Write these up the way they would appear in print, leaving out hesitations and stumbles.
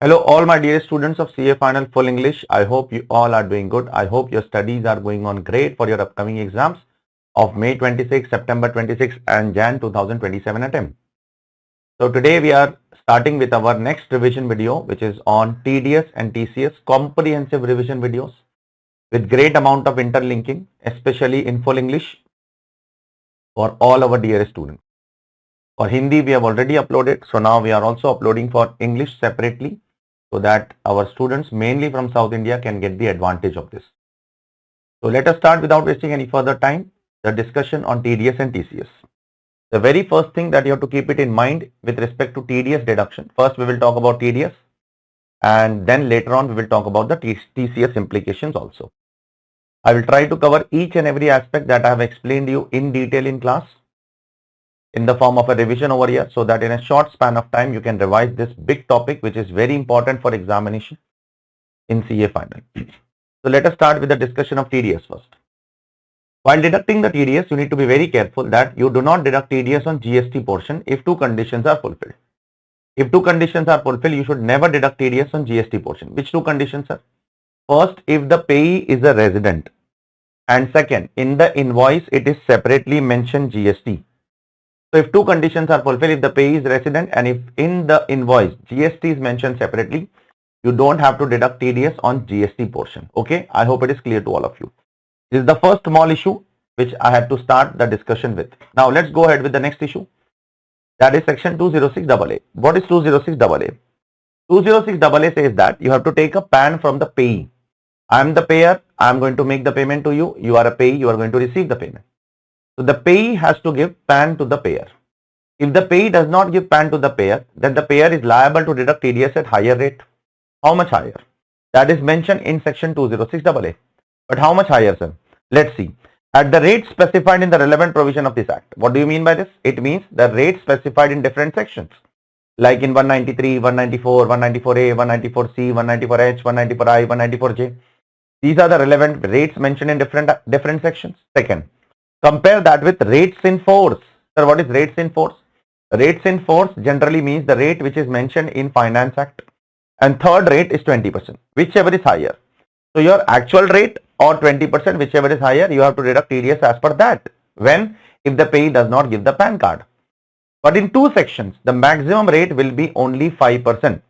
Hello, all my dear students of CA Final Full English. I hope you all are doing good. I hope your studies are going on great for your upcoming exams of May 26, September 26, and Jan 2027 attempt. So today we are starting with our next revision video, which is on TDS and TCS comprehensive revision videos with great amount of interlinking, especially in full English for all our dear students. For Hindi, we have already uploaded. So now we are also uploading for English separately, so that our students mainly from South India can get the advantage of this. So let us start without wasting any further time, the discussion on TDS and TCS. The very first thing that you have to keep it in mind with respect to TDS deduction. First we will talk about TDS, and then later on we will talk about the TCS implications also. I will try to cover each and every aspect that I have explained you in detail in class in the form of a revision over here, so that in a short span of time you can revise this big topic, which is very important for examination in CA final. So let us start with the discussion of TDS first. While deducting the TDS, you need to be very careful that you do not deduct TDS on GST portion if two conditions are fulfilled. If two conditions are fulfilled, you should never deduct TDS on GST portion. Which two conditions are? First, if the payee is a resident, and second, in the invoice it is separately mentioned GST. So if two conditions are fulfilled, if the payee is resident and if in the invoice GST is mentioned separately, you don't have to deduct TDS on GST portion. Okay, I hope it is clear to all of you. This is the first small issue which I had to start the discussion with. Now let's go ahead with the next issue. That is section 206AA. What is 206AA? 206AA says that you have to take a PAN from the payee. I am the payer, I am going to make the payment to you. You are a payee, you are going to receive the payment. So the payee has to give PAN to the payer. If the payee does not give PAN to the payer, then the payer is liable to deduct TDS at higher rate. How much higher? That is mentioned in section 206AA. But how much higher, sir? Let's see. At the rate specified in the relevant provision of this act. What do you mean by this? It means the rate specified in different sections. Like in 193, 194, 194A, 194C, 194H, 194I, 194J. These are the relevant rates mentioned in different sections. Second, compare that with rates in force. Sir, what is rates in force? Rates in force generally means the rate which is mentioned in Finance Act. And third rate is 20%, whichever is higher. So your actual rate or 20%, whichever is higher, you have to deduct TDS as per that. When? If the payee does not give the PAN card. But in two sections, the maximum rate will be only 5%.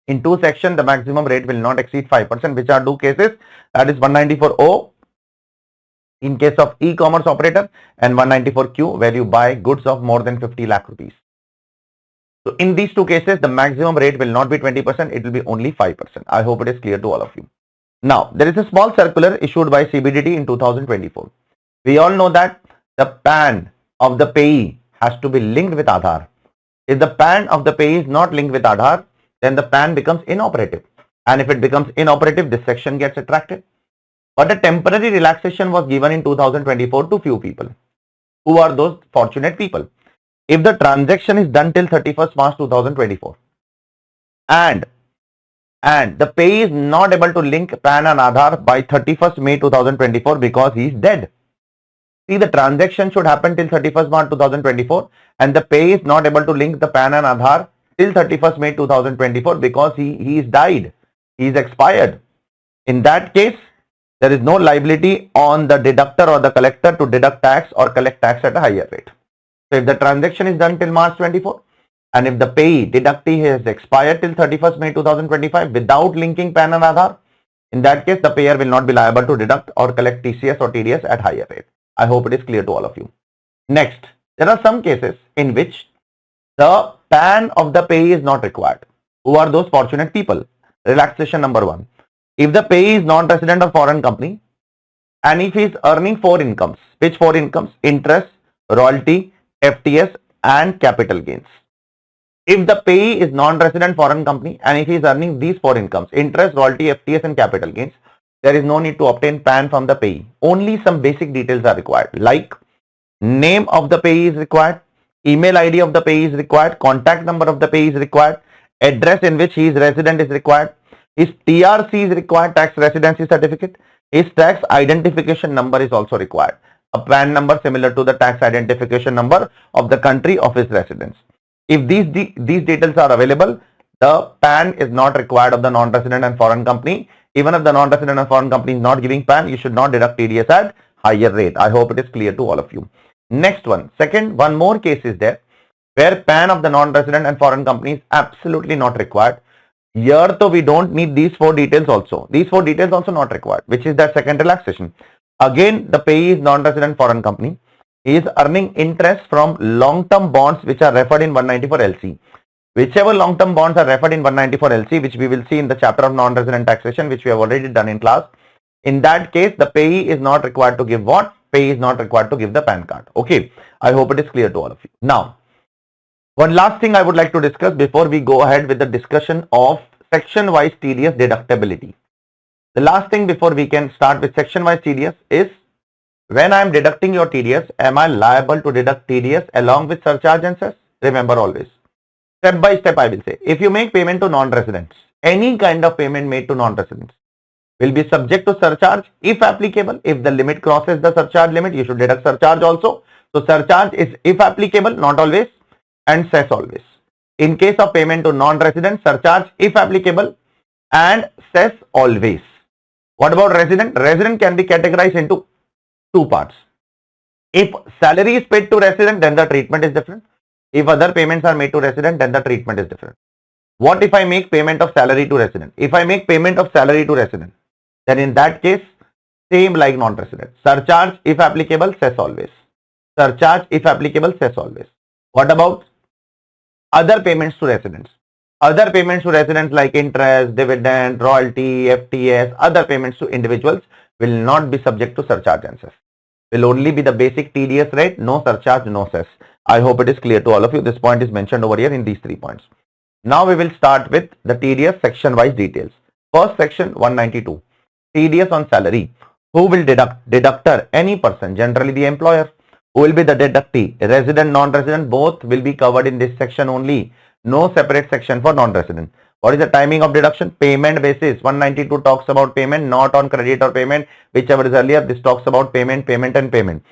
In two sections, the maximum rate will not exceed 5%, which are two cases. That is 194O in case of e-commerce operator and 194Q where you buy goods of more than 50 lakh rupees. So in these two cases, the maximum rate will not be 20%, it will be only 5%. I hope it is clear to all of you. Now, there is a small circular issued by CBDT in 2024. We all know that the PAN of the payee has to be linked with Aadhaar. If the PAN of the payee is not linked with Aadhaar, then the PAN becomes inoperative. And if it becomes inoperative, this section gets attracted. But a temporary relaxation was given in 2024 to few people. Who are those fortunate people? If the transaction is done till 31st March 2024 and the payee is not able to link PAN and Aadhaar by 31st May 2024 because he is dead. See, the transaction should happen till 31st March 2024 and the payee is not able to link the PAN and Aadhaar till 31st May 2024 because he is died. He is expired. In that case, there is no liability on the deductor or the collector to deduct tax or collect tax at a higher rate. So if the transaction is done till March 24 and if the payee deductee has expired till 31st May 2025 without linking PAN and Aadhaar, in that case the payer will not be liable to deduct or collect TCS or TDS at higher rate. I hope it is clear to all of you. Next, there are some cases in which the PAN of the payee is not required. Who are those fortunate people? Relaxation number 1. If the payee is non-resident or foreign company and if he is earning 4 incomes, which 4 incomes? Interest, royalty, FTS and capital gains. If the payee is non-resident foreign company and if he is earning these 4 incomes, interest, royalty, FTS and capital gains, there is no need to obtain PAN from the payee. Only some basic details are required, like name of the payee is required, email ID of the payee is required, contact number of the payee is required, address in which he is resident is required, his TRC is required, tax residency certificate, his tax identification number is also required. A PAN number similar to the tax identification number of the country of his residence. If these details are available, the PAN is not required of the non-resident and foreign company. Even if the non-resident and foreign company is not giving PAN, you should not deduct TDS at higher rate. I hope it is clear to all of you. Next one. Second, one more case is there where PAN of the non-resident and foreign company is absolutely not required. Here, though, we don't need these four details also. These four details also not required, which is that second relaxation. Again, the payee is non-resident foreign company. He is earning interest from long-term bonds which are referred in 194 LC. Whichever long-term bonds are referred in 194 LC, which we will see in the chapter of non-resident taxation, which we have already done in class. In that case, the payee is not required to give what? Payee is not required to give the PAN card. Okay. I hope it is clear to all of you. Now, one last thing I would like to discuss before we go ahead with the discussion of section-wise TDS deductibility. The last thing before we can start with section-wise TDS is, when I am deducting your TDS, am I liable to deduct TDS along with surcharge and cess? Remember always. Step by step I will say. If you make payment to non-residents, any kind of payment made to non-residents will be subject to surcharge if applicable. If the limit crosses the surcharge limit, you should deduct surcharge also. So surcharge is if applicable, not always, and cess always. In case of payment to non-resident, surcharge if applicable and cess always. What about resident? Resident can be categorized into two parts. If salary is paid to resident, then the treatment is different. If other payments are made to resident, then the treatment is different. What if I make payment of salary to resident? If I make payment of salary to resident, then in that case, same like non-resident. Surcharge if applicable, cess always. Surcharge if applicable, cess always. What about other payments to residents? Other payments to residents like interest, dividend, royalty, FTS, other payments to individuals will not be subject to surcharge and cess. Will only be the basic TDS rate, no surcharge, no cess. I hope it is clear to all of you. This point is mentioned over here in these 3 points. Now we will start with the TDS section-wise details. First section 192. TDS on salary. Who will deduct? Deductor, any person, generally the employer. Who will be the deductee? Resident, non-resident, both will be covered in this section only. No separate section for non-resident. What is the timing of deduction? Payment basis. 192 talks about payment, not on credit or payment, whichever is earlier. This talks about payment, payment and payment.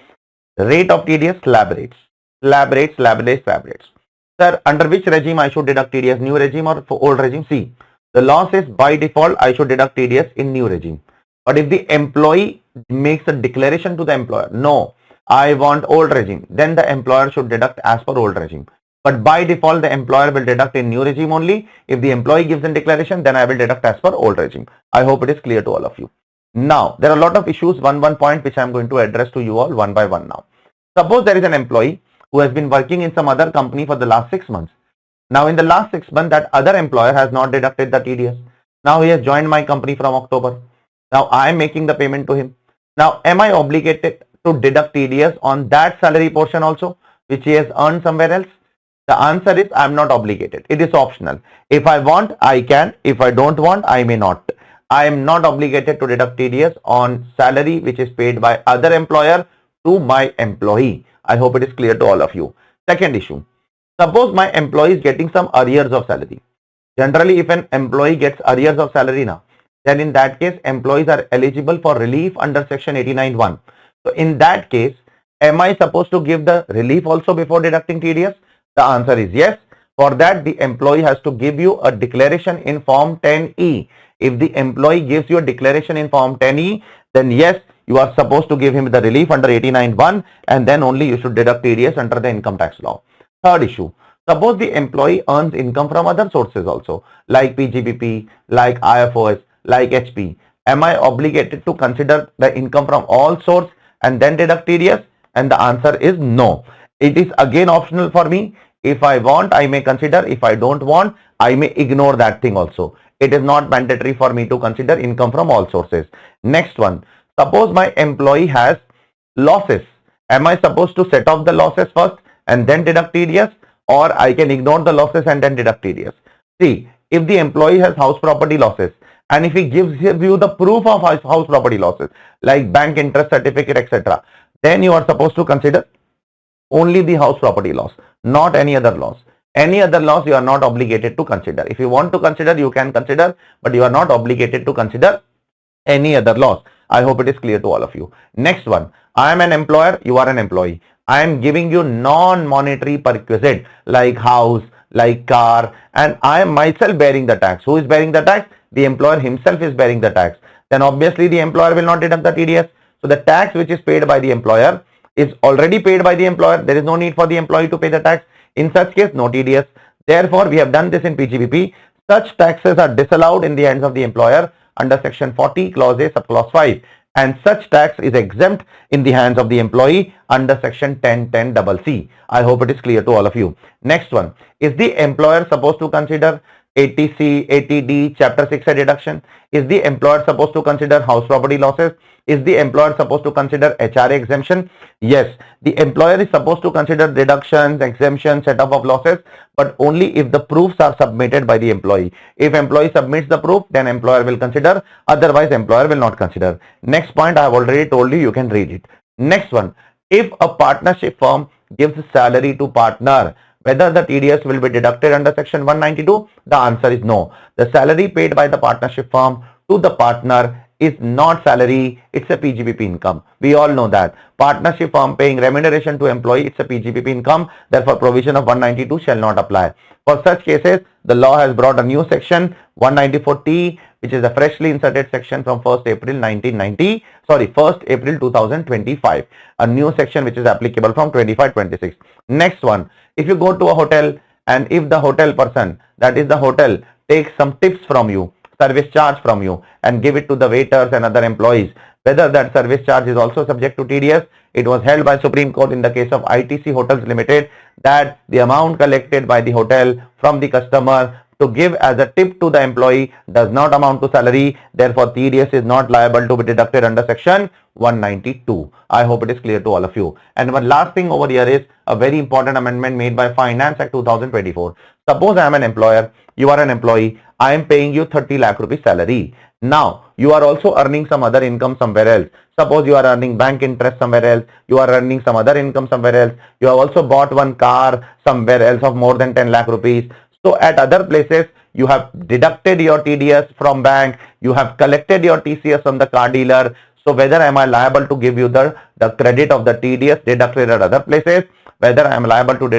Rate of TDS, slab rates. Slab rates, slab rates, slab rates. Sir, under which regime I should deduct TDS? New regime or old regime? See, the law says by default I should deduct TDS in new regime. But if the employee makes a declaration to the employer, no, I want old regime, then the employer should deduct as per old regime. But by default, the employer will deduct in new regime only. If the employee gives a declaration, then I will deduct as per old regime. I hope it is clear to all of you. Now, there are a lot of issues, one point which I am going to address to you all one by one now. Suppose there is an employee who has been working in some other company for the last 6 months. Now, in the last 6 months, that other employer has not deducted the TDS. Now, he has joined my company from October. Now, I am making the payment to him. Now, am I obligated to deduct TDS on that salary portion also, which he has earned somewhere else? The answer is I am not obligated. It is optional. If I want, I can. If I don't want, I may not. I am not obligated to deduct TDS on salary which is paid by other employer to my employee. I hope it is clear to all of you. Second issue. Suppose my employee is getting some arrears of salary. Generally, if an employee gets arrears of salary now, then in that case, employees are eligible for relief under section 89(1). So in that case, am I supposed to give the relief also before deducting TDS? The answer is yes. For that, the employee has to give you a declaration in form 10E. If the employee gives you a declaration in form 10E, then yes, you are supposed to give him the relief under 89(1), and then only you should deduct TDS under the income tax law. Third issue. Suppose the employee earns income from other sources also, like PGBP, like IFOS, like HP. Am I obligated to consider the income from all sources and then deduct TDS? And the answer is no. It is again optional for me. If I want, I may consider. If I don't want, I may ignore that thing also. It is not mandatory for me to consider income from all sources. Next one. Suppose my employee has losses. Am I supposed to set off the losses first and then deduct TDS? Or I can ignore the losses and then deduct TDS? See, if the employee has house property losses, and if he gives you the proof of house property losses, like bank interest certificate, etc., then you are supposed to consider only the house property loss, not any other loss. Any other loss you are not obligated to consider. If you want to consider, you can consider, but you are not obligated to consider any other loss. I hope it is clear to all of you. Next one. I am an employer, you are an employee. I am giving you non-monetary perquisite like house, like car, and I am myself bearing the tax. Who is bearing the tax? The employer himself is bearing the tax. Then obviously the employer will not deduct the TDS. So the tax which is paid by the employer is already paid by the employer. There is no need for the employee to pay the tax. In such case, no TDS. Therefore, we have done this in PGBP. Such taxes are disallowed in the hands of the employer under section 40 clause A subclause 5, and such tax is exempt in the hands of the employee under section 10(10)(c). I hope it is clear to all of you. Next one, is the employer supposed to consider 80C, 80D, chapter 6 a deduction? Is the employer supposed to consider house property losses? Is the employer supposed to consider HRA exemption? Yes, the employer is supposed to consider deductions, exemptions, setup of losses, but only if the proofs are submitted by the employee. If employee submits the proof, then employer will consider, otherwise employer will not consider. Next point I have already told you, you can read it. Next one, if a partnership firm gives salary to partner, whether the TDS will be deducted under section 192? The answer is no. The salary paid by the partnership firm to the partner is not salary, it's a PGBP income. We all know that. Partnership firm paying remuneration to employee, it's a PGBP income. Therefore, provision of 192 shall not apply. For such cases, the law has brought a new section 194T, which is a freshly inserted section from 1st April 2025. A new section which is applicable from 25-26. Next one, if you go to a hotel and if the hotel person, that is the hotel, takes some tips from you, service charge from you, and give it to the waiters and other employees, whether that service charge is also subject to TDS. It was held by Supreme Court in the case of ITC Hotels Limited that the amount collected by the hotel from the customer to give as a tip to the employee does not amount to salary. Therefore, TDS is not liable to be deducted under section 192. I hope it is clear to all of you. And one last thing over here is a very important amendment made by Finance Act 2024. Suppose I am an employer, you are an employee, I am paying you 30 lakh rupees salary. Now, you are also earning some other income somewhere else. Suppose you are earning bank interest somewhere else, you are earning some other income somewhere else, you have also bought one car somewhere else of more than 10 lakh rupees. So at other places, you have deducted your TDS from bank, you have collected your TCS from the car dealer. So whether am I liable to give you the credit of the TDS deducted at other places, whether I am liable to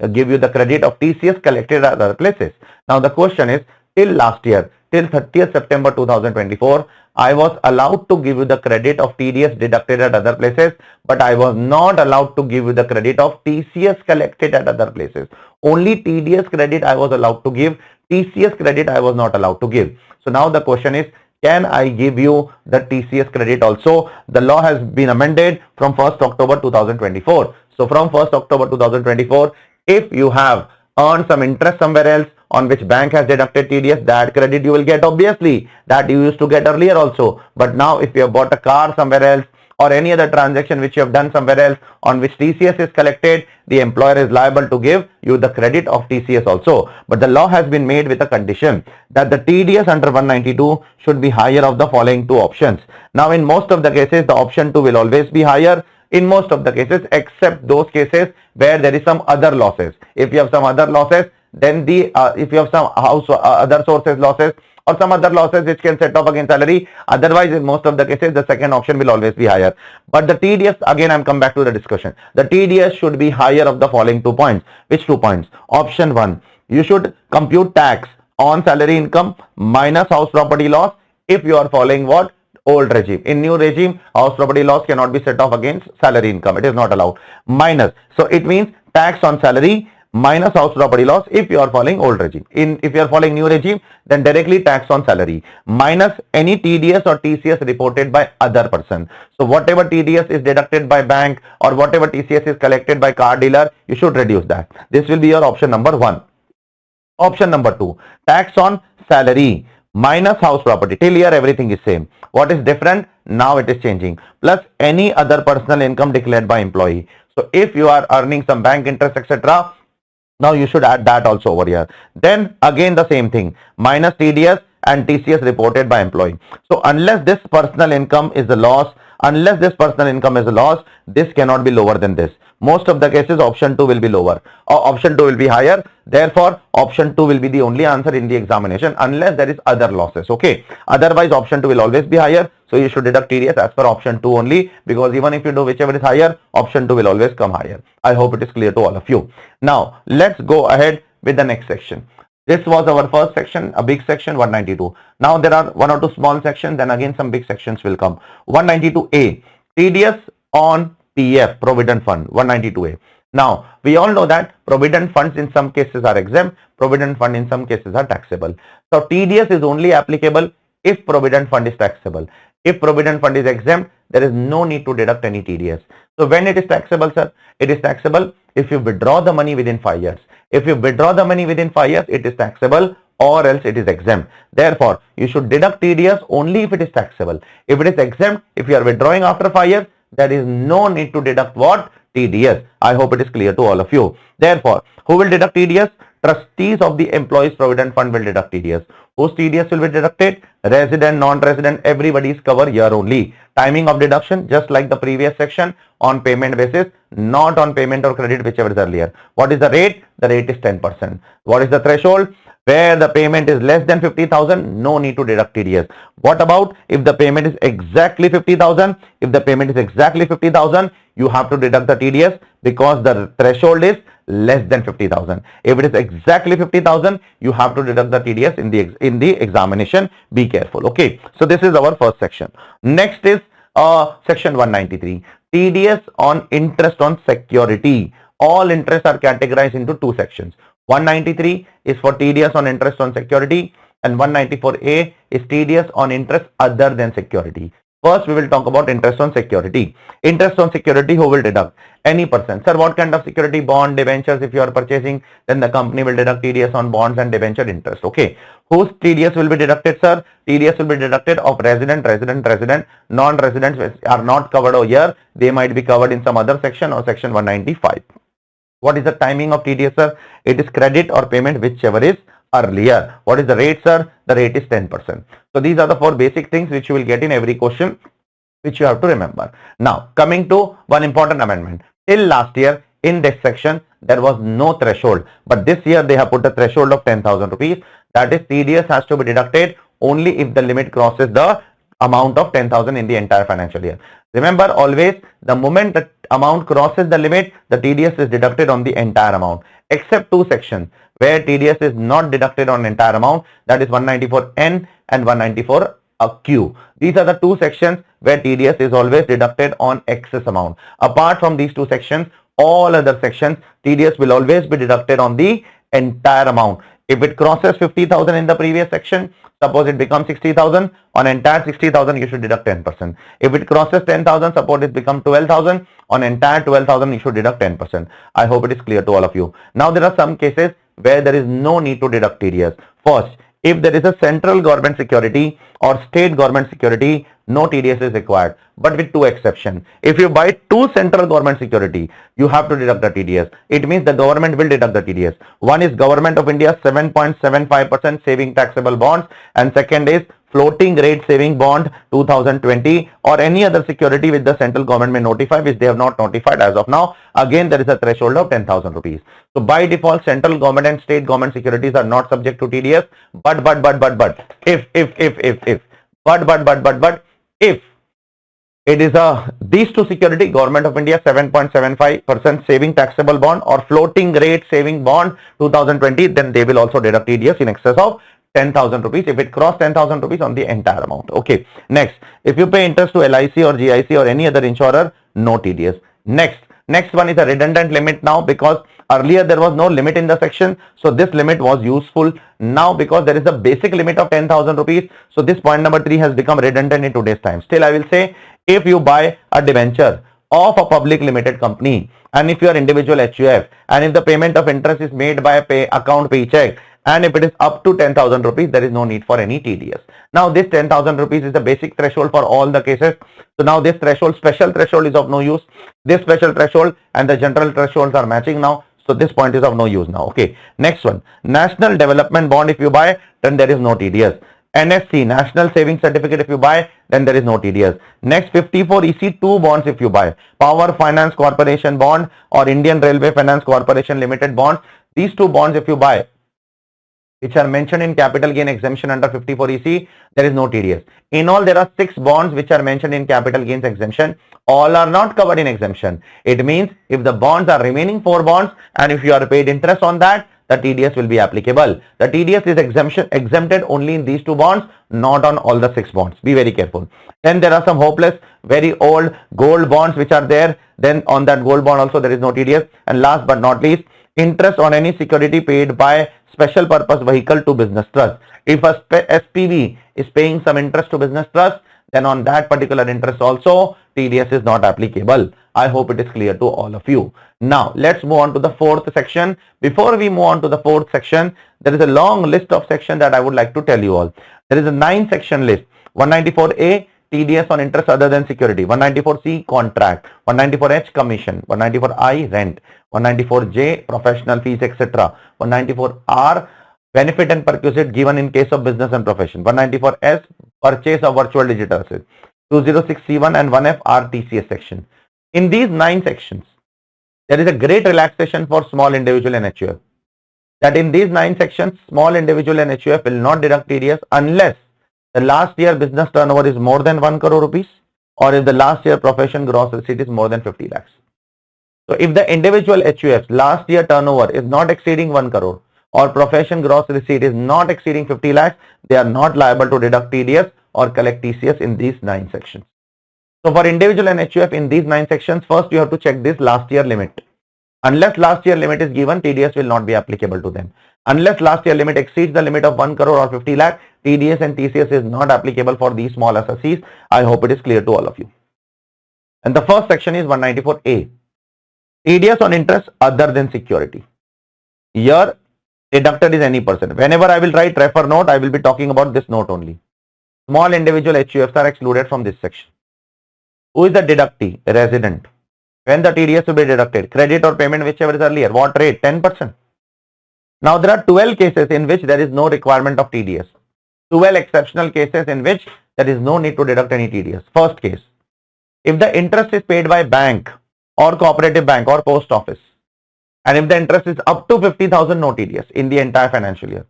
give you the credit of TCS collected at other places. Now the question is, till last year, till 30th September 2024, I was allowed to give you the credit of TDS deducted at other places, but I was not allowed to give you the credit of TCS collected at other places. Only TDS credit I was allowed to give, TCS credit I was not allowed to give. So now the question is, can I give you the TCS credit also? The law has been amended from 1st October 2024. So from 1st October 2024, if you have earned some interest somewhere else on which bank has deducted TDS, that credit you will get, obviously, that you used to get earlier also. But now if you have bought a car somewhere else or any other transaction which you have done somewhere else on which TCS is collected, the employer is liable to give you the credit of TCS also. But the law has been made with a condition that the TDS under 192 should be higher of the following two options. Now in most of the cases, the option 2 will always be higher. In most of the cases, except those cases where there is some other losses. If you have some other losses, then if you have some other sources losses or some other losses which can set off against salary, otherwise in most of the cases the second option will always be higher. But the TDS, again I'm come back to the discussion, the TDS should be higher of the following 2 points. Which 2 points? Option 1, you should compute tax on salary income minus house property loss if you are following what? Old regime. In new regime, house property loss cannot be set off against salary income. It is not allowed. Minus. So it means tax on salary minus house property loss if you are following old regime. If you are following new regime, then directly tax on salary minus any TDS or TCS reported by other person. So whatever TDS is deducted by bank or whatever TCS is collected by car dealer, you should reduce that. This will be your option number 1. Option number 2, tax on salary minus house property. Till here everything is same. What is different? Now it is changing. Plus any other personal income declared by employee. So if you are earning some bank interest, etc., now you should add that also over here. Then again the same thing, minus TDS and TCS reported by employee. So unless this personal income is a loss, this cannot be lower than this. Most of the cases option 2 will be lower or option 2 will be higher. Therefore, option 2 will be the only answer in the examination unless there is other losses. Okay. Otherwise, option 2 will always be higher. So you should deduct TDS as per option 2 only, because even if you do whichever is higher, option 2 will always come higher. I hope it is clear to all of you. Now, let's go ahead with the next section. This was our first section, a big section, 192. Now there are one or two small sections, then again some big sections will come. 192A, TDS on PF, Provident Fund, 192A. Now, we all know that Provident funds in some cases are exempt, Provident fund in some cases are taxable. So, TDS is only applicable if Provident fund is taxable. If Provident fund is exempt, there is no need to deduct any TDS. So, when it is taxable, sir? It is taxable if you withdraw the money within 5 years. If you withdraw the money within 5 years, it is taxable, or else it is exempt. Therefore, you should deduct TDS only if it is taxable. If it is exempt, if you are withdrawing after 5 years, there is no need to deduct what? TDS. I hope it is clear to all of you. Therefore, who will deduct TDS? Trustees of the Employees Provident Fund will deduct TDS. Whose TDS will be deducted? Resident, non-resident, everybody is covered here only. Timing of deduction, just like the previous section, on payment basis, not on payment or credit, whichever is earlier. What is the rate? The rate is 10%. What is the threshold? Where the payment is less than 50,000, no need to deduct TDS. What about if the payment is exactly 50,000? If the payment is exactly 50,000, you have to deduct the TDS because the threshold is less than 50,000. If it is exactly 50,000, you have to deduct the TDS in the examination. Be careful. Okay. So this is our first section. Next is section 193. TDS on interest on security. All interests are categorized into two sections. 193 is for TDS on interest on security and 194A is TDS on interest other than security. First, we will talk about interest on security. Interest on security, who will deduct? Any person. Sir, what kind of security? Bond, debentures. If you are purchasing, then the company will deduct TDS on bonds and debenture interest. Okay. Whose TDS will be deducted, sir? TDS will be deducted of resident. Non-residents are not covered over here. They might be covered in some other section or section 195. What is the timing of TDS, sir? It is credit or payment, whichever is earlier. What is the rate, sir? The rate is 10%. So these are the four basic things which you will get in every question, which you have to remember. Now, coming to one important amendment. Till last year, in this section, there was no threshold. But this year, they have put a threshold of 10,000 rupees. That is, TDS has to be deducted only if the limit crosses the amount of 10,000 in the entire financial year. Remember, always, the moment the amount crosses the limit, the TDS is deducted on the entire amount, except two sections where TDS is not deducted on entire amount, that is 194N and 194Q. These are the two sections where TDS is always deducted on excess amount. Apart from these two sections, all other sections, TDS will always be deducted on the entire amount. If it crosses 50,000 in the previous section, suppose it becomes 60,000, on entire 60,000 you should deduct 10%. If it crosses 10,000, suppose it becomes 12,000, on entire 12,000 you should deduct 10%. I hope it is clear to all of you. Now there are some cases where there is no need to deduct TDS. First, if there is a central government security or state government security, no TDS is required, but with two exceptions. If you buy two central government security, you have to deduct the TDS. It means the government will deduct the TDS. One is Government of India 7.75% saving taxable bonds, and second is floating rate saving bond 2020 or any other security which the central government may notify, which they have not notified as of now. Again, there is a threshold of 10,000 rupees. So by default, central government and state government securities are not subject to TDS. But if it is these two security, Government of India 7.75% saving taxable bond or floating rate saving bond 2020, then they will also deduct TDS in excess of 10,000 rupees if it cross 10,000 rupees on the entire amount. Okay. Next, if you pay interest to LIC or GIC or any other insurer, no TDS. Next one is a redundant limit now, because earlier there was no limit in the section. So this limit was useful now because there is a basic limit of 10,000 rupees. So this point number 3 has become redundant in today's time. Still, I will say, if you buy a debenture of a public limited company and if you are individual HUF and if the payment of interest is made by a account paycheck, and if it is up to 10,000 rupees, there is no need for any TDS. Now this 10,000 rupees is the basic threshold for all the cases. So now this threshold, special threshold is of no use. This special threshold and the general thresholds are matching now. So this point is of no use now. Okay. Next one, National Development Bond if you buy, then there is no TDS. NSC, National Savings Certificate if you buy, then there is no TDS. Next, 54EC2 bonds if you buy, Power Finance Corporation bond or Indian Railway Finance Corporation Limited bonds. These two bonds if you buy, which are mentioned in capital gain exemption under 54EC, there is no TDS. In all, there are 6 bonds which are mentioned in capital gains exemption. All are not covered in exemption. It means if the bonds are remaining 4 bonds and if you are paid interest on that, the TDS will be applicable. The TDS is exempted only in these two bonds, not on all the 6 bonds. Be very careful. Then there are some hopeless, very old gold bonds which are there. Then on that gold bond also there is no TDS. And last but not least, interest on any security paid by special purpose vehicle to business trust. If a SPV is paying some interest to business trust, then on that particular interest also TDS is not applicable. I hope it is clear to all of you. Now let's move on to the 4th section. Before we move on to the 4th section, there is a long list of sections that I would like to tell you all. There is a 9-section list. 194A, TDS on interest other than security. 194C, contract. 194H, commission. 194I, rent. 194J, professional fees, etc. 194R, benefit and perquisite given in case of business and profession. 194S, purchase of virtual digital assets. 206C1 and 1F are TCS section. In these 9 sections, there is a great relaxation for small individual and HUF. That in these 9 sections, small individual and HUF will not deduct TDS unless the last year business turnover is more than 1 crore rupees, or if the last year profession gross receipt is more than 50 lakhs. So if the individual HUF's last year turnover is not exceeding 1 crore or profession gross receipt is not exceeding 50 lakhs, they are not liable to deduct TDS or collect TCS in these 9 sections. So for individual and HUF in these 9 sections, first you have to check this last year limit. Unless last year limit is given, TDS will not be applicable to them. Unless last year limit exceeds the limit of 1 crore or 50 lakh, TDS and TCS is not applicable for these small assessees. I hope it is clear to all of you. And the first section is 194A. TDS on interest other than security. Here, deductor is any person. Whenever I will write refer note, I will be talking about this note only. Small individual HUFs are excluded from this section. Who is the deductee? Resident. When the TDS will be deducted? Credit or payment, whichever is earlier. What rate? 10%. Now there are 12 cases in which there is no requirement of TDS. 12 exceptional cases in which there is no need to deduct any TDS. First case, if the interest is paid by bank or cooperative bank or post office, and if the interest is up to 50,000, no TDS in the entire financial year.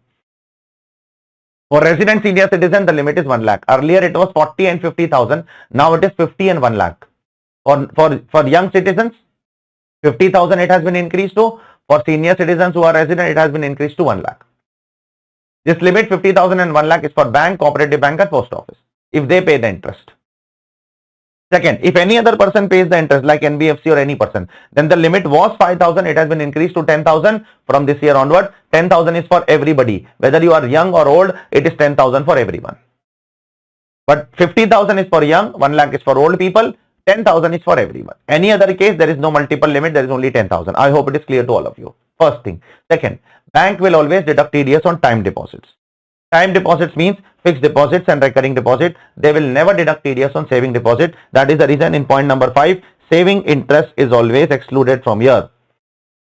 For resident senior citizen, the limit is 1 lakh. Earlier it was 40 and 50,000. Now it is 50 and 1 lakh. For young citizens, 50,000 it has been increased to. For senior citizens who are resident, it has been increased to 1 lakh. This limit 50,000 and 1 lakh is for bank, cooperative bank and post office, if they pay the interest. Second, if any other person pays the interest like NBFC or any person, then the limit was 5,000, it has been increased to 10,000 from this year onward. 10,000 is for everybody. Whether you are young or old, it is 10,000 for everyone. But 50,000 is for young, 1 lakh is for old people, 10,000 is for everyone. Any other case, there is no multiple limit, there is only 10,000. I hope it is clear to all of you. First thing. Second, bank will always deduct TDS on time deposits. Time deposits means fixed deposits and recurring deposit. They will never deduct TDS on saving deposit. That is the reason in point number 5, saving interest is always excluded from here.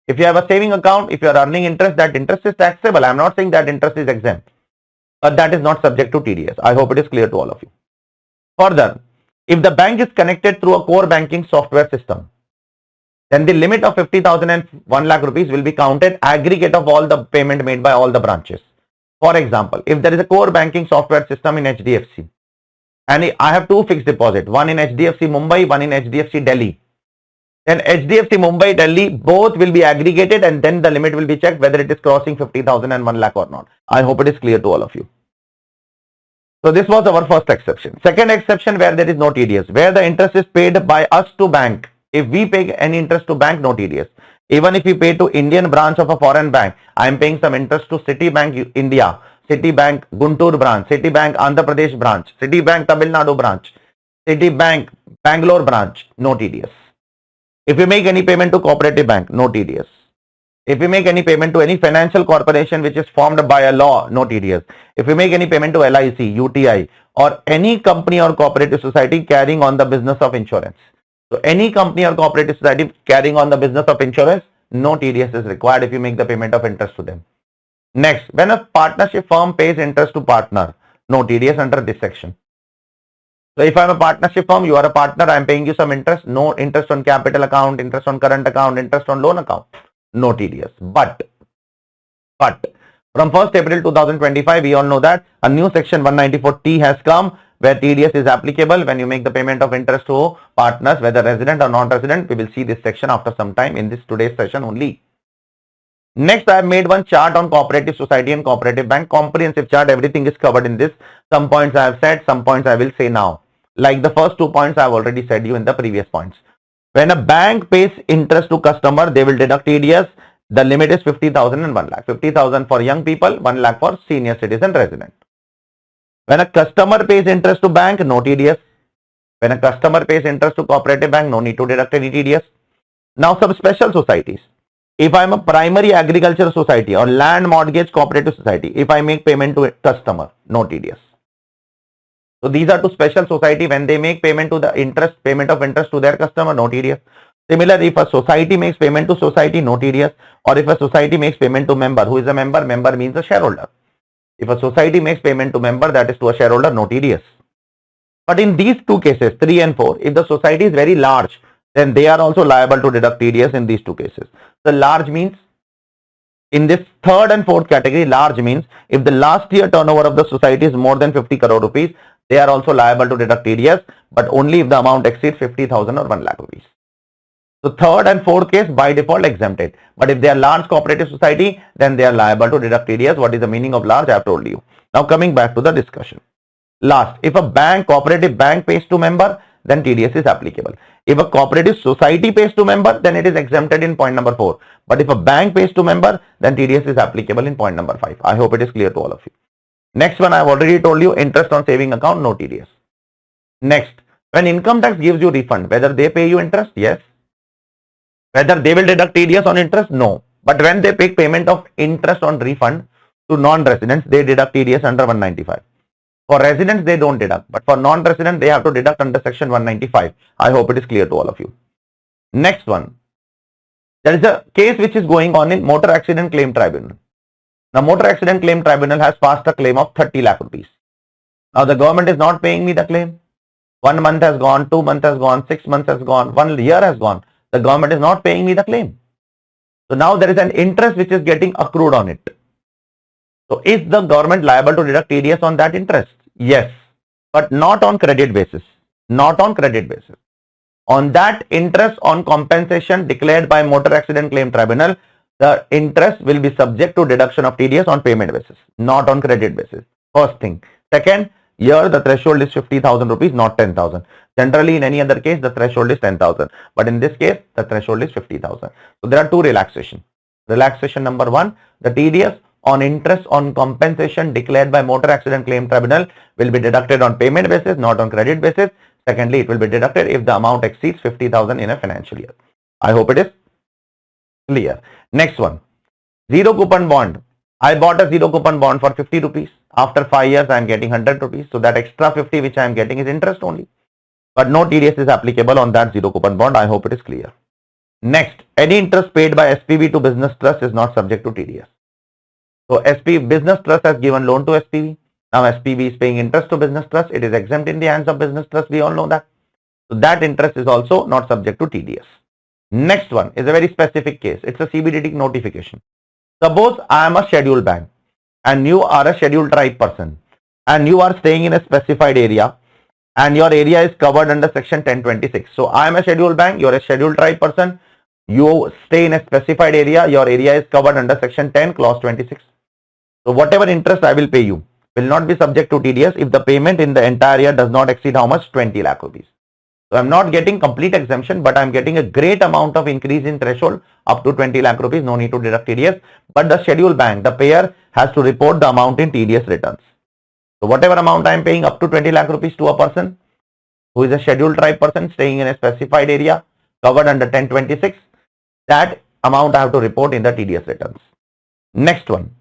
If you have a saving account, if you are earning interest, that interest is taxable. I am not saying that interest is exempt, but that is not subject to TDS. I hope it is clear to all of you. Further, if the bank is connected through a core banking software system, then the limit of 50,000 and 1 lakh rupees will be counted aggregate of all the payment made by all the branches. For example, if there is a core banking software system in HDFC and I have 2 fixed deposits, one in HDFC Mumbai, one in HDFC Delhi, then HDFC Mumbai, Delhi, both will be aggregated and then the limit will be checked whether it is crossing 50,000 and 1 lakh or not. I hope it is clear to all of you. So this was our first exception. Second exception where there is no TDS, where the interest is paid by us to bank. If we pay any interest to bank, no TDS. Even if we pay to Indian branch of a foreign bank, I am paying some interest to Citibank India, Citibank Guntur branch, Citibank Andhra Pradesh branch, Citibank Tamil Nadu branch, Citibank Bangalore branch, no TDS. If you make any payment to cooperative bank, no TDS. If you make any payment to any financial corporation which is formed by a law, no TDS. If you make any payment to LIC, UTI or any company or cooperative society carrying on the business of insurance. So any company or cooperative society carrying on the business of insurance, no TDS is required if you make the payment of interest to them. Next, when a partnership firm pays interest to partner, no TDS under this section. So if I am a partnership firm, you are a partner, I am paying you some interest, no interest on capital account, interest on current account, interest on loan account, no TDS. But from 1st April 2025, we all know that a new section 194T has come where TDS is applicable when you make the payment of interest to partners, whether resident or non-resident. We will see this section after some time in this today's session only. Next, I have made one chart on cooperative society and cooperative bank. Comprehensive chart, everything is covered in this. Some points I have said, some points I will say now. Like the first 2 points I have already said you in the previous points. When a bank pays interest to customer, they will deduct TDS. The limit is 50,000 and 1 lakh. 50,000 for young people, 1 lakh for senior citizen resident. When a customer pays interest to bank, no TDS. When a customer pays interest to cooperative bank, no need to deduct any TDS. Now some special societies. If I am a primary agriculture society or land mortgage cooperative society, if I make payment to a customer, no TDS. So these are two special society. When they make payment to the interest, payment of interest to their customer, no TDS. Similarly, if a society makes payment to society, no TDS. Or if a society makes payment to member, who is a member? Member means a shareholder. If a society makes payment to member, that is to a shareholder, no TDS. But in these two cases, 3 and 4, if the society is very large, then they are also liable to deduct TDS in these two cases. The large means, in this third and fourth category, large means if the last year turnover of the society is more than 50 crore rupees, they are also liable to deduct TDS, but only if the amount exceeds 50,000 or 1 lakh rupees. So third and fourth case by default exempted. But if they are large cooperative society, then they are liable to deduct TDS. What is the meaning of large? I have told you. Now coming back to the discussion. Last, if a bank, cooperative bank pays to member, then TDS is applicable. If a cooperative society pays to member, then it is exempted in point number 4. But if a bank pays to member, then TDS is applicable in point number 5. I hope it is clear to all of you. Next one, I have already told you, interest on saving account, no TDS. Next, when income tax gives you refund, whether they pay you interest, yes. Whether they will deduct TDS on interest, no. But when they make payment of interest on refund to non-residents, they deduct TDS under 195. For residents, they don't deduct, but for non-resident, they have to deduct under section 195. I hope it is clear to all of you. Next one. There is a case which is going on in Motor Accident Claim Tribunal. Now, Motor Accident Claim Tribunal has passed a claim of 30 lakh rupees. Now, the government is not paying me the claim. 1 month has gone, 2 months has gone, 6 months has gone, 1 year has gone. The government is not paying me the claim. So now there is an interest which is getting accrued on it. So is the government liable to deduct TDS on that interest? Yes, but not on credit basis. Not on credit basis. On that interest on compensation declared by Motor Accident Claim Tribunal, the interest will be subject to deduction of TDS on payment basis, not on credit basis. First thing. Second, here the threshold is 50,000 rupees, not 10,000. Generally, in any other case, the threshold is 10,000. But in this case, the threshold is 50,000. So there are two relaxations. Relaxation number 1, the TDS on interest on compensation declared by Motor Accident Claim Tribunal will be deducted on payment basis, not on credit basis. Secondly, it will be deducted if the amount exceeds 50,000 in a financial year. I hope it is clear. Next one, zero coupon bond. I bought a zero coupon bond for 50 rupees. After 5 years, I am getting 100 rupees. So that extra 50 which I am getting is interest only. But no TDS is applicable on that zero coupon bond. I hope it is clear. Next, any interest paid by SPV to business trust is not subject to TDS. So business trust has given loan to SPV. Now SPV is paying interest to business trust. It is exempt in the hands of business trust. We all know that. So that interest is also not subject to TDS. Next one is a very specific case. It's a CBDT notification. Suppose I am a scheduled bank and you are a scheduled tribe person and you are staying in a specified area and your area is covered under section 1026. So I am a scheduled bank, you are a scheduled tribe person, you stay in a specified area, your area is covered under section 10 clause 26. So whatever interest I will pay you will not be subject to TDS if the payment in the entire year does not exceed how much? 20 lakh rupees. So I'm not getting complete exemption, but I'm getting a great amount of increase in threshold up to 20 lakh rupees. No need to deduct TDS. But the scheduled bank, the payer has to report the amount in TDS returns. So whatever amount I am paying up to 20 lakh rupees to a person who is a scheduled tribe person staying in a specified area covered under 1026, that amount I have to report in the TDS returns. Next one.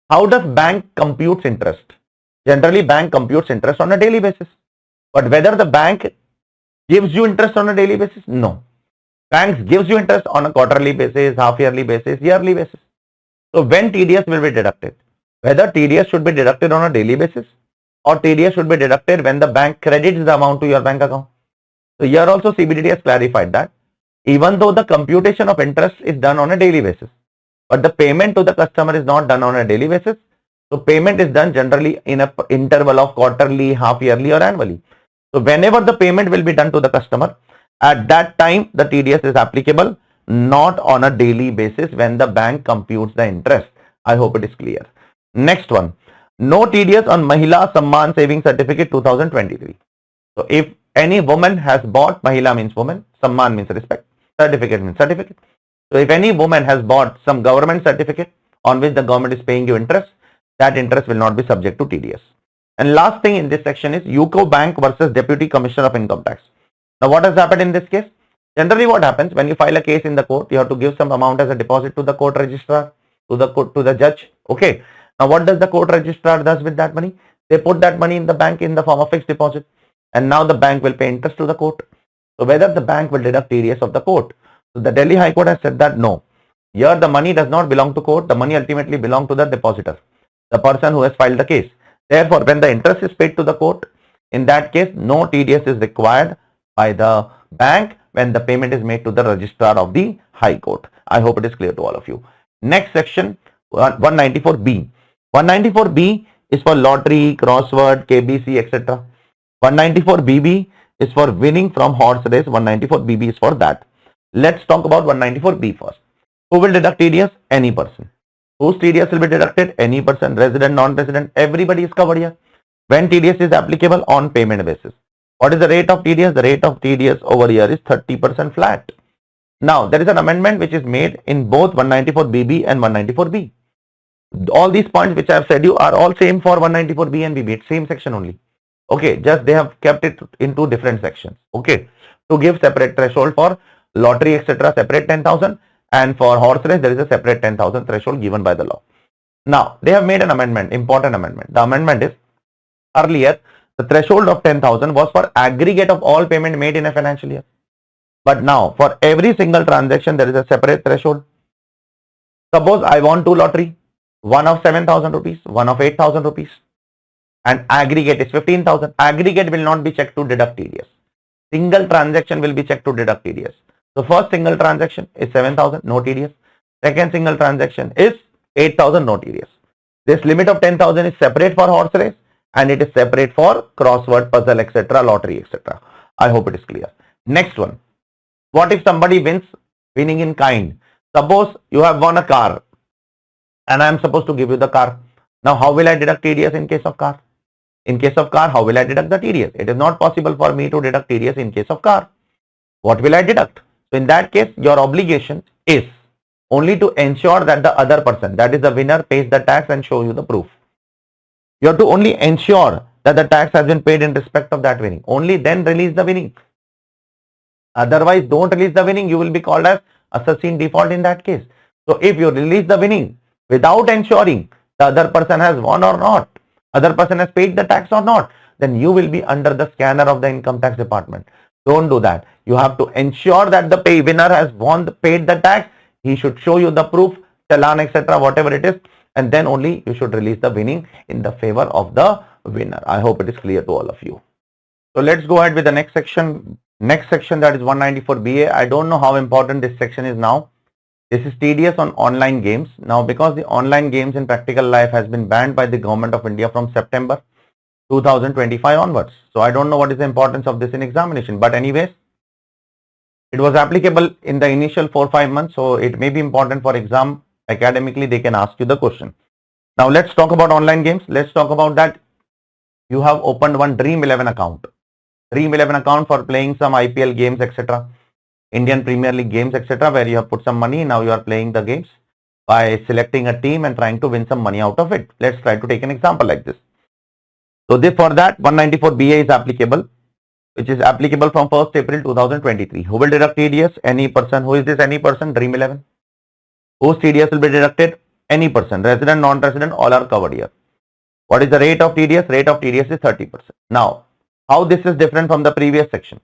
How does bank computes interest? Generally, bank computes interest on a daily basis. But whether the bank gives you interest on a daily basis? No. Banks gives you interest on a quarterly basis, half yearly basis, yearly basis. So when TDS will be deducted? Whether TDS should be deducted on a daily basis or TDS should be deducted when the bank credits the amount to your bank account. So here also CBDT has clarified that even though the computation of interest is done on a daily basis, but the payment to the customer is not done on a daily basis. So payment is done generally in an interval of quarterly, half yearly or annually. So whenever the payment will be done to the customer, at that time the TDS is applicable. not on a daily basis when the bank computes the interest. I hope it is clear. Next one, no TDS on Mahila Samman Saving Certificate 2023. So if any woman has bought, Mahila means woman, Samman means respect, certificate means certificate. So if any woman has bought some government certificate on which the government is paying you interest, that interest will not be subject to TDS. And last thing in this section is UCO Bank versus Deputy Commissioner of Income Tax. Now what has happened in this case? Generally what happens when you file a case in the court, you have to give some amount as a deposit to the court registrar, to the judge. Okay. Now what does the court registrar does with that money? They put that money in the bank in the form of fixed deposit. And now the bank will pay interest to the court. So whether the bank will deduct TDS of the court. So the Delhi High Court has said that no. Here the money does not belong to court. The money ultimately belongs to the depositor, the person who has filed the case. Therefore, when the interest is paid to the court, in that case, no TDS is required by the bank when the payment is made to the registrar of the High Court. I hope it is clear to all of you. Next section, 194B. 194B is for lottery, crossword, KBC, etc. 194BB is for winning from horse race. 194BB is for that. Let's talk about 194B first. Who will deduct TDS? Any person. Whose TDS will be deducted? Any person, resident, non-resident, everybody is covered here. When TDS is applicable on payment basis. What is the rate of TDS? The rate of TDS over here is 30% flat. Now, there is an amendment which is made in both 194BB and 194B. All these points which I have said you are all same for 194B and BB. It's same section only. Okay, just they have kept it into different sections. Okay, to give separate threshold for lottery, etc. separate 10,000. And for horse race, there is a separate 10,000 threshold given by the law. Now, they have made an amendment, important amendment. The amendment is, earlier, the threshold of 10,000 was for aggregate of all payment made in a financial year. But now, for every single transaction, there is a separate threshold. Suppose I won 2 lottery, one of 7,000 rupees, one of 8,000 rupees. And aggregate is 15,000. Aggregate will not be checked to deduct TDS. Single transaction will be checked to deduct TDS. So first single transaction is 7,000, no TDS. Second single transaction is 8,000, no TDS. This limit of 10,000 is separate for horse race and it is separate for crossword, puzzle, etc., lottery, etc. I hope it is clear. Next one. What if somebody wins, winning in kind? Suppose you have won a car and I am supposed to give you the car. Now how will I deduct TDS in case of car? In case of car, how will I deduct the TDS? It is not possible for me to deduct TDS in case of car. What will I deduct? So in that case, your obligation is only to ensure that the other person, that is the winner, pays the tax and show you the proof. You have to only ensure that the tax has been paid in respect of that winning. Only then release the winning. Otherwise, don't release the winning. You will be called as assassin default in that case. So if you release the winning without ensuring the other person has won or not, other person has paid the tax or not, then you will be under the scanner of the income tax department. Don't do that. You have to ensure that the winner has paid the tax. He should show you the proof, challan, etc., whatever it is, and then only you should release the winning in the favor of the winner. I hope it is clear to all of you. So let's go ahead with the next section. Next section, that is 194BA. I don't know how important this section is now. This is TDS on online games. Now, because the online games in practical life has been banned by the government of India from September 2025 onwards. So I don't know what is the importance of this in examination, but anyways, it was applicable in the initial 4-5 months. So it may be important for exam. Academically, they can ask you the question. Now let's talk about online games. Let's talk about that. You have opened one Dream 11 account. Dream 11 account for playing some IPL games, etc. Indian Premier League games, etc. where you have put some money. Now you are playing the games by selecting a team and trying to win some money out of it. Let's try to take an example like this. So for that 194BA is applicable, which is applicable from 1st April 2023. Who will deduct TDS? Any person. Who is this any person? Dream 11. Whose TDS will be deducted? Any person. Resident, non-resident, all are covered here. What is the rate of TDS? Rate of TDS is 30%. Now, how this is different from the previous section?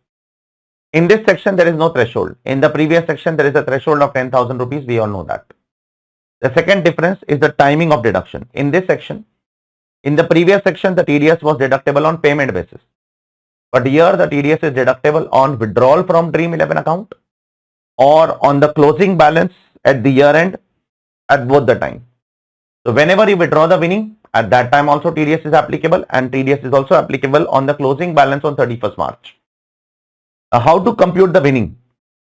In this section, there is no threshold. In the previous section, there is a threshold of 10,000 rupees. We all know that. The second difference is the timing of deduction. In this section, in the previous section, the TDS was deductible on payment basis. But here, the TDS is deductible on withdrawal from Dream 11 account or on the closing balance at the year end at both the time. So whenever you withdraw the winning, at that time also TDS is applicable, and TDS is also applicable on the closing balance on 31st March. Now, how to compute the winning?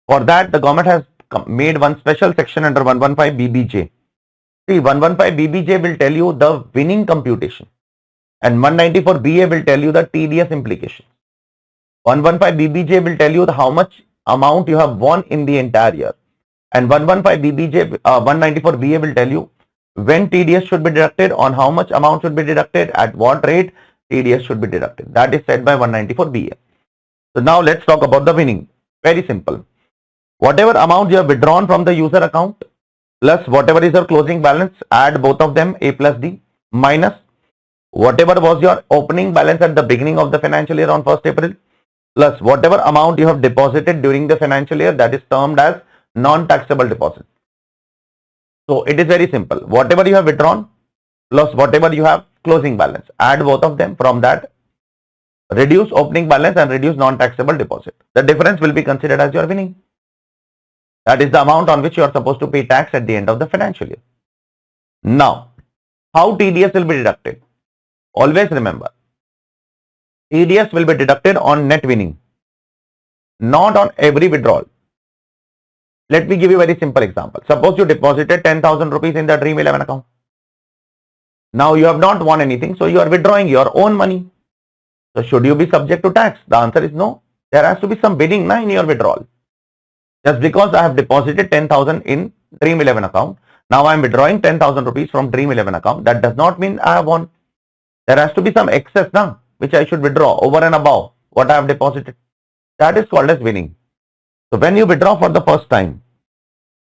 For that, the government has made one special section under 115 BBJ. See, 115 BBJ will tell you the winning computation, and 194 BA will tell you the TDS implication. 115 BBJ will tell you how much amount you have won in the entire year, and 115 BBJ, 194 BA will tell you when TDS should be deducted, on how much amount should be deducted, at what rate TDS should be deducted. That is said by 194 BA. So now let's talk about the winning. Very simple. Whatever amount you have withdrawn from the user account plus whatever is your closing balance, add both of them, A plus D, minus whatever was your opening balance at the beginning of the financial year on 1st April, plus whatever amount you have deposited during the financial year, that is termed as non-taxable deposit. So it is very simple. Whatever you have withdrawn plus whatever you have closing balance, add both of them, from that reduce opening balance and reduce non-taxable deposit. The difference will be considered as your winning. That is the amount on which you are supposed to pay tax at the end of the financial year. Now, how TDS will be deducted? Always remember, TDS will be deducted on net winning, not on every withdrawal. Let me give you a very simple example. Suppose you deposited 10,000 rupees in the Dream 11 account. Now you have not won anything, so you are withdrawing your own money. So should you be subject to tax? The answer is no. There has to be some winning in your withdrawal. Just because I have deposited 10,000 in Dream 11 account, now I am withdrawing 10,000 rupees from Dream 11 account. That does not mean I have won. There has to be some excess now, which I should withdraw over and above what I have deposited. That is called as winning. So when you withdraw for the first time,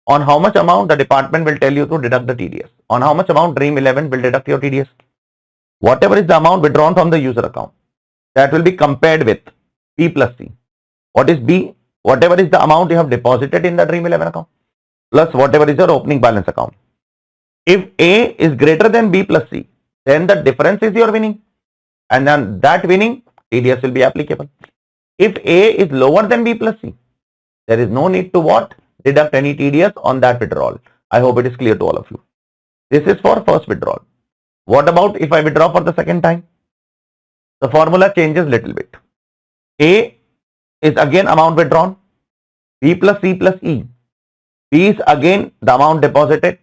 on how much amount the department will tell you to deduct the TDS. On how much amount Dream 11 will deduct your TDS. Whatever is the amount withdrawn from the user account, that will be compared with B plus C. What is B? Whatever is the amount you have deposited in the Dream 11 account plus whatever is your opening balance account. If A is greater than B plus C, then the difference is your winning, and then that winning TDS will be applicable. If A is lower than B plus C, there is no need to what? Deduct any TDS on that withdrawal. I hope it is clear to all of you. This is for first withdrawal. What about if I withdraw for the second time? The formula changes little bit. A is again amount withdrawn, B plus C plus E. B is again the amount deposited,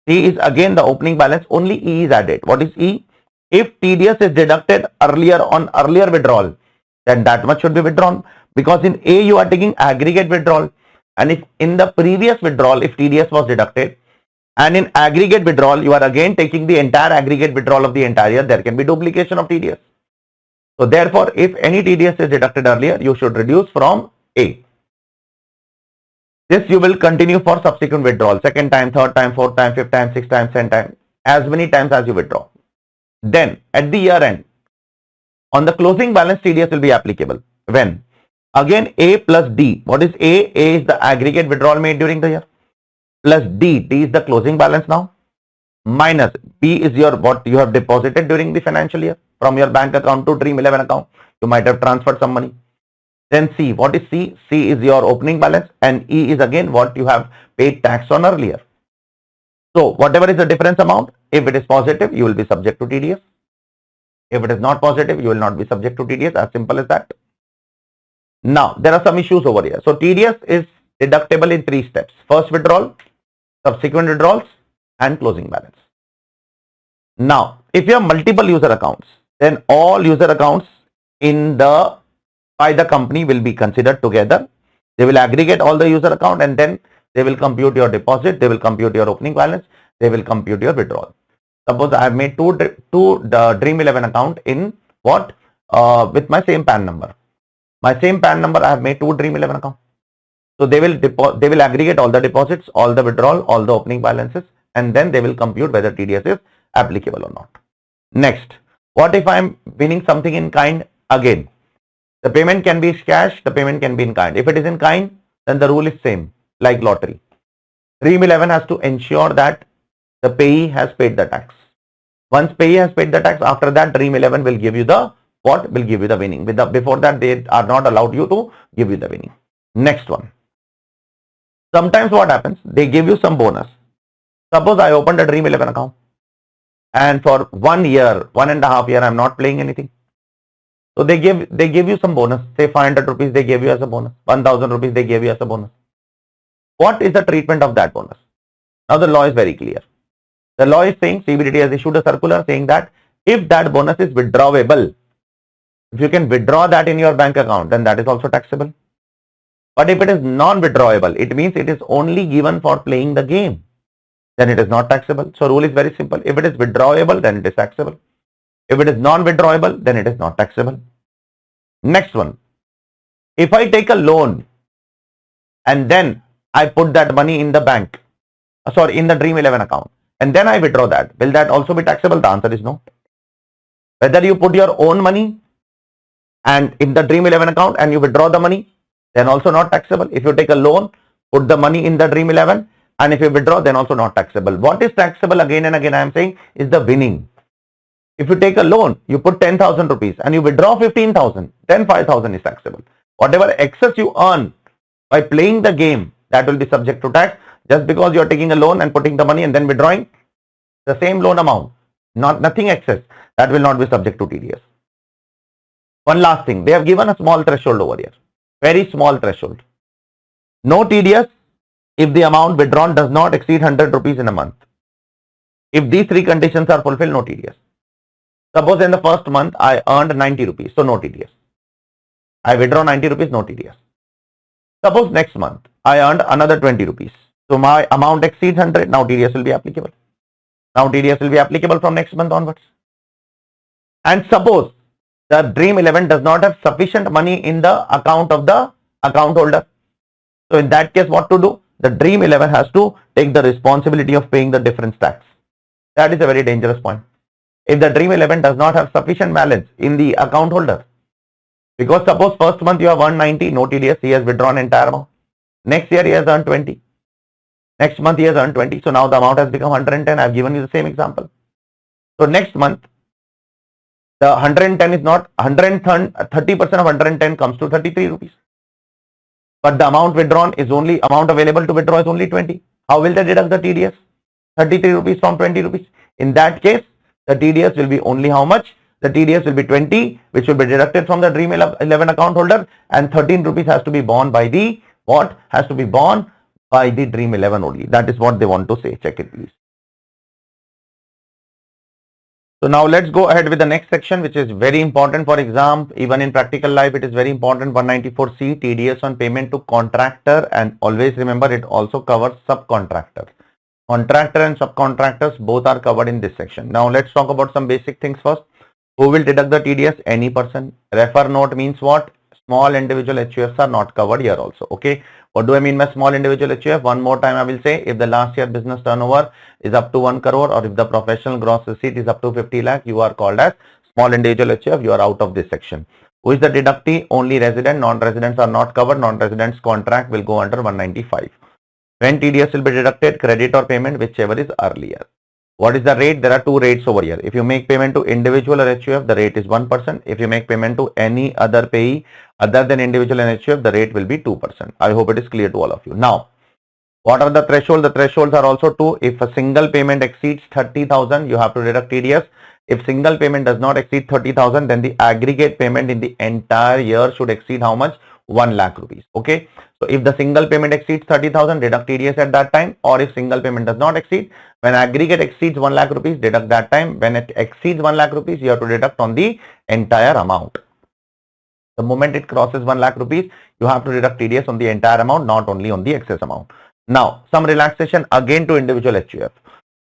C is again the opening balance, only E is added. What is E? If TDS is deducted earlier on earlier withdrawal, then that much should be withdrawn, because in A you are taking aggregate withdrawal, and if in the previous withdrawal if TDS was deducted, and in aggregate withdrawal you are again taking the entire aggregate withdrawal of the entire year, there can be duplication of TDS. So therefore, if any TDS is deducted earlier, you should reduce from A. This you will continue for subsequent withdrawal, second time, third time, fourth time, fifth time, sixth time, seventh time, as many times as you withdraw. Then at the year end, on the closing balance, TDS will be applicable. When? Again A plus D. What is A? A is the aggregate withdrawal made during the year, plus D. D is the closing balance now, minus B is your what you have deposited during the financial year from your bank account to Dream 11 account. You might have transferred some money. Then C. What is C? C is your opening balance, and E is again what you have paid tax on earlier. So whatever is the difference amount, if it is positive, you will be subject to TDS. If it is not positive, you will not be subject to TDS. As simple as that. Now there are some issues over here. So TDS is deductible in 3 steps: first withdrawal, subsequent withdrawals, and closing balance. Now, if you have multiple user accounts, then all user accounts by the company will be considered together. They will aggregate all the user account, and then they will compute your deposit, they will compute your opening balance, they will compute your withdrawal. Suppose I have made two Dream 11 account in what? With my same PAN number. My same PAN number, I have made 2 Dream 11 accounts. So they will aggregate all the deposits, all the withdrawal, all the opening balances, and then they will compute whether TDS is applicable or not. Next, what if I am winning something in kind? Again, the payment can be cash, the payment can be in kind. If it is in kind, then the rule is same, like lottery. Dream 11 has to ensure that the payee has paid the tax. Once payee has paid the tax, after that Dream 11 will give you the what? Will give you the winning. Before that, they are not allowed you to give you the winning. Next one. Sometimes what happens? They give you some bonus. Suppose I opened a Dream 11 account, and for 1 year, 1.5 years, I am not playing anything. So they give you some bonus. Say 500 rupees they gave you as a bonus. 1000 rupees they gave you as a bonus. What is the treatment of that bonus? Now the law is very clear. The law is saying, CBDT has issued a circular saying that if that bonus is withdrawable, if you can withdraw that in your bank account, then that is also taxable. But if it is non-withdrawable, it means it is only given for playing the game, then it is not taxable. So rule is very simple. If it is withdrawable, then it is taxable. If it is non-withdrawable, then it is not taxable. Next one. If I take a loan and then I put that money in the bank, in the Dream 11 account, and then I withdraw that, will that also be taxable? The answer is no. Whether you put your own money and in the Dream 11 account and you withdraw the money, then also not taxable. If you take a loan, put the money in the Dream 11, and if you withdraw, then also not taxable. What is taxable, again and again I am saying, is the winning. If you take a loan, you put 10,000 rupees and you withdraw 15,000, then 5,000 is taxable. Whatever excess you earn by playing the game, that will be subject to tax. Just because you are taking a loan and putting the money and then withdrawing the same loan amount, nothing excess, that will not be subject to TDS. One last thing, they have given a small threshold over here, very small threshold. No TDS if the amount withdrawn does not exceed 100 rupees in a month. If these three conditions are fulfilled, no TDS. Suppose in the first month I earned 90 rupees, so no TDS. I withdraw 90 rupees, no TDS. Suppose next month I earned another 20 rupees. So my amount exceeds 100, now TDS will be applicable. Now TDS will be applicable from next month onwards. And suppose the Dream 11 does not have sufficient money in the account of the account holder. So in that case, what to do? The Dream 11 has to take the responsibility of paying the difference tax. That is a very dangerous point. If the Dream 11 does not have sufficient balance in the account holder, because suppose first month you have earned 90, no TDS, he has withdrawn entire amount. Next year he has earned 20. Next month he has earned 20. So now the amount has become 110. I have given you the same example. So next month, the 110 is not 130% of 110 comes to 33 rupees. But the amount withdrawn is only, amount available to withdraw is only 20. How will they deduct the TDS? 33 rupees from 20 rupees. In that case, the TDS will be only how much? The TDS will be 20, which will be deducted from the Dream 11 account holder, and 13 rupees has to be borne by the, what? Has to be borne by the Dream 11 only. That is what they want to say. Check it please. So now let's go ahead with the next section, which is very important for exam. Even in practical life, it is very important. 194C, TDS on payment to contractor, and always remember it also covers subcontractor. Contractor and subcontractors both are covered in this section. Now let's talk about some basic things first. Who will deduct the TDS? Any person. Refer note means what? Small individual HUFs are not covered here also. Okay. What do I mean by small individual HUF? One more time I will say, if the last year business turnover is up to 1 crore, or if the professional gross receipt is up to 50 lakh, you are called as small individual HUF. You are out of this section. Who is the deductee? Only resident. Non-residents are not covered. Non-residents contract will go under 195. When TDS will be deducted? Credit or payment, whichever is earlier. What is the rate? There are two rates over here. If you make payment to individual or HUF, the rate is 1%. If you make payment to any other payee other than individual and HUF, the rate will be 2%. I hope it is clear to all of you. Now, what are the thresholds? The thresholds are also two. If a single payment exceeds 30,000, you have to deduct TDS. If single payment does not exceed 30,000, then the aggregate payment in the entire year should exceed how much? 1 lakh rupees. Okay. So if the single payment exceeds 30,000, deduct TDS at that time. Or if single payment does not exceed, when aggregate exceeds 1 lakh rupees, deduct that time. When it exceeds 1 lakh rupees, you have to deduct on the entire amount. The moment it crosses 1 lakh rupees, you have to deduct TDS on the entire amount, not only on the excess amount. Now, some relaxation again to individual HUF.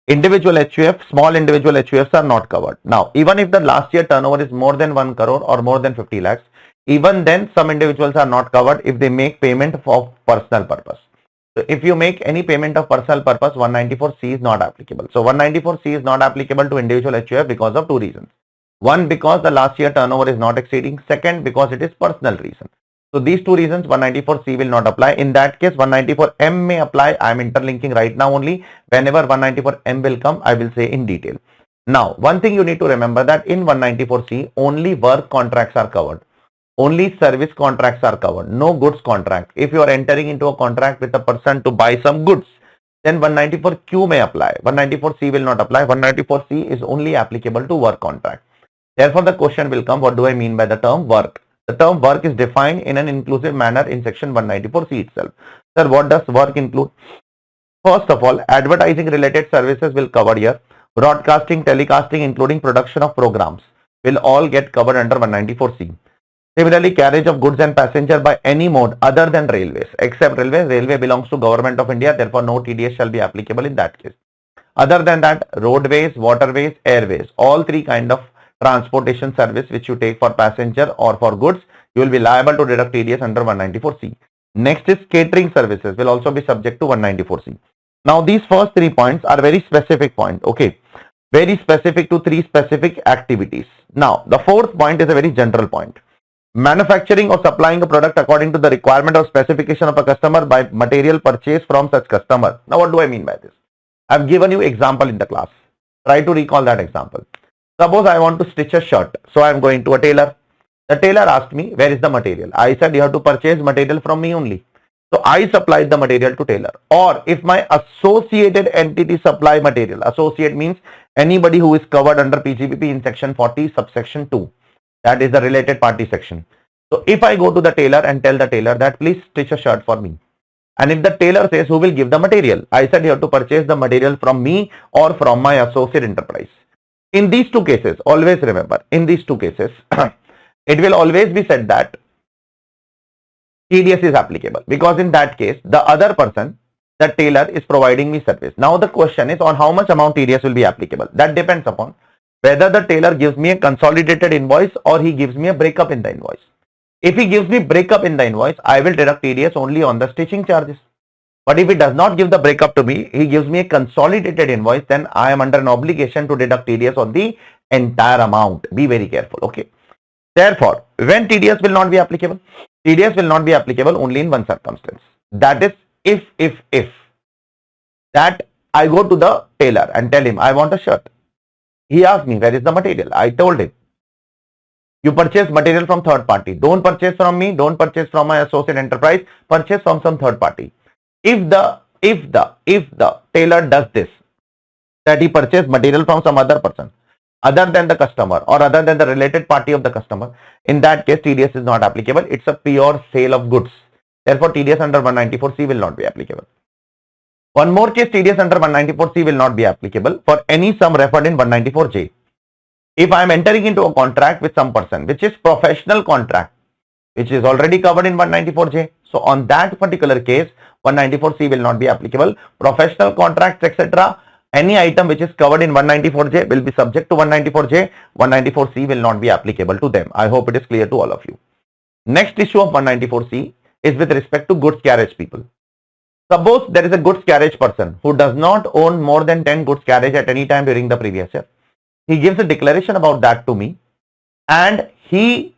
Individual HUF, small individual HUFs are not covered. Now, even if the last year turnover is more than 1 crore or more than 50 lakhs, even then some individuals are not covered if they make payment for personal purpose. So if you make any payment of personal purpose, 194C is not applicable. So 194C is not applicable to individual HUF because of two reasons. One, because the last year turnover is not exceeding. Second, because it is personal reason. So these two reasons 194C will not apply. In that case, 194M may apply. I am interlinking right now only. Whenever 194M will come, I will say in detail. Now, one thing you need to remember that in 194C, only work contracts are covered. Only service contracts are covered. No goods contract. If you are entering into a contract with a person to buy some goods, then 194Q may apply. 194C will not apply. 194C is only applicable to work contract. Therefore, the question will come, what do I mean by the term work? The term work is defined in an inclusive manner in section 194C itself. Sir, what does work include? First of all, advertising related services will cover here. Broadcasting, telecasting, including production of programs will all get covered under 194C. Similarly, carriage of goods and passenger by any mode other than railways, except railways. Railway belongs to Government of India, therefore no TDS shall be applicable in that case. Other than that, roadways, waterways, airways, all three kind of transportation service which you take for passenger or for goods, you will be liable to deduct TDS under 194C. Next is catering services will also be subject to 194C. Now these first 3 points are very specific point, okay, very specific to 3 specific activities. Now the fourth point is a very general point. Manufacturing or supplying a product according to the requirement or specification of a customer by material purchased from such customer. Now what do I mean by this? I've given you example in the class. Try to recall that example. Suppose I want to stitch a shirt. So I am going to a tailor. The tailor asked me, where is the material? I said, you have to purchase material from me only. So I supplied the material to tailor. Or if my associated entity supply material, associate means anybody who is covered under PGBP in section 40 subsection 2. That is the related party section. So if I go to the tailor and tell the tailor that please stitch a shirt for me. And if the tailor says who will give the material, I said you have to purchase the material from me or from my associate enterprise. In these two cases, always remember, in these two cases, it will always be said that TDS is applicable because in that case, the other person, the tailor is providing me service. Now the question is on how much amount TDS will be applicable. That depends upon whether the tailor gives me a consolidated invoice or he gives me a breakup in the invoice. If he gives me breakup in the invoice, I will deduct TDS only on the stitching charges. But if he does not give the breakup to me, he gives me a consolidated invoice, then I am under an obligation to deduct TDS on the entire amount. Be very careful, okay? Therefore, when TDS will not be applicable? TDS will not be applicable only in one circumstance. That is if that I go to the tailor and tell him I want a shirt. He asked me where is the material. I told him you purchase material from third party. Don't purchase from me. Don't purchase from my associate enterprise. Purchase from some third party. If the tailor does this, that he purchased material from some other person other than the customer or other than the related party of the customer, in that case TDS is not applicable. It's a pure sale of goods. Therefore TDS under 194C will not be applicable. One more case, TDS under 194C will not be applicable for any sum referred in 194J. If I am entering into a contract with some person, which is professional contract, which is already covered in 194J. So on that particular case, 194C will not be applicable. Professional contracts, etc. Any item which is covered in 194J will be subject to 194J. 194C will not be applicable to them. I hope it is clear to all of you. Next issue of 194C is with respect to goods carriage people. Suppose there is a goods carriage person who does not own more than 10 goods carriage at any time during the previous year. He gives a declaration about that to me and he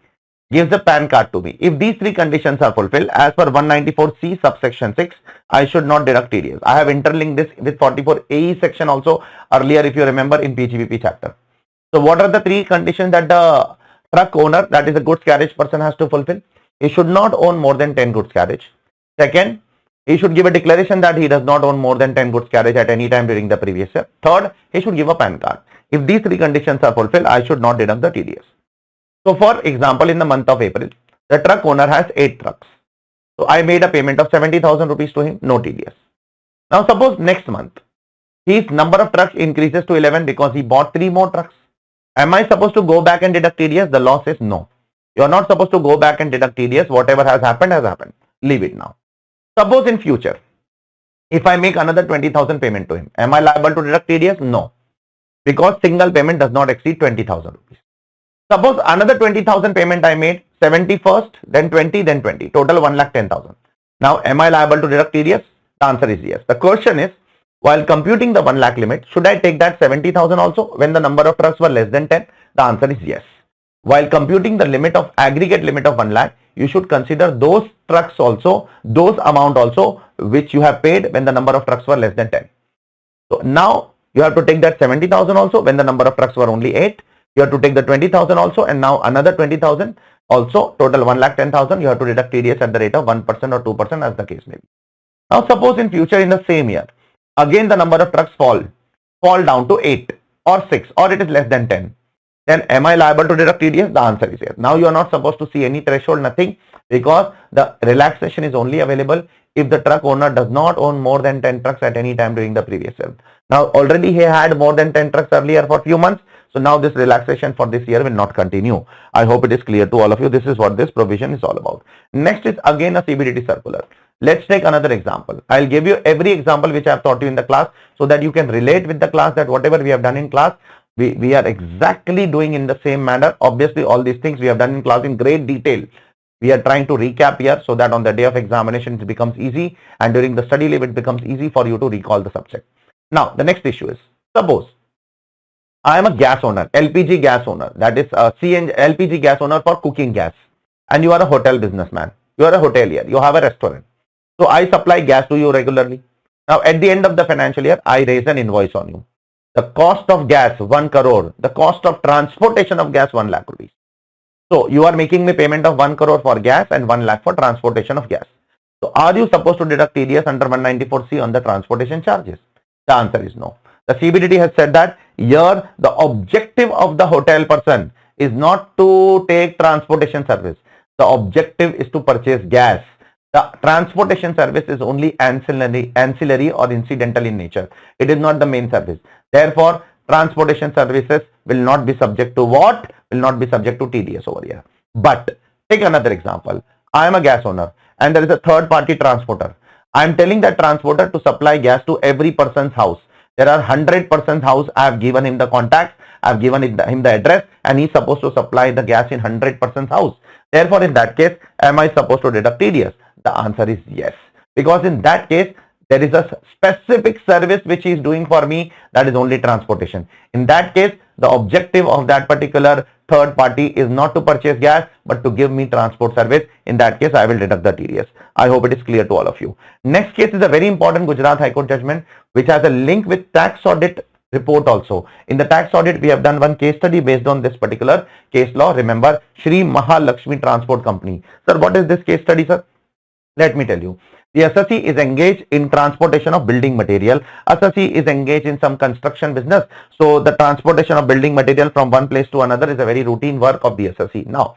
gives a PAN card to me. If these three conditions are fulfilled, as per 194C subsection 6, I should not deduct TDS. I have interlinked this with 44AE section also earlier, if you remember, in PGBP chapter. So what are the three conditions that the truck owner, that is a goods carriage person, has to fulfill? He should not own more than 10 goods carriage. Second, he should give a declaration that he does not own more than 10 goods carriage at any time during the previous year. Third, he should give a PAN card. If these three conditions are fulfilled, I should not deduct the TDS. So for example, in the month of April, the truck owner has 8 trucks. So I made a payment of 70,000 rupees to him, no TDS. Now suppose next month, his number of trucks increases to 11 because he bought 3 more trucks. Am I supposed to go back and deduct TDS? The law says no. You are not supposed to go back and deduct TDS. Whatever has happened has happened. Leave it now. Suppose in future, if I make another 20,000 payment to him, am I liable to deduct TDS? No. Because single payment does not exceed 20,000 rupees. Suppose another 20,000 payment I made, 70 first, then 20, then 20, total 1,10,000. Now, am I liable to deduct TDS? The answer is yes. The question is, while computing the 1 lakh limit, should I take that 70,000 also when the number of trucks were less than 10? The answer is yes. While computing the limit of aggregate limit of 1 lakh, you should consider those trucks also, those amount also which you have paid when the number of trucks were less than 10. So now you have to take that 70,000 also when the number of trucks were only 8. You have to take the 20,000 also and now another 20,000 also, total 1,10,000. You have to deduct TDS at the rate of 1% or 2% as the case may be. Now suppose in future in the same year, again the number of trucks fall down to 8 or 6 or it is less than 10. then am I liable to deduct TDS? The answer is yes. Now you are not supposed to see any threshold, nothing, because the relaxation is only available if the truck owner does not own more than 10 trucks at any time during the previous year. Now already he had more than 10 trucks earlier for few months. So now this relaxation for this year will not continue. I hope it is clear to all of you. This is what this provision is all about. Next is again a CBDT circular. Let's take another example. I'll give you every example which I have taught you in the class so that you can relate with the class, that whatever we have done in class, we are exactly doing in the same manner. Obviously, all these things we have done in class in great detail. We are trying to recap here so that on the day of examination it becomes easy, and during the study leave it becomes easy for you to recall the subject. Now, the next issue is, suppose I am a gas owner, LPG gas owner, that is a LPG gas owner for cooking gas, and you are a hotel businessman. You are a hotelier. You have a restaurant. So I supply gas to you regularly. Now, at the end of the financial year, I raise an invoice on you. The cost of gas 1 crore, the cost of transportation of gas 1 lakh rupees. So you are making me payment of 1 crore for gas and 1 lakh for transportation of gas. So are you supposed to deduct TDS under 194C on the transportation charges? The answer is no. The CBDT has said that here the objective of the hotel person is not to take transportation service. The objective is to purchase gas. The transportation service is only ancillary or incidental in nature. It is not the main service. Therefore, transportation services will not be subject to what? Will not be subject to TDS over here. But take another example. I am a gas owner and there is a third party transporter. I am telling that transporter to supply gas to every person's house. There are 100 persons house. I have given him the contacts. I have given him the address, and he is supposed to supply the gas in 100 persons house. Therefore, in that case, am I supposed to deduct TDS? The answer is yes. Because in that case, there is a specific service which he is doing for me, that is only transportation. In that case, the objective of that particular third party is not to purchase gas, but to give me transport service. In that case, I will deduct the TDS. I hope it is clear to all of you. Next case is a very important Gujarat High Court judgment, which has a link with tax audit report also. In the tax audit, we have done one case study based on this particular case law. Remember, Shri Mahalakshmi Transport Company. Sir, what is this case study, sir? Let me tell you. The assessee is engaged in transportation of building material. Assessee is engaged in some construction business. So the transportation of building material from one place to another is a very routine work of the assessee. Now,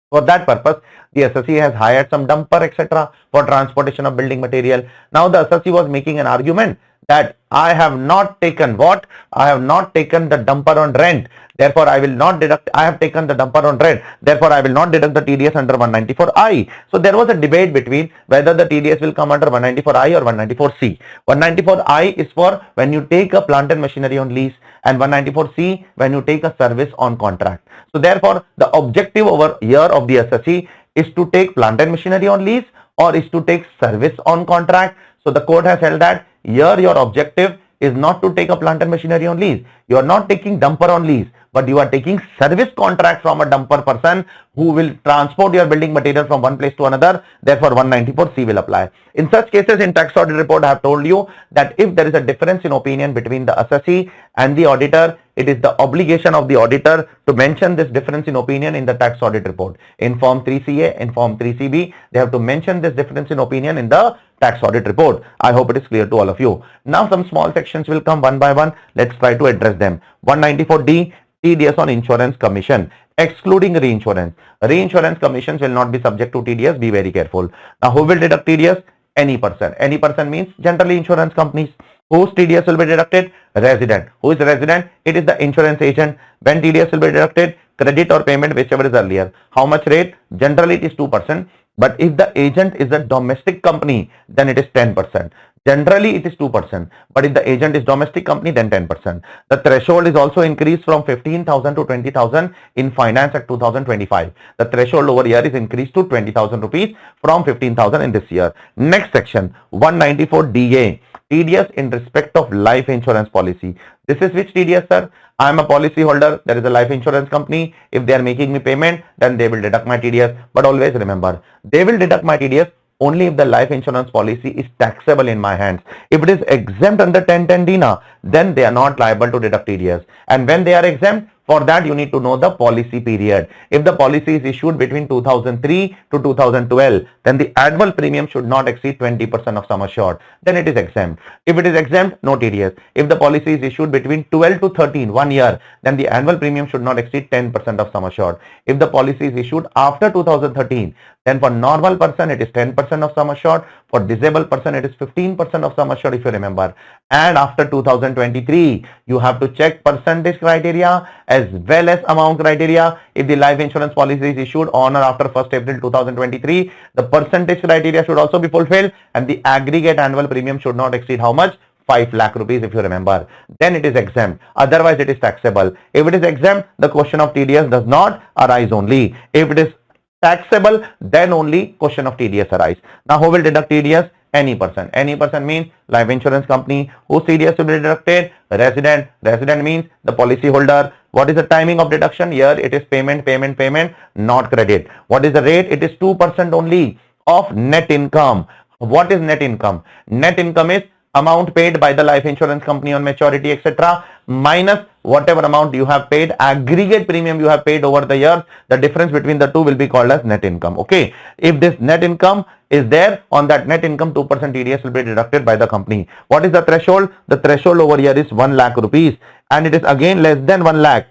for that purpose, the assessee has hired some dumper, etc. for transportation of building material. Now, the assessee was making an argument that I have not taken what? I have not taken the dumper on rent. Therefore, I will not deduct. I have taken the dumper on rent. Therefore, I will not deduct the TDS under 194I. So, there was a debate between whether the TDS will come under 194I or 194C. 194I is for when you take a plant and machinery on lease, and 194C when you take a service on contract. So, therefore, the objective over here of the assessee is to take plant and machinery on lease or is to take service on contract. So, the court has held that here your objective is not to take a plant and machinery on lease. You are not taking dumper on lease, but you are taking service contract from a dumper person who will transport your building material from one place to another. Therefore, 194C will apply. In such cases, in tax audit report, I have told you that if there is a difference in opinion between the assessee and the auditor, it is the obligation of the auditor to mention this difference in opinion in the tax audit report. In Form 3CA, in Form 3CB, they have to mention this difference in opinion in the tax audit report. I hope it is clear to all of you. Now, some small sections will come one by one. Let's try to address them. 194D, TDS on insurance commission, excluding reinsurance. Reinsurance commissions will not be subject to TDS. Be very careful. Now, who will deduct TDS? Any person. Any person means generally insurance companies. Whose TDS will be deducted? Resident. Who is resident? It is the insurance agent. When TDS will be deducted? Credit or payment, whichever is earlier. How much rate? Generally it is 2%. But if the agent is a domestic company, then it is 10%. Generally it is 2%. But if the agent is domestic company, then 10%. The threshold is also increased from 15,000 to 20,000 in Finance Act 2025. The threshold over here is increased to 20,000 rupees from 15,000 in this year. Next section, 194DA. TDS in respect of life insurance policy. This is which TDS, sir? I am a policy holder. There is a life insurance company. If they are making me payment, then they will deduct my TDS. But always remember, they will deduct my TDS only if the life insurance policy is taxable in my hands. If it is exempt under 1010 DINA, then they are not liable to deduct TDS. And when they are exempt, For that, you need to know the policy period. If the policy is issued between 2003 to 2012, then the annual premium should not exceed 20% of sum assured. Then it is exempt. If it is exempt, no TDS. If the policy is issued between 12 to 13, 1 year, then the annual premium should not exceed 10% of sum assured. If the policy is issued after 2013, then for normal person it is 10% of sum assured. For disabled person it is 15% of sum assured, if you remember. And after 2023, you have to check percentage criteria as well as amount criteria. If the life insurance policy is issued on or after 1st April 2023, the percentage criteria should also be fulfilled, and the aggregate annual premium should not exceed how much? 5 lakh rupees, if you remember. Then it is exempt. Otherwise it is taxable. If it is exempt, the question of TDS does not arise only. If it is taxable, then only question of TDS arise. Now who will deduct TDS? Any person. Any person means life insurance company. Whose TDS will be deducted? Resident. Resident means the policy holder. What is the timing of deduction? Here it is payment, payment, payment, not credit. What is the rate? It is 2% only of net income. What is net income? Net income is amount paid by the life insurance company on maturity, etc., minus whatever amount you have paid, aggregate premium you have paid over the years. The difference between the two will be called as net income. Okay. If this net income is there, on that net income 2% TDS will be deducted by the company. What is the threshold? The threshold over here is 1 lakh rupees, and it is again less than 1 lakh.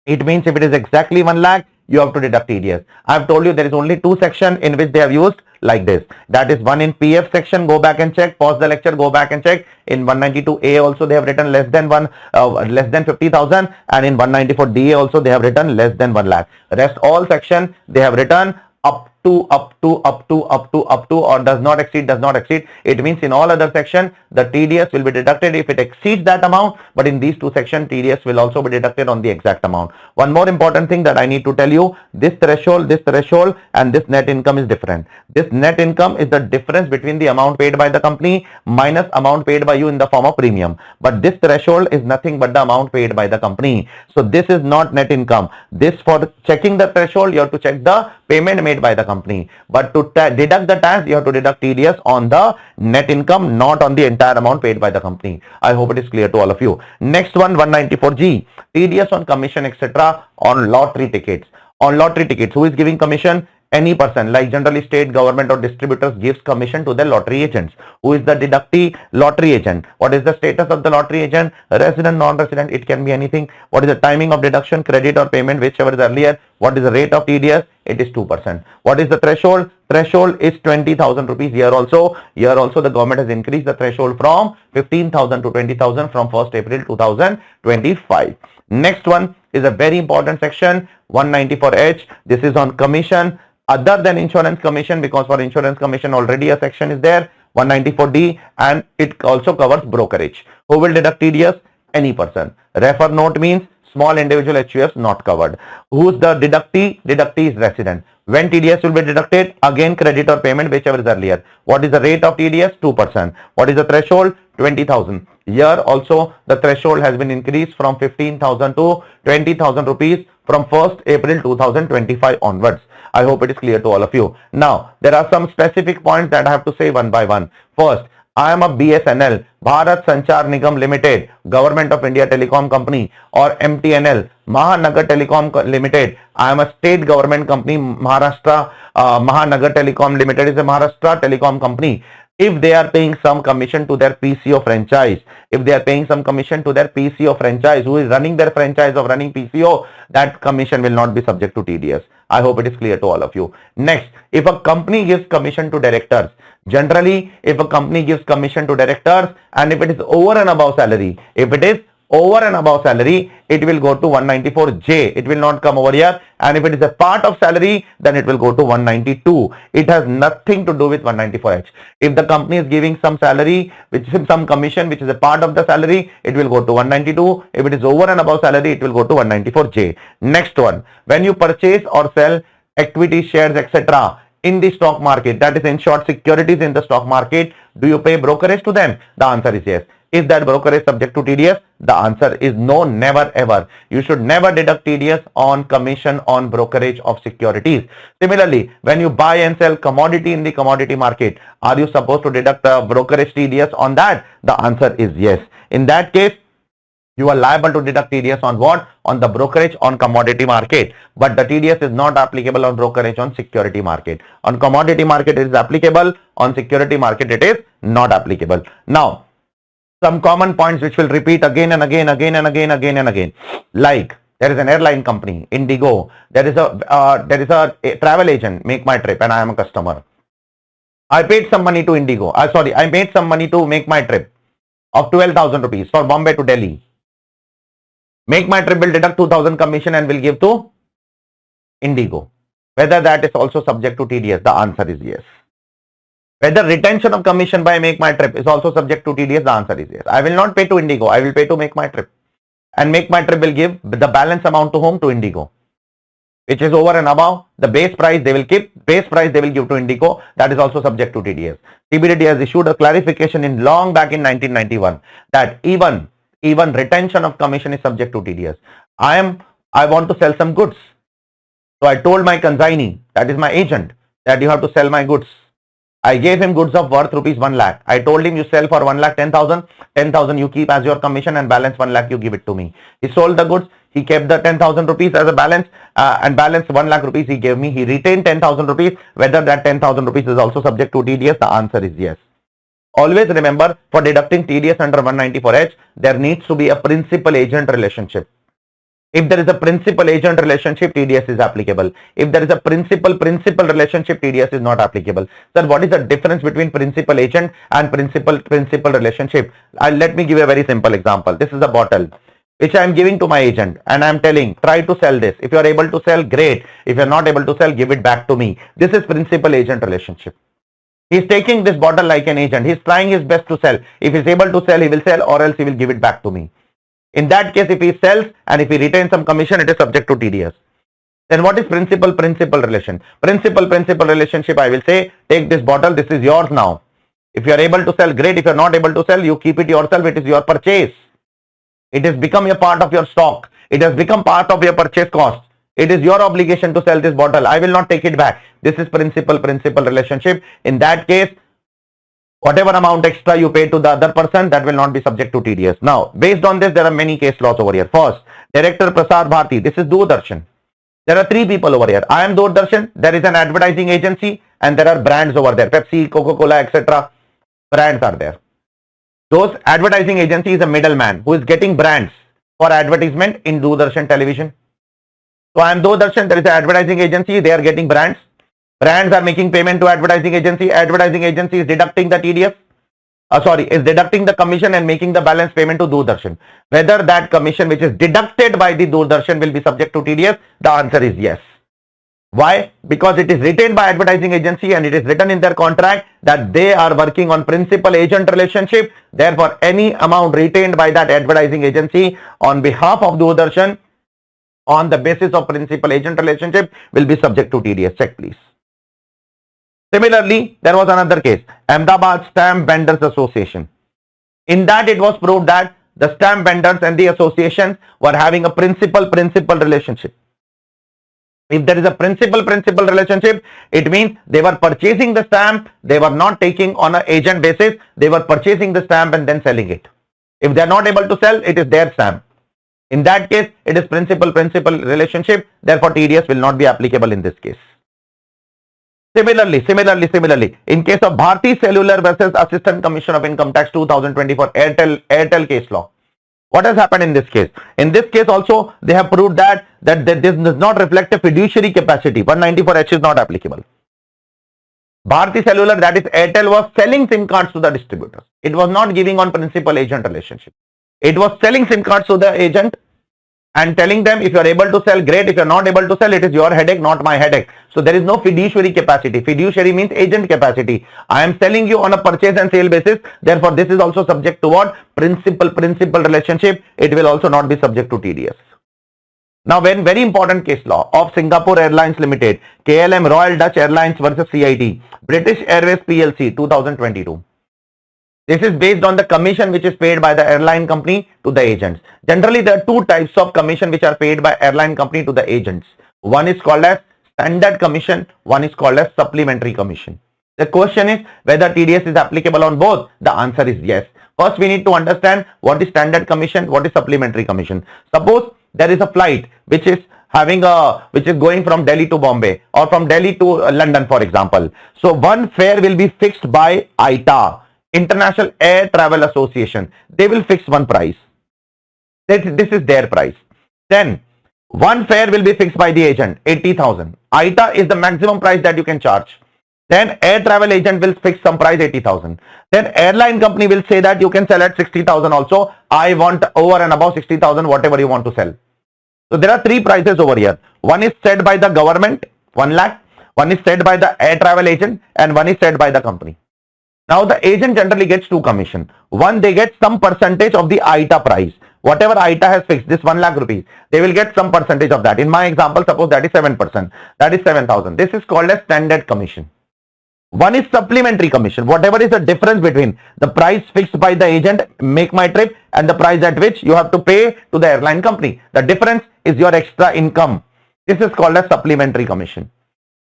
It means if it is exactly 1 lakh, you have to deduct TDS. I have told you there is only 2 sections in which they have used like this. That is one in PF section. Go back and check. Pause the lecture. Go back and check. In 192A also they have written less than 50,000, and in 194DA also they have written less than 1 lakh. Rest all section they have written up to, or does not exceed. It means in all other section the TDS will be deducted if it exceeds that amount, but in these 2 sections TDS will also be deducted on the exact amount. One more important thing that I need to tell you, this threshold and this net income is different. This net income is the difference between the amount paid by the company minus amount paid by you in the form of premium, but this threshold is nothing but the amount paid by the company. So this is not net income. This, for checking the threshold, you have to check the payment made by the company, but to deduct the tax you have to deduct TDS on the net income, not on the entire amount paid by the company. I hope it is clear to all of you. Next one, 194G, TDS on commission, etc., on lottery tickets. On lottery tickets, who is giving commission? Any person, like generally state government or distributors gives commission to the lottery agents. Who is the deductee? Lottery agent. What is the status of the lottery agent? Resident, non-resident, it can be anything. What is the timing of deduction, credit or payment, whichever is earlier? What is the rate of TDS? It is 2%. What is the threshold? Threshold is 20,000 rupees. Here also the government has increased the threshold from 15,000 to 20,000 from 1st April 2025. Next one is a very important section, 194H. This is on commission other than insurance commission, because for insurance commission already a section is there, 194D, and it also covers brokerage. Who will deduct TDS? Any person. Refer note means small individual HUFs not covered. Who's the deductee? Deductee is resident. When TDS will be deducted? Again credit or payment, whichever is earlier. What is the rate of TDS? 2%. What is the threshold? 20,000. Here also the threshold has been increased from 15,000 to 20,000 rupees from 1st April 2025 onwards. I hope it is clear to all of you. Now, there are some specific points that I have to say one by one. First, I am a BSNL, Bharat Sanchar Nigam Limited, Government of India Telecom Company, or MTNL, Mahanagar Telecom Limited. I am a state government company, Maharashtra, Mahanagar Telecom Limited is a Maharashtra Telecom Company. If they are paying some commission to their PCO franchise, who is running their franchise of running PCO, that commission will not be subject to TDS. I hope it is clear to all of you. Next, if a company gives commission to directors, generally if a company gives commission to directors and if it is over and above salary, it will go to 194J. It will not come over here. And if it is a part of salary, then it will go to 192. It has nothing to do with 194H. If the company is giving some salary, which is some commission, which is a part of the salary, it will go to 192. If it is over and above salary, it will go to 194J. Next one, when you purchase or sell equity shares, etc., in the stock market, that is in short securities in the stock market, do you pay brokerage to them? The answer is yes. Is that brokerage subject to TDS? The answer is no, never ever. You should never deduct TDS on commission on brokerage of securities. Similarly, when you buy and sell commodity in the commodity market, are you supposed to deduct the brokerage TDS on that? The answer is yes. In that case, You are liable to deduct TDS on what? On the brokerage on commodity market. But the TDS is not applicable on brokerage on security market. On commodity market it is applicable. On security market it is not applicable. Now, some common points which will repeat again and again, like there is an airline company, Indigo. There is a travel agent, Make My Trip, and I am a customer. I paid some money to Indigo. I made some money to Make My Trip of 12,000 rupees for Bombay to Delhi. Make My Trip will deduct 2,000 commission and will give to Indigo. Whether that is also subject to TDS, the answer is yes. Whether retention of commission by Make My Trip is also subject to TDS, the answer is yes. I will not pay to Indigo, I will pay to Make My Trip. And Make My Trip will give the balance amount to whom? To Indigo. Which is over and above the base price they will give to Indigo, that is also subject to TDS. CBDT has issued a clarification in long back in 1991 that even retention of commission is subject to TDS. I want to sell some goods. So I told my consignee, that is my agent, that you have to sell my goods. I gave him goods of worth rupees 1 lakh. I told him you sell for 1 lakh 10,000. 10,000 you keep as your commission and balance 1 lakh you give it to me. He sold the goods. He kept the 10,000 rupees as a balance and balance 1 lakh rupees he gave me. He retained 10,000 rupees. Whether that 10,000 rupees is also subject to TDS, the answer is yes. Always remember, for deducting TDS under 194H, there needs to be a principal-agent relationship. If there is a principal-agent relationship, TDS is applicable. If there is a principal-principal relationship, TDS is not applicable. Sir, what is the difference between principal-agent and principal-principal relationship? Let me give a very simple example. This is a bottle which I am giving to my agent and I am telling, try to sell this. If you are able to sell, great. If you are not able to sell, give it back to me. This is principal-agent relationship. He is taking this bottle like an agent. He is trying his best to sell. If he is able to sell, he will sell, or else he will give it back to me. In that case, if he sells and if he retains some commission, it is subject to TDS. Then what is principal-principal relation? Principal-principal relationship, I will say, take this bottle, this is yours now. If you are able to sell, great. If you are not able to sell, you keep it yourself. It is your purchase. It has become a part of your stock. It has become part of your purchase cost. It is your obligation to sell this bottle. I will not take it back. This is principal-principal relationship. In that case, whatever amount extra you pay to the other person, that will not be subject to TDS. Now, based on this, there are many case laws over here. First, Director Prasar Bharati. This is Doordarshan. There are 3 people over here. I am Doordarshan. There is an advertising agency and there are brands over there. Pepsi, Coca-Cola, etc. Brands are there. Those advertising agency is a middleman who is getting brands for advertisement in Doordarshan television. So I am Doordarshan. There is an advertising agency. They are getting brands. Brands are making payment to advertising agency. Advertising agency is deducting the TDS. Is deducting the commission and making the balance payment to Doordarshan. Whether that commission which is deducted by the Doordarshan will be subject to TDS, the answer is yes. Why? Because it is retained by advertising agency and it is written in their contract that they are working on principal-agent relationship. Therefore, any amount retained by that advertising agency on behalf of Doordarshan on the basis of principal-agent relationship will be subject to TDS. Check please. Similarly, there was another case, Ahmedabad Stamp Vendors Association. In that it was proved that the stamp vendors and the associations were having a principal-principal relationship. If there is a principal-principal relationship, it means they were purchasing the stamp, they were not taking on an agent basis, they were purchasing the stamp and then selling it. If they are not able to sell, it is their stamp. In that case, it is principal-principal relationship, therefore TDS will not be applicable in this case. Similarly, in case of Bharti Cellular versus Assistant Commissioner of Income Tax 2024 Airtel case law, what has happened in this case? In this case also, they have proved that this does not reflect a fiduciary capacity. 194H is not applicable. Bharti Cellular, that is Airtel, was selling SIM cards to the distributors. It was not giving on principal-agent relationship. It was selling SIM cards to the agent and telling them, if you are able to sell, great. If you are not able to sell, it is your headache, not my headache. So there is no fiduciary capacity. Fiduciary means agent capacity. I am selling you on a purchase and sale basis. Therefore, this is also subject to what? Principal-principal relationship. It will also not be subject to TDS. Now, very important case law of Singapore Airlines Limited, KLM Royal Dutch Airlines versus CIT, British Airways PLC 2022. This is based on the commission which is paid by the airline company to the agents. Generally, there are 2 types of commission which are paid by airline company to the agents. One is called as standard commission, one is called as supplementary commission. The question is whether TDS is applicable on both. The answer is yes. First, we need to understand what is standard commission, what is supplementary commission. Suppose there is a flight which is going from Delhi to Bombay or from Delhi to London, for example. So one fare will be fixed by ITA, International Air Travel Association. They will fix one price. This is their price. Then one fare will be fixed by the agent, 80,000. ITA is the maximum price that you can charge. Then air travel agent will fix some price, 80,000. Then airline company will say that you can sell at 60,000 also. I want over and above 60,000, whatever you want to sell. So there are three prices over here. One is set by the government, 1 lakh. One is set by the air travel agent and one is set by the company. Now the agent generally gets two commission. One, they get some percentage of the ITA price. Whatever ITA has fixed, this 1 lakh rupees, they will get some percentage of that. In my example, suppose that is 7%. That is 7,000. This is called as standard commission. One is supplementary commission. Whatever is the difference between the price fixed by the agent, make my trip, and the price at which you have to pay to the airline company. The difference is your extra income. This is called as supplementary commission.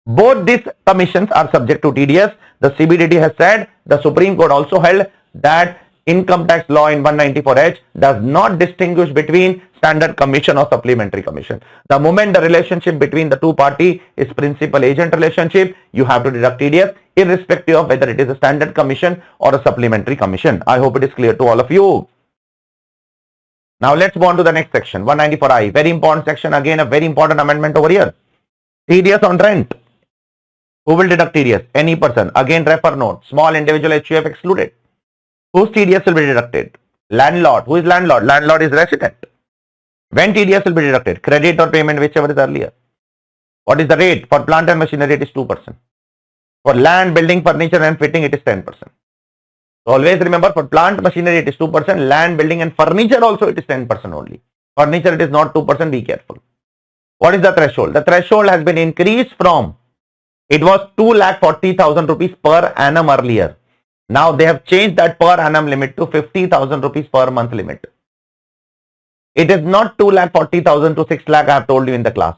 Both these commissions are subject to TDS. The CBDT has said, the Supreme Court also held that income tax law in 194H does not distinguish between standard commission or supplementary commission. The moment the relationship between the two parties is principal agent relationship, you have to deduct TDS irrespective of whether it is a standard commission or a supplementary commission. I hope it is clear to all of you. Now let's go on to the next section, 194I. Very important section. Again, a very important amendment over here. TDS on rent. Who will deduct TDS? Any person. Again, refer note. Small individual HUF excluded. Whose TDS will be deducted? Landlord. Who is landlord? Landlord is resident. When TDS will be deducted? Credit or payment, whichever is earlier. What is the rate? For plant and machinery, it is 2%. For land, building, furniture and fitting, it is 10%. So always remember, for plant, machinery, it is 2%. Land, building and furniture also, it is 10% only. Furniture, it is not 2%. Be careful. What is the threshold? The threshold has been increased from, it was 2,40,000 rupees per annum earlier. Now they have changed that per annum limit to 50,000 rupees per month limit. It is not 2,40,000 to 6 lakh I have told you in the class.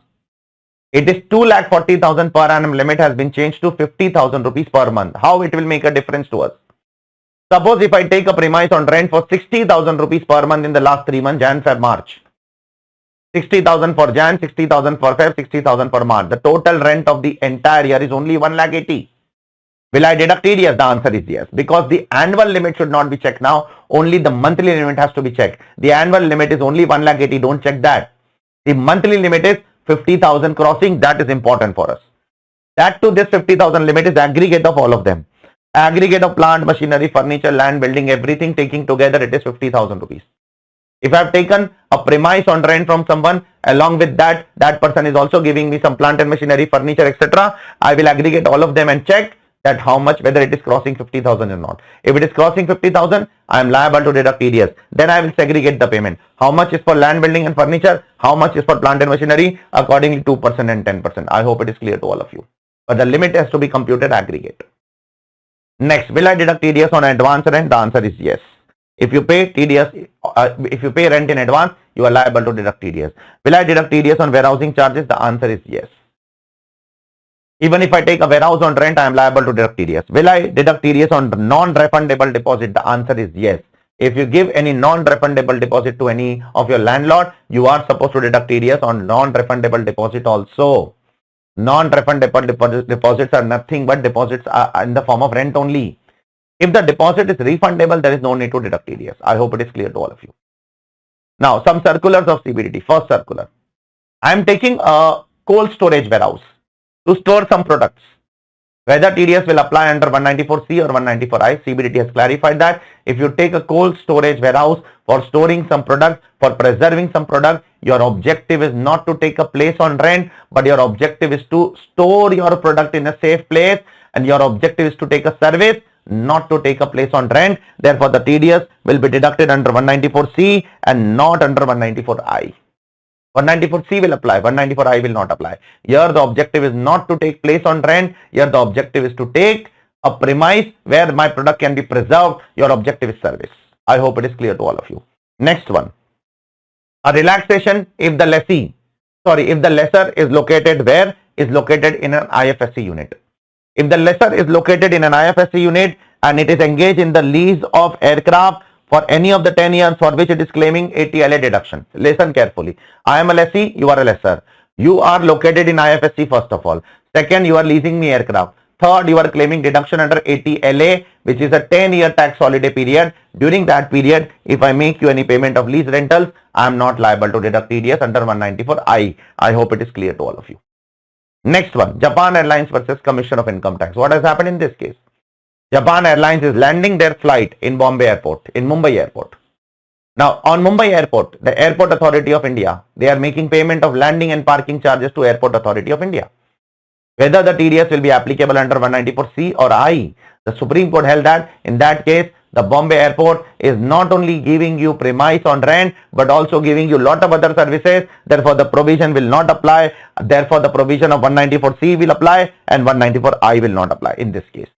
It is 2,40,000 per annum limit has been changed to 50,000 rupees per month. How it will make a difference to us? Suppose if I take a premise on rent for 60,000 rupees per month in the last 3 months, Jan, Feb, March. 60,000 for Jan, 60,000 for Feb, 60,000 for March. The total rent of the entire year is only 1,80,000. Will I deduct TDS? The answer is yes. Because the annual limit should not be checked now. Only the monthly limit has to be checked. The annual limit is only 1,80,000. Don't check that. The monthly limit is 50,000 crossing. That is important for us. That to this 50,000 limit is aggregate of all of them. Aggregate of plant, machinery, furniture, land, building, everything taking together, it is 50,000 rupees. If I have taken a premise on rent from someone, along with that, that person is also giving me some plant and machinery, furniture, etc. I will aggregate all of them and check that how much, whether it is crossing 50,000 or not. If it is crossing 50,000, I am liable to deduct TDS. Then I will segregate the payment. How much is for land, building and furniture? How much is for plant and machinery? Accordingly 2% and 10%. I hope it is clear to all of you. But the limit has to be computed aggregate. Next, will I deduct TDS on advance rent? The answer is yes. If you pay TDS, if you pay rent in advance, you are liable to deduct TDS. Will I deduct TDS on warehousing charges? The answer is yes. Even if I take a warehouse on rent, I am liable to deduct TDS. Will I deduct TDS on non-refundable deposit? The answer is yes. If you give any non-refundable deposit to any of your landlord, you are supposed to deduct TDS on non-refundable deposit also. Non-refundable deposits are nothing but deposits are in the form of rent only. If the deposit is refundable, there is no need to deduct TDS. I hope it is clear to all of you. Now, some circulars of CBDT. First circular. I am taking a cold storage warehouse to store some products. Whether TDS will apply under 194C or 194I, CBDT has clarified that if you take a cold storage warehouse for storing some product, for preserving some product, your objective is not to take a place on rent, but your objective is to store your product in a safe place, and your objective is to take a service, not to take a place on rent. Therefore, the TDS will be deducted under 194C and not under 194I. 194C will apply, 194I will not apply. Here the objective is not to take place on rent. Here the objective is to take a premise where my product can be preserved. Your objective is service. I hope it is clear to all of you. Next one. A relaxation if the lesser is located where? Is located in an IFSC unit. If the lesser is located in an IFSC unit and it is engaged in the lease of aircraft for any of the 10 years for which it is claiming 80 LA deduction. Listen carefully. I am a lessee, you are a lessor. You are located in IFSC first of all. Second, you are leasing me aircraft. Third, you are claiming deduction under 80 LA, which is a 10-year tax holiday period. During that period, if I make you any payment of lease rentals, I am not liable to deduct TDS under 194I. I hope it is clear to all of you. Next one, Japan Airlines versus Commission of Income Tax. What has happened in this case? Japan Airlines is landing their flight in Bombay Airport, in Mumbai Airport. Now, on Mumbai Airport, the Airport Authority of India, they are making payment of landing and parking charges to Airport Authority of India. Whether the TDS will be applicable under 194C or I, the Supreme Court held that in that case, the Bombay Airport is not only giving you premise on rent, but also giving you lot of other services. Therefore, the provision will not apply. Therefore, the provision of 194C will apply and 194I will not apply in this case.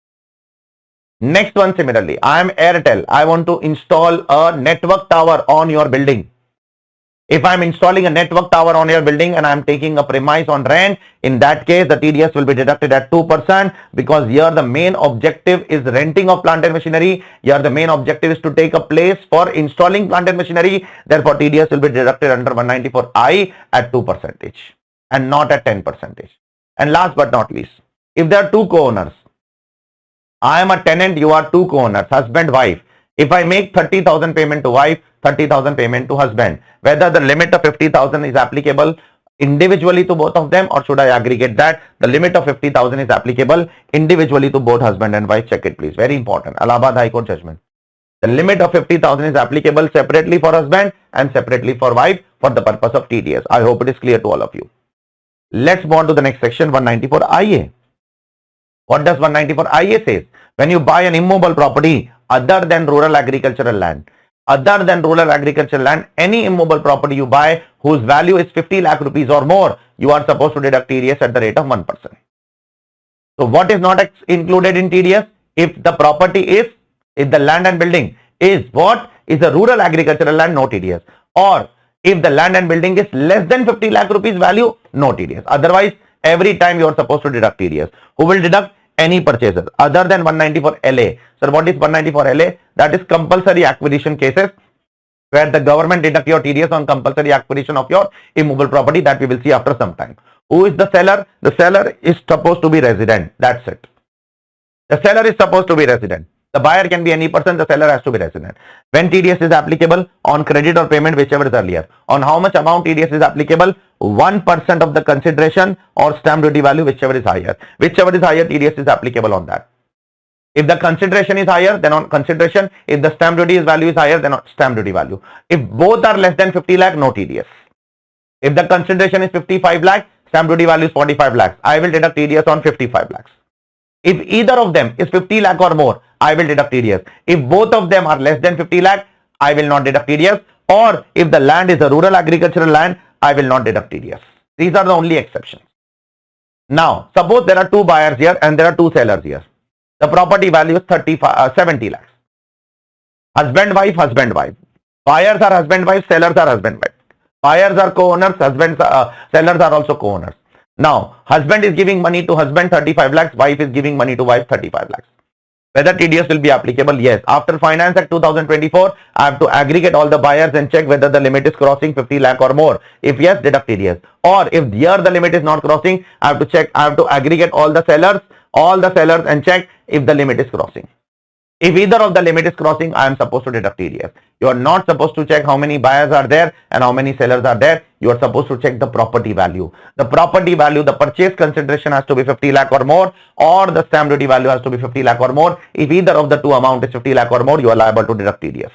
Next one, similarly, I am Airtel. I want to install a network tower on your building. If I am installing a network tower on your building and I am taking a premise on rent, in that case, the TDS will be deducted at 2% because here the main objective is renting of plant and machinery. Here the main objective is to take a place for installing plant and machinery. Therefore, TDS will be deducted under 194I at 2% and not at 10%. And last but not least, if there are two co-owners, I am a tenant, you are two co-owners, husband, wife. If I make 30,000 payment to wife, 30,000 payment to husband, whether the limit of 50,000 is applicable individually to both of them or should I aggregate that? The limit of 50,000 is applicable individually to both husband and wife. Check it please. Very important. Allahabad High Court judgment. The limit of 50,000 is applicable separately for husband and separately for wife for the purpose of TDS. I hope it is clear to all of you. Let's move on to the next section, 194IA. What does 194IA says? When you buy an immovable property other than rural agricultural land, any immovable property you buy whose value is 50 lakh rupees or more, you are supposed to deduct TDS at the rate of 1%. So what is not included in TDS? If the land and building is a rural agricultural land, no TDS. Or if the land and building is less than 50 lakh rupees value, no TDS. Otherwise, every time you are supposed to deduct TDS. Who will deduct? Any purchaser other than 194 LA. Sir, what is 194 LA? That is compulsory acquisition cases where the government deduct your TDS on compulsory acquisition of your immovable property, that we will see after some time. Who is the seller? The seller is supposed to be resident. That's it. The seller is supposed to be resident. The buyer can be any person, the seller has to be resident. When TDS is applicable? On credit or payment, whichever is earlier. On how much amount TDS is applicable? 1% of the consideration or stamp duty value, whichever is higher. Whichever is higher, TDS is applicable on that. If the consideration is higher, then on consideration. If the stamp duty value is higher, then on stamp duty value. If both are less than 50 lakh, no TDS. If the consideration is 55 lakh, stamp duty value is 45 lakhs. I will deduct TDS on 55 lakhs. If either of them is 50 lakh or more, I will deduct TDS. If both of them are less than 50 lakh, I will not deduct TDS. Or if the land is a rural agricultural land, I will not deduct TDS. These are the only exceptions. Now, suppose there are two buyers here and there are two sellers here. The property value is 70 lakhs. Husband, wife, husband, wife. Buyers are husband, wife, sellers are husband, wife. Buyers are co-owners, sellers are also co-owners. Now, husband is giving money to husband 35 lakhs, wife is giving money to wife 35 lakhs. Whether TDS will be applicable? Yes. After Finance Act 2024, I have to aggregate all the buyers and check whether the limit is crossing 50 lakh or more. If yes, deduct TDS. Or if here the limit is not crossing, I have to aggregate all the sellers and check if the limit is crossing. If either of the limit is crossing, I am supposed to deduct TDS. You are not supposed to check how many buyers are there and how many sellers are there. You are supposed to check the property value. The property value, the purchase consideration has to be 50 lakh or more, or the stamp duty value has to be 50 lakh or more. If either of the two amount is 50 lakh or more, you are liable to deduct TDS.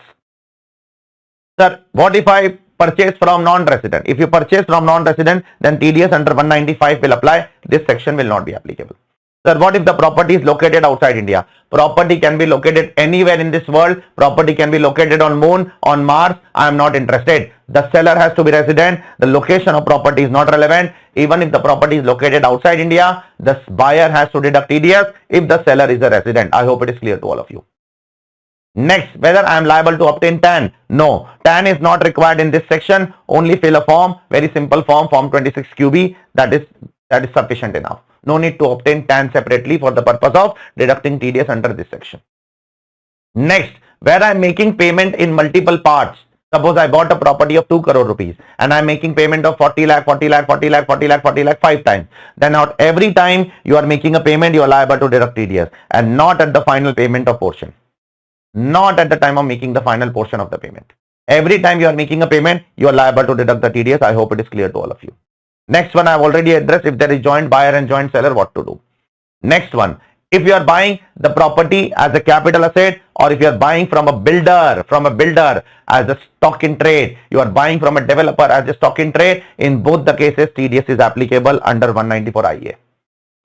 Sir, what if I purchase from non-resident? If you purchase from non-resident, then TDS under 195 will apply. This section will not be applicable. Sir, what if the property is located outside India? Property can be located anywhere in this world. Property can be located on Moon, on Mars. I am not interested. The seller has to be resident. The location of property is not relevant. Even if the property is located outside India, the buyer has to deduct TDS if the seller is a resident. I hope it is clear to all of you. Next, whether I am liable to obtain TAN? No, TAN is not required in this section. Only fill a form, very simple form, form 26 QB. That is sufficient enough. No need to obtain TAN separately for the purpose of deducting TDS under this section. Next, where I'm making payment in multiple parts. Suppose I bought a property of 2 crore rupees and I'm making payment of 40 lakh, 40 lakh, 40 lakh, 40 lakh, 40 lakh 5 times. Then not every time you are making a payment, you are liable to deduct TDS and not at the final payment of portion. Not at the time of making the final portion of the payment. Every time you are making a payment, you are liable to deduct the TDS. I hope it is clear to all of you. Next one I have already addressed. If there is joint buyer and joint seller, what to do. Next one, if you are buying the property as a capital asset or if you are buying from a builder as a stock in trade, you are buying from a developer as a stock in trade, in both the cases TDS is applicable under 194 IA.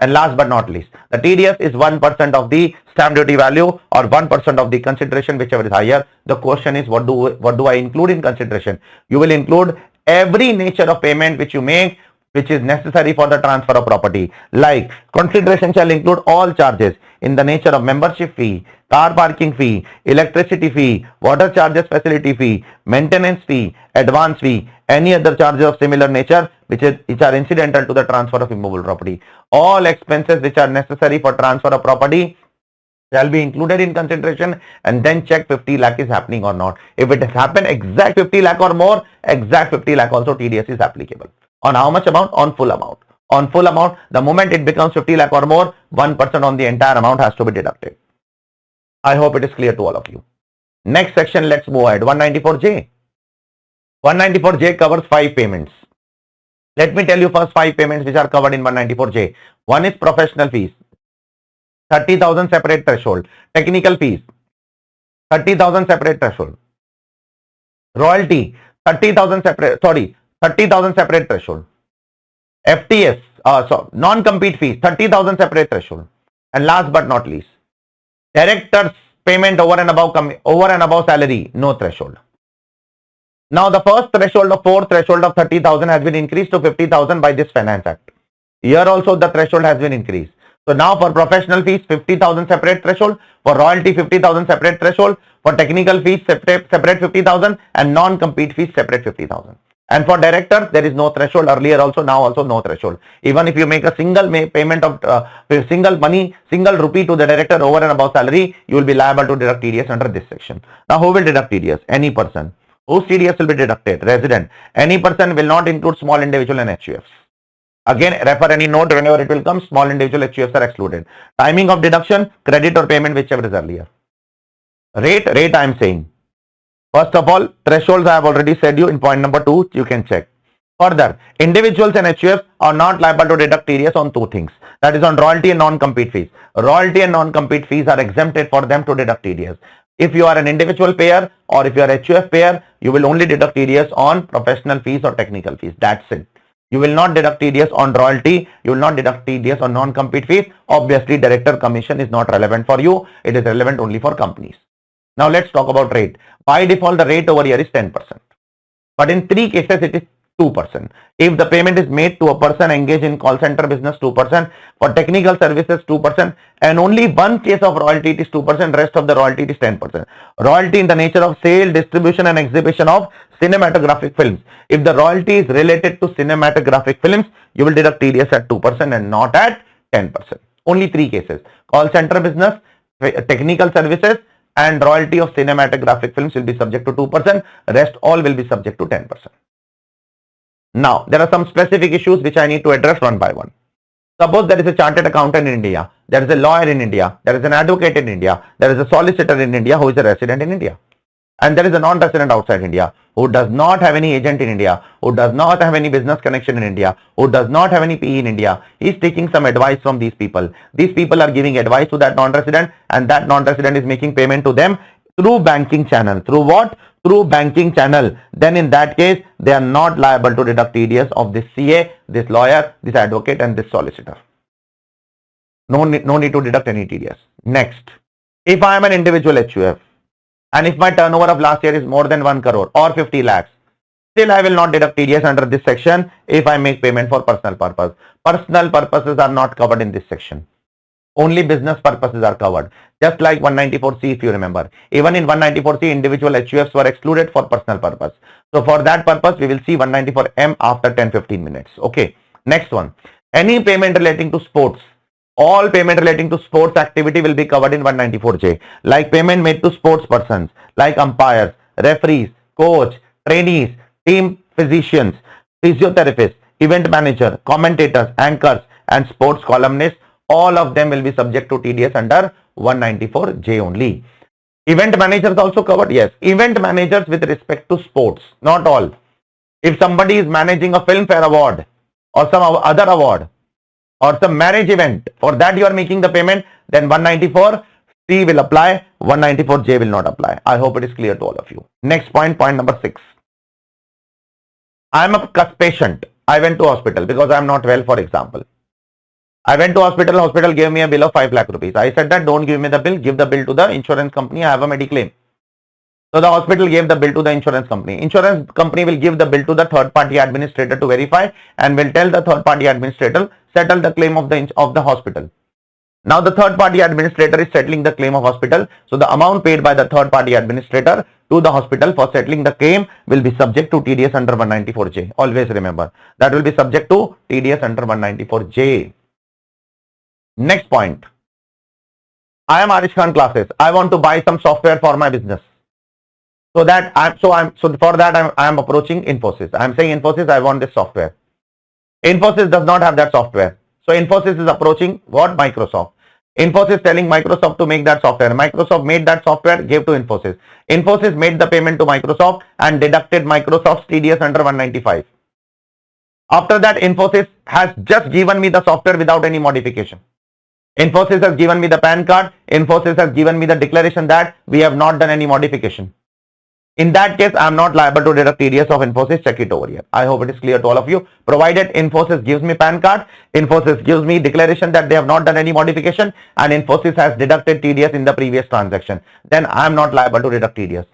And last but not least, the TDS is 1% of the stamp duty value or 1% of the consideration, whichever is higher. The question is, what do I include in consideration? You will include every nature of payment which you make, which is necessary for the transfer of property. Like consideration shall include all charges in the nature of membership fee, car parking fee, electricity fee, water charges facility fee, maintenance fee, advance fee, any other charges of similar nature which are incidental to the transfer of immovable property. All expenses which are necessary for transfer of property shall be included in consideration, and then check 50 lakh is happening or not. If it has happened exact 50 lakh or more, exact 50 lakh also TDS is applicable. On how much amount? On full amount. On full amount, the moment it becomes 50 lakh or more, 1% on the entire amount has to be deducted. I hope it is clear to all of you. Next section, let's move ahead. 194J. 194J covers 5 payments. Let me tell you first 5 payments which are covered in 194J. One is professional fees, 30,000 separate threshold. Technical fees, 30,000 separate threshold. Royalty, 30,000 separate threshold. FTS, non-compete fees, 30,000 separate threshold. And last but not least, director's payment over and above salary, no threshold. Now the first threshold of 30,000 has been increased to 50,000 by this Finance Act. Here also the threshold has been increased. So now for professional fees, 50,000 separate threshold. For royalty, 50,000 separate threshold. For technical fees, separate 50,000, and non-compete fees, separate 50,000. And for directors, there is no threshold. Earlier also, now also no threshold. Even if you make a single payment of single rupee to the director over and above salary, you will be liable to deduct TDS under this section. Now who will deduct TDS? Any person. Whose TDS will be deducted? Resident. Any person will not include small individual and HUFs. Again, refer any note whenever it will come. Small individual HUFs are excluded. Timing of deduction, credit or payment, whichever is earlier. Rate I am saying. First of all, thresholds I have already said you in point number 2. You can check. Further, individuals and HUFs are not liable to deduct TDS on 2 things. That is on royalty and non-compete fees. Royalty and non-compete fees are exempted for them to deduct TDS. If you are an individual payer or if you are a HUF payer, you will only deduct TDS on professional fees or technical fees. That's it. You will not deduct TDS on royalty. You will not deduct TDS on non-compete fees. Obviously, director commission is not relevant for you. It is relevant only for companies. Now let's talk about rate. By default, the rate over here is 10%. But in 3 cases, it is 2%. If the payment is made to a person engaged in call center business, 2%. For technical services, 2%. And only one case of royalty, it is 2%. Rest of the royalty is 10%. Royalty in the nature of sale, distribution and exhibition of cinematographic films. If the royalty is related to cinematographic films, you will deduct TDS at 2% and not at 10%. Only 3 cases. Call center business, technical services, and royalty of cinematographic films will be subject to 2%. Rest all will be subject to 10%. Now, there are some specific issues which I need to address one by one. Suppose there is a chartered accountant in India, there is a lawyer in India, there is an advocate in India, there is a solicitor in India who is a resident in India. And there is a non-resident outside India who does not have any agent in India, who does not have any business connection in India, who does not have any PE in India. He is taking some advice from these people. These people are giving advice to that non-resident, and that non-resident is making payment to them through banking channel. Through what? Through banking channel. Then in that case, they are not liable to deduct TDS of this CA, this lawyer, this advocate and this solicitor. No need to deduct any TDS. Next, if I am an individual HUF, and if my turnover of last year is more than 1 crore or 50 lakhs, still I will not deduct TDS under this section if I make payment for personal purpose. Personal purposes are not covered in this section. Only business purposes are covered. Just like 194C if you remember. Even in 194C, individual HUFs were excluded for personal purpose. So for that purpose, we will see 194M after 10-15 minutes. Okay. Next one. Any payment relating to sports All payment relating to sports activity will be covered in 194J, like payment made to sports persons, like umpires, referees, coach, trainees, team physicians, physiotherapists, event manager, commentators, anchors, and sports columnists. All of them will be subject to TDS under 194J only. Event managers also covered? Yes. Event managers with respect to sports, not all. If somebody is managing a Filmfare award or some other award or some marriage event, for that you are making the payment, then 194C will apply, 194J will not apply. I hope it is clear to all of you. Next point, point number 6. I am a patient. I went to hospital because I am not well, for example. I went to hospital gave me a bill of 5 lakh rupees. I said that don't give me the bill, give the bill to the insurance company, I have a mediclaim. So the hospital gave the bill to the insurance company. Insurance company will give the bill to the third party administrator to verify and will tell the third party administrator settle the claim of the hospital. Now the third party administrator is settling the claim of hospital. So the amount paid by the third party administrator to the hospital for settling the claim will be subject to TDS under 194J. Always remember that will be subject to TDS under 194J. Next point. I am Aarish Khan classes. I want to buy some software for my business. So for that I am approaching Infosys. I am saying Infosys, I want this software. Infosys does not have that software. So Infosys is approaching what? Microsoft. Infosys telling Microsoft to make that software. Microsoft made that software, gave to Infosys. Infosys made the payment to Microsoft and deducted Microsoft's TDS under 195. After that, Infosys has just given me the software without any modification. Infosys has given me the PAN card. Infosys has given me the declaration that we have not done any modification. In that case, I am not liable to deduct TDS of Infosys. Check it over here. I hope it is clear to all of you. Provided Infosys gives me PAN card, Infosys gives me declaration that they have not done any modification, and Infosys has deducted TDS in the previous transaction, then I am not liable to deduct TDS.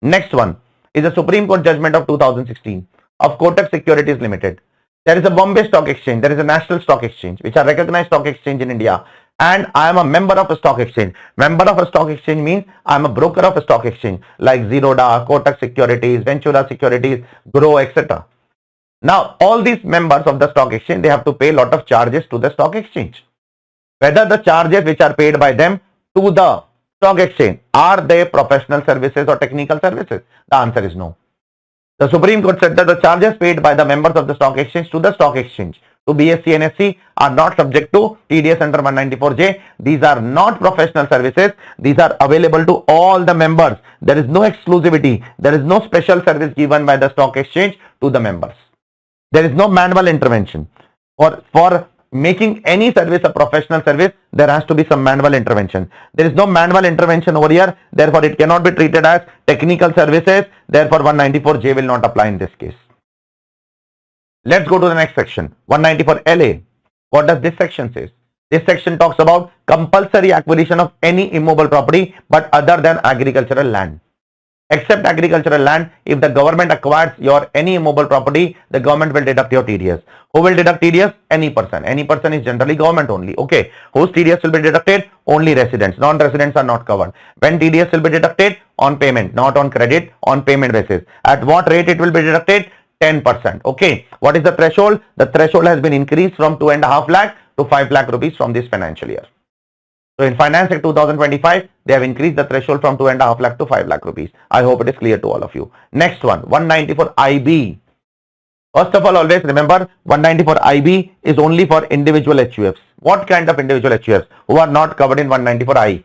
Next one is a Supreme Court judgment of 2016 of Kotak Securities Limited. There is a Bombay Stock Exchange, there is a National Stock Exchange, which are recognized stock exchange in India. And I am a member of a stock exchange. Member of a stock exchange means I am a broker of a stock exchange like Zerodha, Kotak Securities, Ventura Securities, Grow, etc. Now, all these members of the stock exchange, they have to pay a lot of charges to the stock exchange. Whether the charges which are paid by them to the stock exchange, are they professional services or technical services? The answer is no. The Supreme Court said that the charges paid by the members of the stock exchange to the stock exchange to BSE and NSE are not subject to TDS under 194J. These are not professional services. These are available to all the members. There is no exclusivity. There is no special service given by the stock exchange to the members. There is no manual intervention. For making any service a professional service, there has to be some manual intervention. There is no manual intervention over here. Therefore, it cannot be treated as technical services. Therefore, 194J will not apply in this case. Let's go to the next section, 194LA. What does this section say? This section talks about compulsory acquisition of any immobile property but other than agricultural land. Except agricultural land, if the government acquires your any immobile property, the government will deduct your TDS. Who will deduct TDS? Any person. Any person is generally government only. Okay. Whose TDS will be deducted? Only residents. Non-residents are not covered. When TDS will be deducted? On payment, not on credit, on payment basis. At what rate it will be deducted? 10%. Okay. What is the threshold? The threshold has been increased from 2.5 lakh to 5 lakh rupees from this financial year. So in Finance Act 2025, they have increased the threshold from 2.5 lakh to 5 lakh rupees. I hope it is clear to all of you. Next one, 194 IB. First of all, always remember 194 IB is only for individual HUFs. What kind of individual HUFs? Who are not covered in 194 I.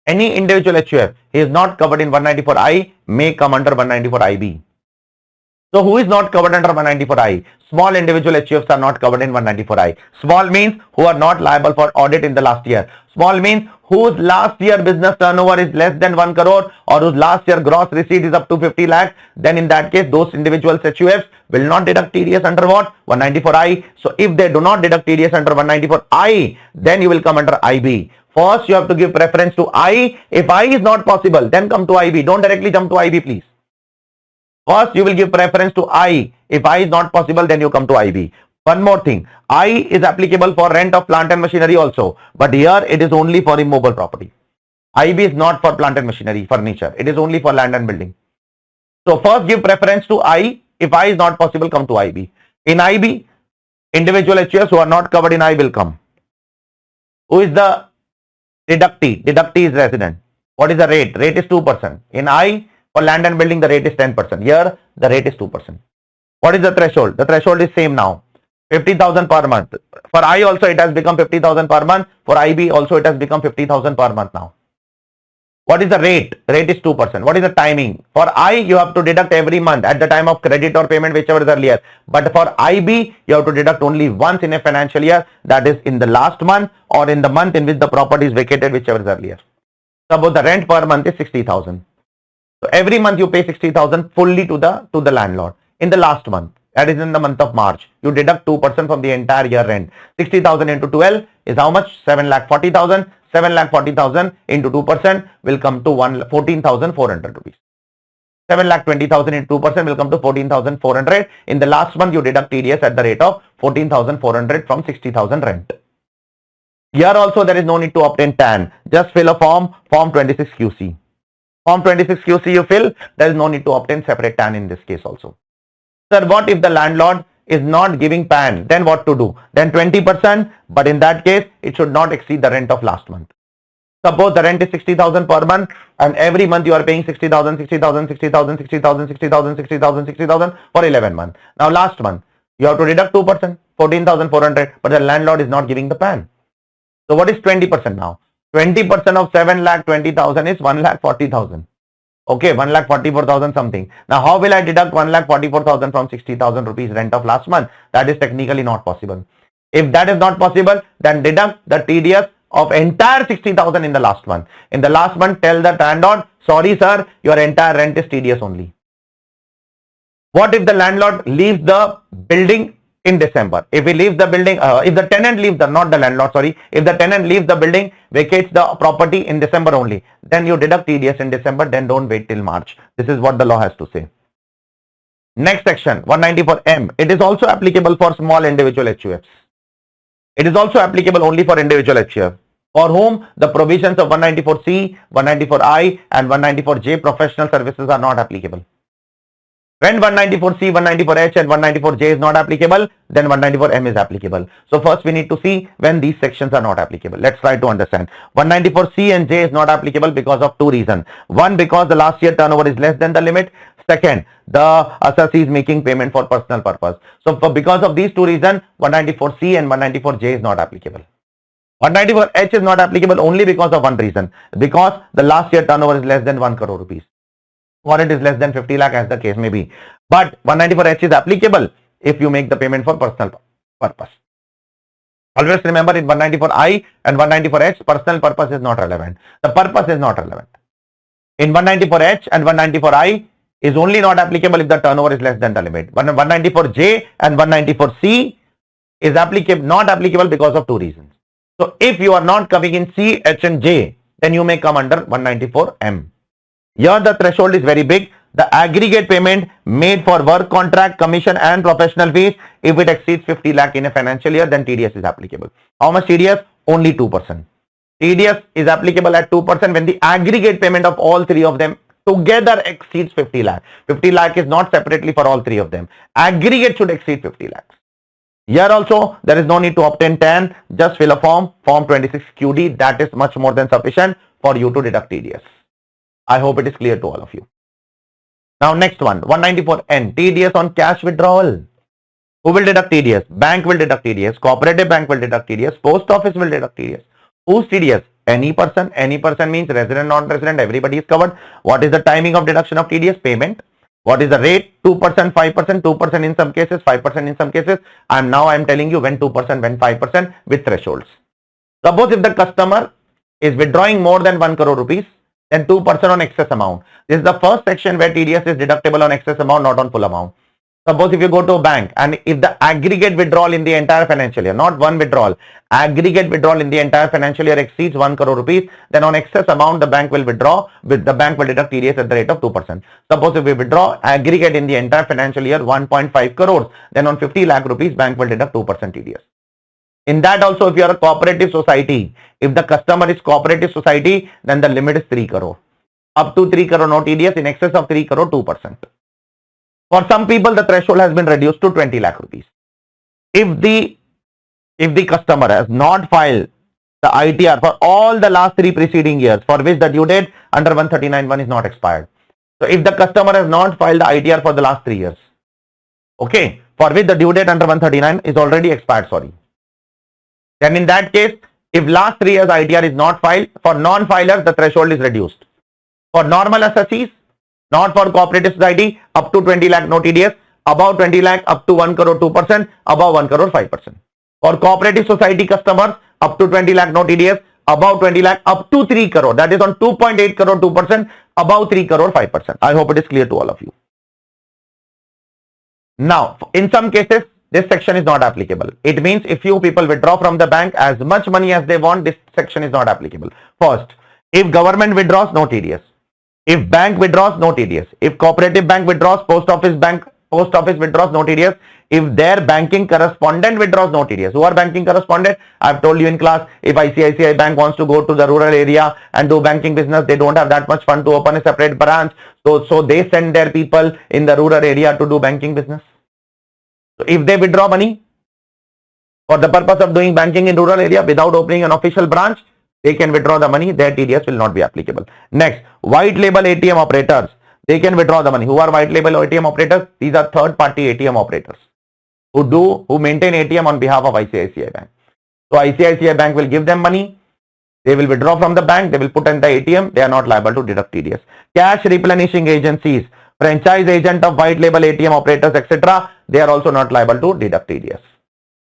Any individual HUF he is not covered in 194 I may come under 194 IB. So who is not covered under 194I? Small individual HUFs are not covered in 194I. Small means who are not liable for audit in the last year. Small means whose last year business turnover is less than 1 crore or whose last year gross receipt is up to 50 lakh. Then in that case, those individuals HUFs will not deduct TDS under what? 194I. So if they do not deduct TDS under 194I, then you will come under IB. First, you have to give preference to I. If I is not possible, then come to IB. Don't directly jump to IB, please. First, you will give preference to I. If I is not possible, then you come to IB. One more thing. I is applicable for rent of plant and machinery also. But here it is only for immobile property. IB is not for plant and machinery, furniture. It is only for land and building. So first give preference to I. If I is not possible, come to IB. In IB, individual HUFs who are not covered in I will come. Who is the deductee? Deductee is resident. What is the rate? Rate is 2%. In I, for land and building, the rate is 10%. Here, the rate is 2%. What is the threshold? The threshold is same now. 50,000 per month. For I also, it has become 50,000 per month. For IB also, it has become 50,000 per month now. What is the rate? Rate is 2%. What is the timing? For I, you have to deduct every month at the time of credit or payment, whichever is earlier. But for IB, you have to deduct only once in a financial year, that is in the last month or in the month in which the property is vacated, whichever is earlier. Suppose the rent per month is 60,000. So every month you pay 60,000 fully to the landlord. In the last month, that is in the month of March, you deduct 2% from the entire year rent. 60,000 into 12 is how much? 7,40,000. 7,40,000 into 2% will come to 14,400 rupees. 7,20,000 into 2% will come to 14,400. In the last month, you deduct TDS at the rate of 14,400 from 60,000 rent. Here also there is no need to obtain TAN. Just fill a form 26 QC. Form 26 QC you fill, there is no need to obtain separate TAN in this case also. Sir, what if the landlord is not giving PAN? Then what to do? Then 20%, but in that case, it should not exceed the rent of last month. Suppose the rent is 60,000 per month and every month you are paying 60,000, 60,000, 60,000, 60,000, 60,000, 60,000, 60,000 for 11 months. Now last month, you have to deduct 2%, 14,400, but the landlord is not giving the PAN. So what is 20% now? 20% of 7,20,000 is 1,40,000. Okay, 1,44,000 something. Now, how will I deduct 1,44,000 from 60,000 rupees rent of last month? That is technically not possible. If that is not possible, then deduct the TDS of entire 60,000 in the last month. In the last month, tell the landlord, sorry sir, your entire rent is TDS only. What if the landlord leaves the building in December? If he leaves the building, if the tenant leaves not the landlord, sorry, if the tenant leaves the building, vacates the property in December only, then you deduct TDS in December, then don't wait till March. This is what the law has to say. Next section, 194M. It is also applicable for small individual HUFs. It is also applicable only for individual HUF, for whom the provisions of 194C, 194I and 194J professional services are not applicable. When 194C, 194H and 194J is not applicable, then 194M is applicable. So first we need to see when these sections are not applicable. Let's try to understand. 194C and J is not applicable because of two reasons. One, because the last year turnover is less than the limit. Second, the assessee is making payment for personal purpose. So because of these two reasons, 194C and 194J is not applicable. 194H is not applicable only because of one reason. Because the last year turnover is less than 1 crore rupees. Or it is less than 50 lakh as the case may be. But 194H is applicable if you make the payment for personal purpose. Always remember, in 194I and 194H, personal purpose is not relevant. The purpose is not relevant. In 194H and 194I is only not applicable if the turnover is less than the limit. 194J and 194C is not applicable because of two reasons. So if you are not coming in C, H and J, then you may come under 194M. Here the threshold is very big. The aggregate payment made for work contract, commission and professional fees, if it exceeds 50 lakh in a financial year, then TDS is applicable. How much TDS? Only 2%. TDS is applicable at 2% when the aggregate payment of all three of them together exceeds 50 lakh. 50 lakh is not separately for all three of them. Aggregate should exceed 50 lakhs. Here also, there is no need to obtain TAN. Just fill a form 26 QD. That is much more than sufficient for you to deduct TDS. I hope it is clear to all of you. Now next one, 194N, TDS on cash withdrawal. Who will deduct TDS? Bank will deduct TDS, cooperative bank will deduct TDS, post office will deduct TDS. Whose TDS? Any person. Any person means resident, non-resident, everybody is covered. What is the timing of deduction of TDS? Payment. What is the rate? 2%, 5%, 2% in some cases, 5% in some cases. I am telling you when 2%, when 5% with thresholds. Suppose if the customer is withdrawing more than 1 crore rupees, then 2% on excess amount. This is the first section where TDS is deductible on excess amount, not on full amount. Suppose if you go to a bank and if the aggregate withdrawal in the entire financial year, not one withdrawal, aggregate withdrawal in the entire financial year exceeds 1 crore rupees, then on excess amount the bank will deduct TDS at the rate of 2%. Suppose if we withdraw aggregate in the entire financial year 1.5 crores, then on 50 lakh rupees bank will deduct 2% TDS. In that also, if you are a cooperative society, if the customer is cooperative society, then the limit is 3 crore. Up to 3 crore no TDS, in excess of 3 crore 2%. For some people, the threshold has been reduced to 20 lakh rupees. If the customer has not filed the ITR for all the last 3 preceding years for which the due date under 139(1) is not expired. So if the customer has not filed the ITR for the last 3 years, okay, for which the due date under 139 is already expired, sorry, then in that case, if last 3 years ITR is not filed, for non-filers the threshold is reduced. For normal assessees, not for cooperative society, up to 20 lakh no TDS, above 20 lakh up to 1 crore 2%, above 1 crore 5%. For cooperative society customers, up to 20 lakh no TDS, above 20 lakh up to 3 crore, that is on 2.8 crore 2%, above 3 crore 5%. I hope it is clear to all of you. Now, in some cases, this section is not applicable. It means if you people withdraw from the bank as much money as they want, this section is not applicable. First, if government withdraws, no TDS. If bank withdraws, no TDS. If cooperative bank withdraws, post office withdraws, no TDS. If their banking correspondent withdraws, no TDS. Who are banking correspondent? I've told you in class, if ICICI Bank wants to go to the rural area and do banking business, they don't have that much fund to open a separate branch. So they send their people in the rural area to do banking business. So if they withdraw money for the purpose of doing banking in rural area without opening an official branch, they can withdraw the money, their TDS will not be applicable. Next, white label ATM operators, they can withdraw the money. Who are white label ATM operators? These are third party ATM operators who maintain ATM on behalf of ICICI Bank. So ICICI Bank will give them money, they will withdraw from the bank, they will put in the ATM, they are not liable to deduct TDS. Cash replenishing agencies, franchise agent of white label ATM operators, etc., they are also not liable to deduct TDS.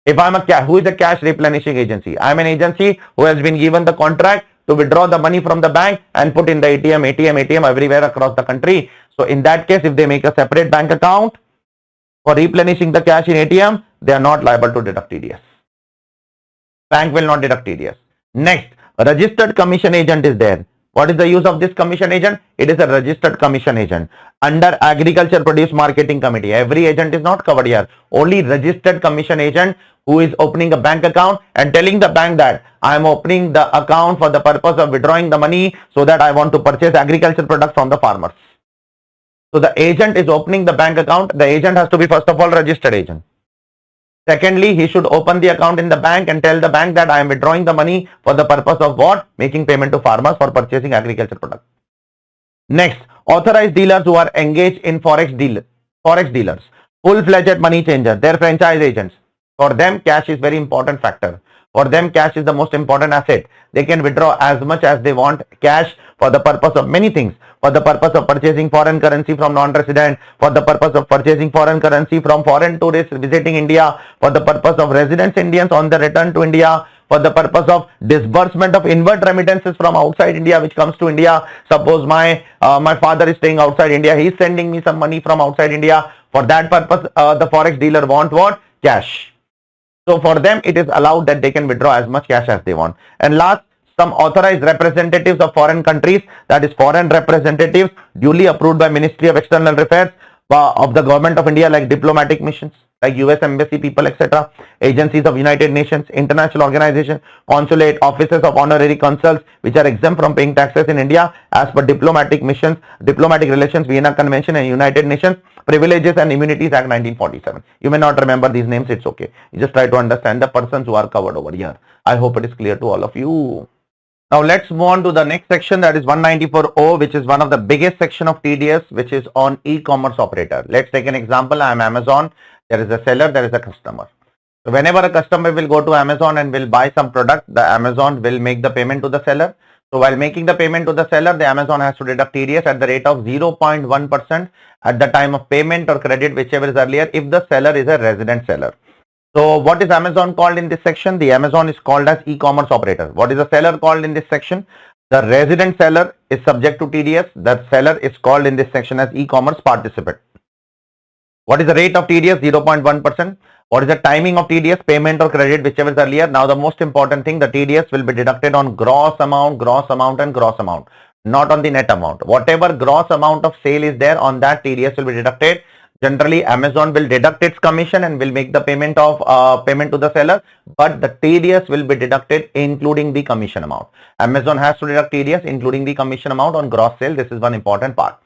If I'm who is a cash replenishing agency? I'm an agency who has been given the contract to withdraw the money from the bank and put in the ATM everywhere across the country. So in that case, if they make a separate bank account for replenishing the cash in ATM, they are not liable to deduct TDS. Bank will not deduct TDS. Next, a registered commission agent is there. What is the use of this commission agent? It is a registered commission agent under Agriculture Produce Marketing Committee. Every agent is not covered here. Only registered commission agent who is opening a bank account and telling the bank that I am opening the account for the purpose of withdrawing the money so that I want to purchase agriculture products from the farmers. So the agent is opening the bank account. The agent has to be first of all registered agent. Secondly, he should open the account in the bank and tell the bank that I am withdrawing the money for the purpose of what? Making payment to farmers for purchasing agriculture products. Next, authorized dealers who are engaged in forex dealers, full-fledged money changer, their franchise agents. For them, cash is very important factor. For them, cash is the most important asset. They can withdraw as much as they want cash for the purpose of many things. For the purpose of purchasing foreign currency from non-resident, for the purpose of purchasing foreign currency from foreign tourists visiting India, for the purpose of resident Indians on the return to India, for the purpose of disbursement of inward remittances from outside India which comes to India. Suppose my father is staying outside India, he is sending me some money from outside India. For that purpose, the forex dealer want what? Cash. So for them, it is allowed that they can withdraw as much cash as they want. And last, some authorized representatives of foreign countries, that is foreign representatives duly approved by Ministry of External Affairs of the Government of India, like diplomatic missions, like US Embassy people, etc., agencies of United Nations, international organizations, consulate, offices of honorary consuls, which are exempt from paying taxes in India as per diplomatic missions, diplomatic relations, Vienna Convention and United Nations, Privileges and Immunities Act 1947. You may not remember these names, it's okay. You just try to understand the persons who are covered over here. I hope it is clear to all of you. Now let's move on to the next section, that is 194O, which is one of the biggest section of TDS, which is on e-commerce operator. Let's take an example. I am Amazon. There is a seller, there is a customer. So whenever a customer will go to Amazon and will buy some product, the Amazon will make the payment to the seller. So while making the payment to the seller, the Amazon has to deduct TDS at the rate of 0.1% at the time of payment or credit, whichever is earlier, if the seller is a resident seller. So what is Amazon called in this section? The Amazon is called as e-commerce operator. What is the seller called in this section? The resident seller is subject to TDS. The seller is called in this section as e-commerce participant. What is the rate of TDS? 0.1%. What is the timing of TDS? Payment or credit, whichever is earlier. Now the most important thing, the TDS will be deducted on gross amount and gross amount, not on the net amount. Whatever gross amount of sale is there, on that TDS will be deducted. Generally, Amazon will deduct its commission and will make the payment to the seller, but the TDS will be deducted including the commission amount. Amazon has to deduct TDS including the commission amount on gross sale. This is one important part.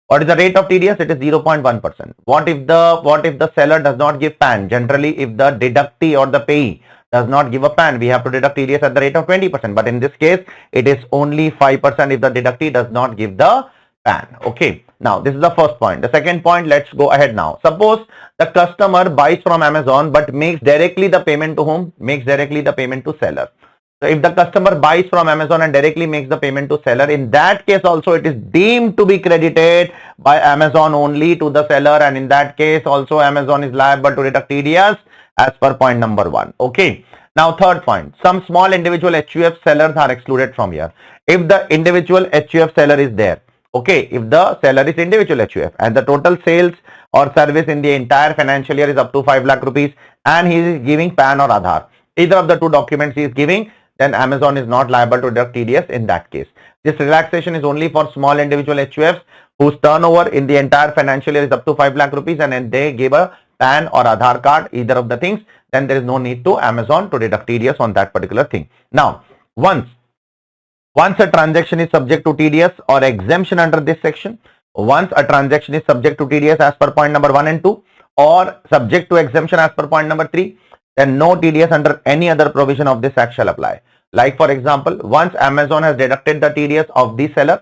What is the rate of TDS? It is 0.1%. What if the seller does not give PAN? Generally, if the deductee or the payee does not give a PAN, we have to deduct TDS at the rate of 20%. But in this case, it is only 5% if the deductee does not give the PAN. Okay. Now, this is the first point. The second point, let's go ahead now. Suppose the customer buys from Amazon but makes directly the payment to whom? Makes directly the payment to seller. So if the customer buys from Amazon and directly makes the payment to seller, in that case also it is deemed to be credited by Amazon only to the seller, and in that case also Amazon is liable to deduct TDS as per point number 1. Okay. Now third point, some small individual HUF sellers are excluded from here. If the individual HUF seller is there, okay, if the seller is individual HUF and the total sales or service in the entire financial year is up to 5 lakh rupees and he is giving PAN or Aadhaar, either of the two documents he is giving, then Amazon is not liable to deduct TDS in that case. This relaxation is only for small individual HUFs whose turnover in the entire financial year is up to 5 lakh rupees and they give a PAN or Aadhaar card, either of the things, then there is no need to Amazon to deduct TDS on that particular thing. Now, once a transaction is subject to TDS or exemption under this section, once a transaction is subject to TDS as per point number 1 and 2 or subject to exemption as per point number 3, then no TDS under any other provision of this act shall apply. Like for example, once Amazon has deducted the TDS of the seller,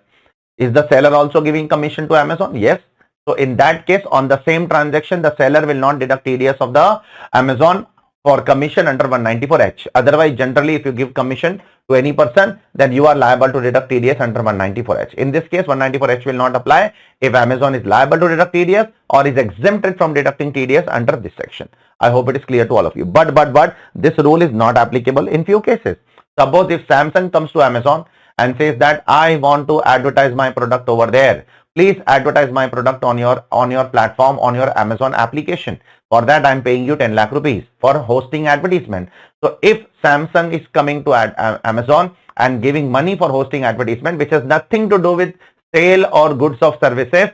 is the seller also giving commission to Amazon? Yes. So in that case, on the same transaction, the seller will not deduct TDS of the Amazon for commission under 194H. Otherwise, generally, if you give commission to any person, then you are liable to deduct TDS under 194H. In this case, 194H will not apply if Amazon is liable to deduct TDS or is exempted from deducting TDS under this section. I hope it is clear to all of you. But this rule is not applicable in few cases. Suppose if Samsung comes to Amazon and says that I want to advertise my product over there, please advertise my product on your platform, on your Amazon application. For that, I am paying you 10 lakh rupees for hosting advertisement. So if Samsung is coming to Amazon and giving money for hosting advertisement, which has nothing to do with sale or goods or services,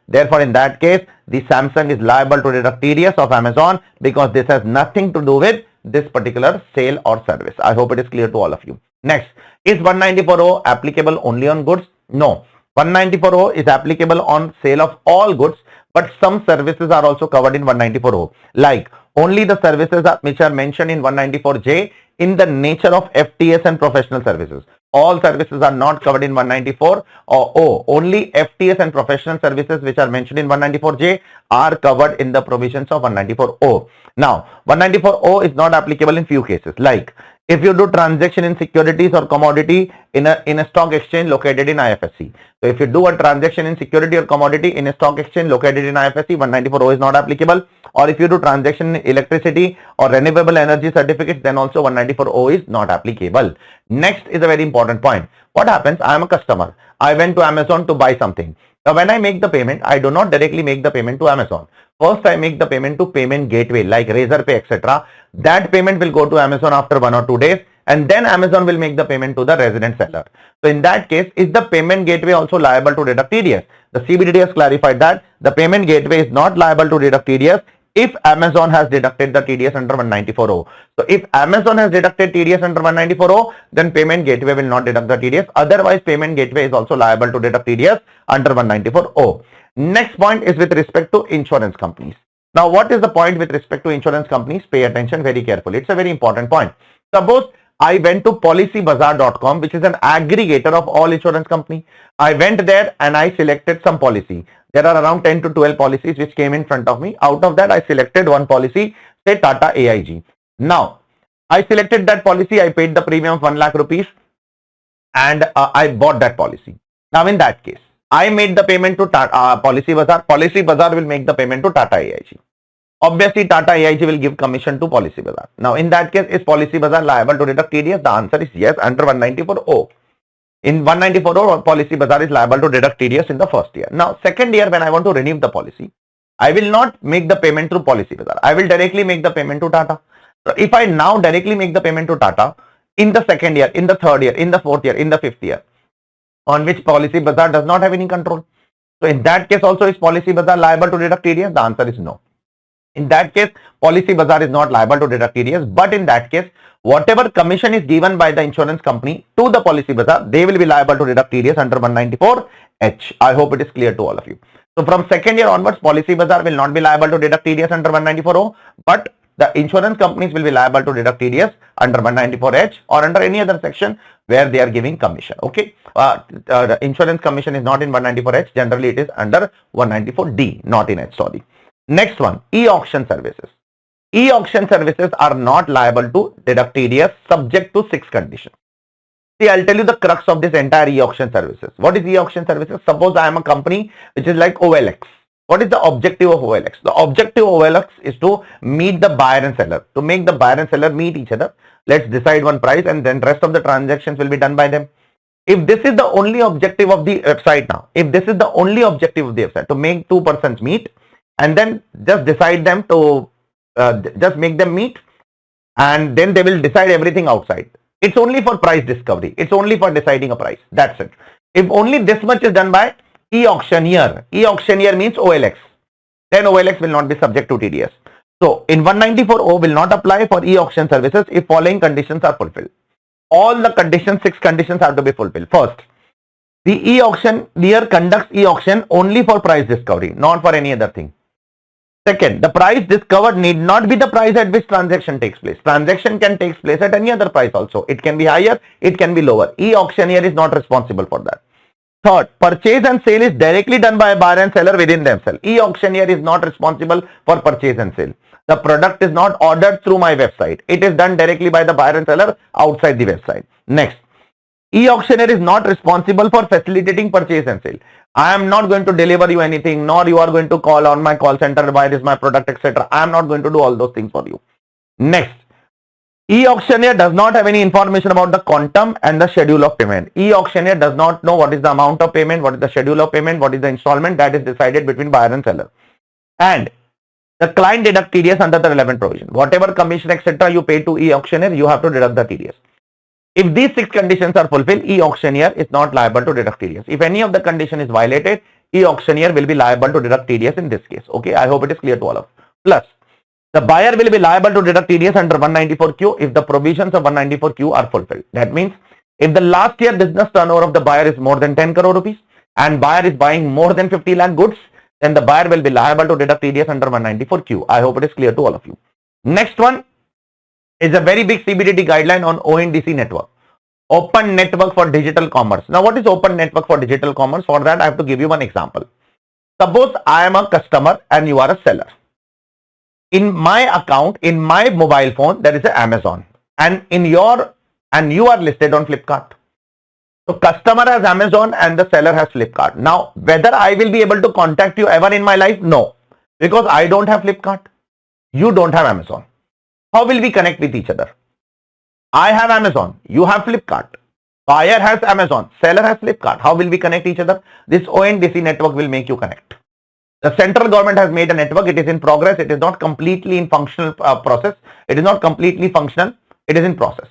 therefore in that case, the Samsung is liable to deduct TDS of Amazon because this has nothing to do with this particular sale or service. I hope it is clear to all of you. Next, is 194O applicable only on goods? No. 194O is applicable on sale of all goods, but some services are also covered in 194O. Like only the services which are mentioned in 194J in the nature of FTS and professional services. All services are not covered in 194 or O. Only FTS and professional services which are mentioned in 194J are covered in the provisions of 194O. Now, 194O is not applicable in few cases, like if you do transaction in securities or commodity in a stock exchange located in IFSC. So if you do a transaction in security or commodity in a stock exchange located in IFSC, 194O is not applicable. Or if you do transaction in electricity or renewable energy certificates, then also 194O is not applicable. Next is a very important point. What happens? I am a customer. I went to Amazon to buy something. Now when I make the payment, I do not directly make the payment to Amazon. First, I make the payment to payment gateway like Razorpay, etc. That payment will go to Amazon after 1 or 2 days, and then Amazon will make the payment to the resident seller. So in that case, is the payment gateway also liable to deduct TDS? The CBDT has clarified that the payment gateway is not liable to deduct TDS if Amazon has deducted the TDS under 194O. So if Amazon has deducted TDS under 194O, then payment gateway will not deduct the TDS. Otherwise, payment gateway is also liable to deduct TDS under 194O. Next point is with respect to insurance companies. Now, what is the point with respect to insurance companies? Pay attention very carefully. It's a very important point. Suppose I went to policybazaar.com, which is an aggregator of all insurance company. I went there and I selected some policy. There are around 10 to 12 policies which came in front of me. Out of that, I selected one policy, say Tata AIG. Now, I selected that policy. I paid the premium of 1 lakh rupees and I bought that policy. Now, in that case, I made the payment to Policybazaar. Policybazaar will make the payment to Tata AIG. Obviously, Tata AIG will give commission to Policybazaar. Now, in that case, is Policybazaar liable to deduct TDS? The answer is yes, under 194O. In 194O, Policybazaar is liable to deduct TDS in the first year. Now, second year, when I want to renew the policy, I will not make the payment through Policybazaar. I will directly make the payment to Tata. So, if I now directly make the payment to Tata in the second year, in the third year, in the fourth year, in the fifth year, on which Policybazaar does not have any control. So in that case also, is Policybazaar liable to deduct TDS? The answer is no. In that case, Policybazaar is not liable to deduct TDS, but in that case, whatever commission is given by the insurance company to the Policybazaar, they will be liable to deduct TDS under 194H. I hope it is clear to all of you. So from second year onwards, Policybazaar will not be liable to deduct TDS under 194O, but the insurance companies will be liable to deduct TDS under 194H or under any other section where they are giving commission. Okay, the insurance commission is not in 194H. Generally, it is under 194D, not in H. Sorry. Next one, e-auction services. E-auction services are not liable to deduct TDS subject to 6 conditions. See, I'll tell you the crux of this entire e-auction services. What is e-auction services? Suppose I am a company which is like OLX. What is the objective of OLX? The objective of OLX is to meet the buyer and seller. To make the buyer and seller meet each other, let's decide one price and then rest of the transactions will be done by them. If this is the only objective of the website now, if this is the only objective of the website, to make two persons meet and then just decide them to, just make them meet and then they will decide everything outside. It's only for price discovery. It's only for deciding a price. That's it. If only this much is done by e-auctioneer, e-auctioneer means OLX, then OLX will not be subject to TDS. So in 194O will not apply for e-auction services if following conditions are fulfilled. All the conditions, 6 conditions have to be fulfilled. First, the e-auctioneer conducts e-auction only for price discovery, not for any other thing. Second, the price discovered need not be the price at which transaction takes place. Transaction can take place at any other price also. It can be higher, it can be lower. E-auctioneer is not responsible for that. Third, purchase and sale is directly done by a buyer and seller within themselves. E-auctioneer is not responsible for purchase and sale. The product is not ordered through my website. It is done directly by the buyer and seller outside the website. Next, e-auctioneer is not responsible for facilitating purchase and sale. I am not going to deliver you anything, nor you are going to call on my call center, where is my product, etc. I am not going to do all those things for you. Next, e-auctioneer does not have any information about the quantum and the schedule of payment. E-auctioneer does not know what is the amount of payment, what is the schedule of payment, what is the installment. That is decided between buyer and seller. And the client deduct TDS under the relevant provision. Whatever commission, etc. you pay to e-auctioneer, you have to deduct the TDS. If these 6 conditions are fulfilled, e-auctioneer is not liable to deduct TDS. If any of the condition is violated, e-auctioneer will be liable to deduct TDS in this case. Okay, I hope it is clear to all of you. Plus, the buyer will be liable to deduct TDS under 194Q if the provisions of 194Q are fulfilled. That means if the last year business turnover of the buyer is more than 10 crore rupees and buyer is buying more than 50 lakh goods, then the buyer will be liable to deduct TDS under 194Q. I hope it is clear to all of you. Next one is a very big CBDT guideline on ONDC network. Open network for digital commerce. Now, what is open network for digital commerce? For that, I have to give you one example. Suppose I am a customer and you are a seller. In my account, in my mobile phone, there is an Amazon, and you are listed on Flipkart. So customer has Amazon and the seller has Flipkart. Now, whether I will be able to contact you ever in my life? No, because I don't have Flipkart. You don't have Amazon. How will we connect with each other? I have Amazon. You have Flipkart. Buyer has Amazon. Seller has Flipkart. How will we connect each other? This ONDC network will make you connect. The central government has made a network. It is in progress. It is not completely in functional process. It is not completely functional. It is in process.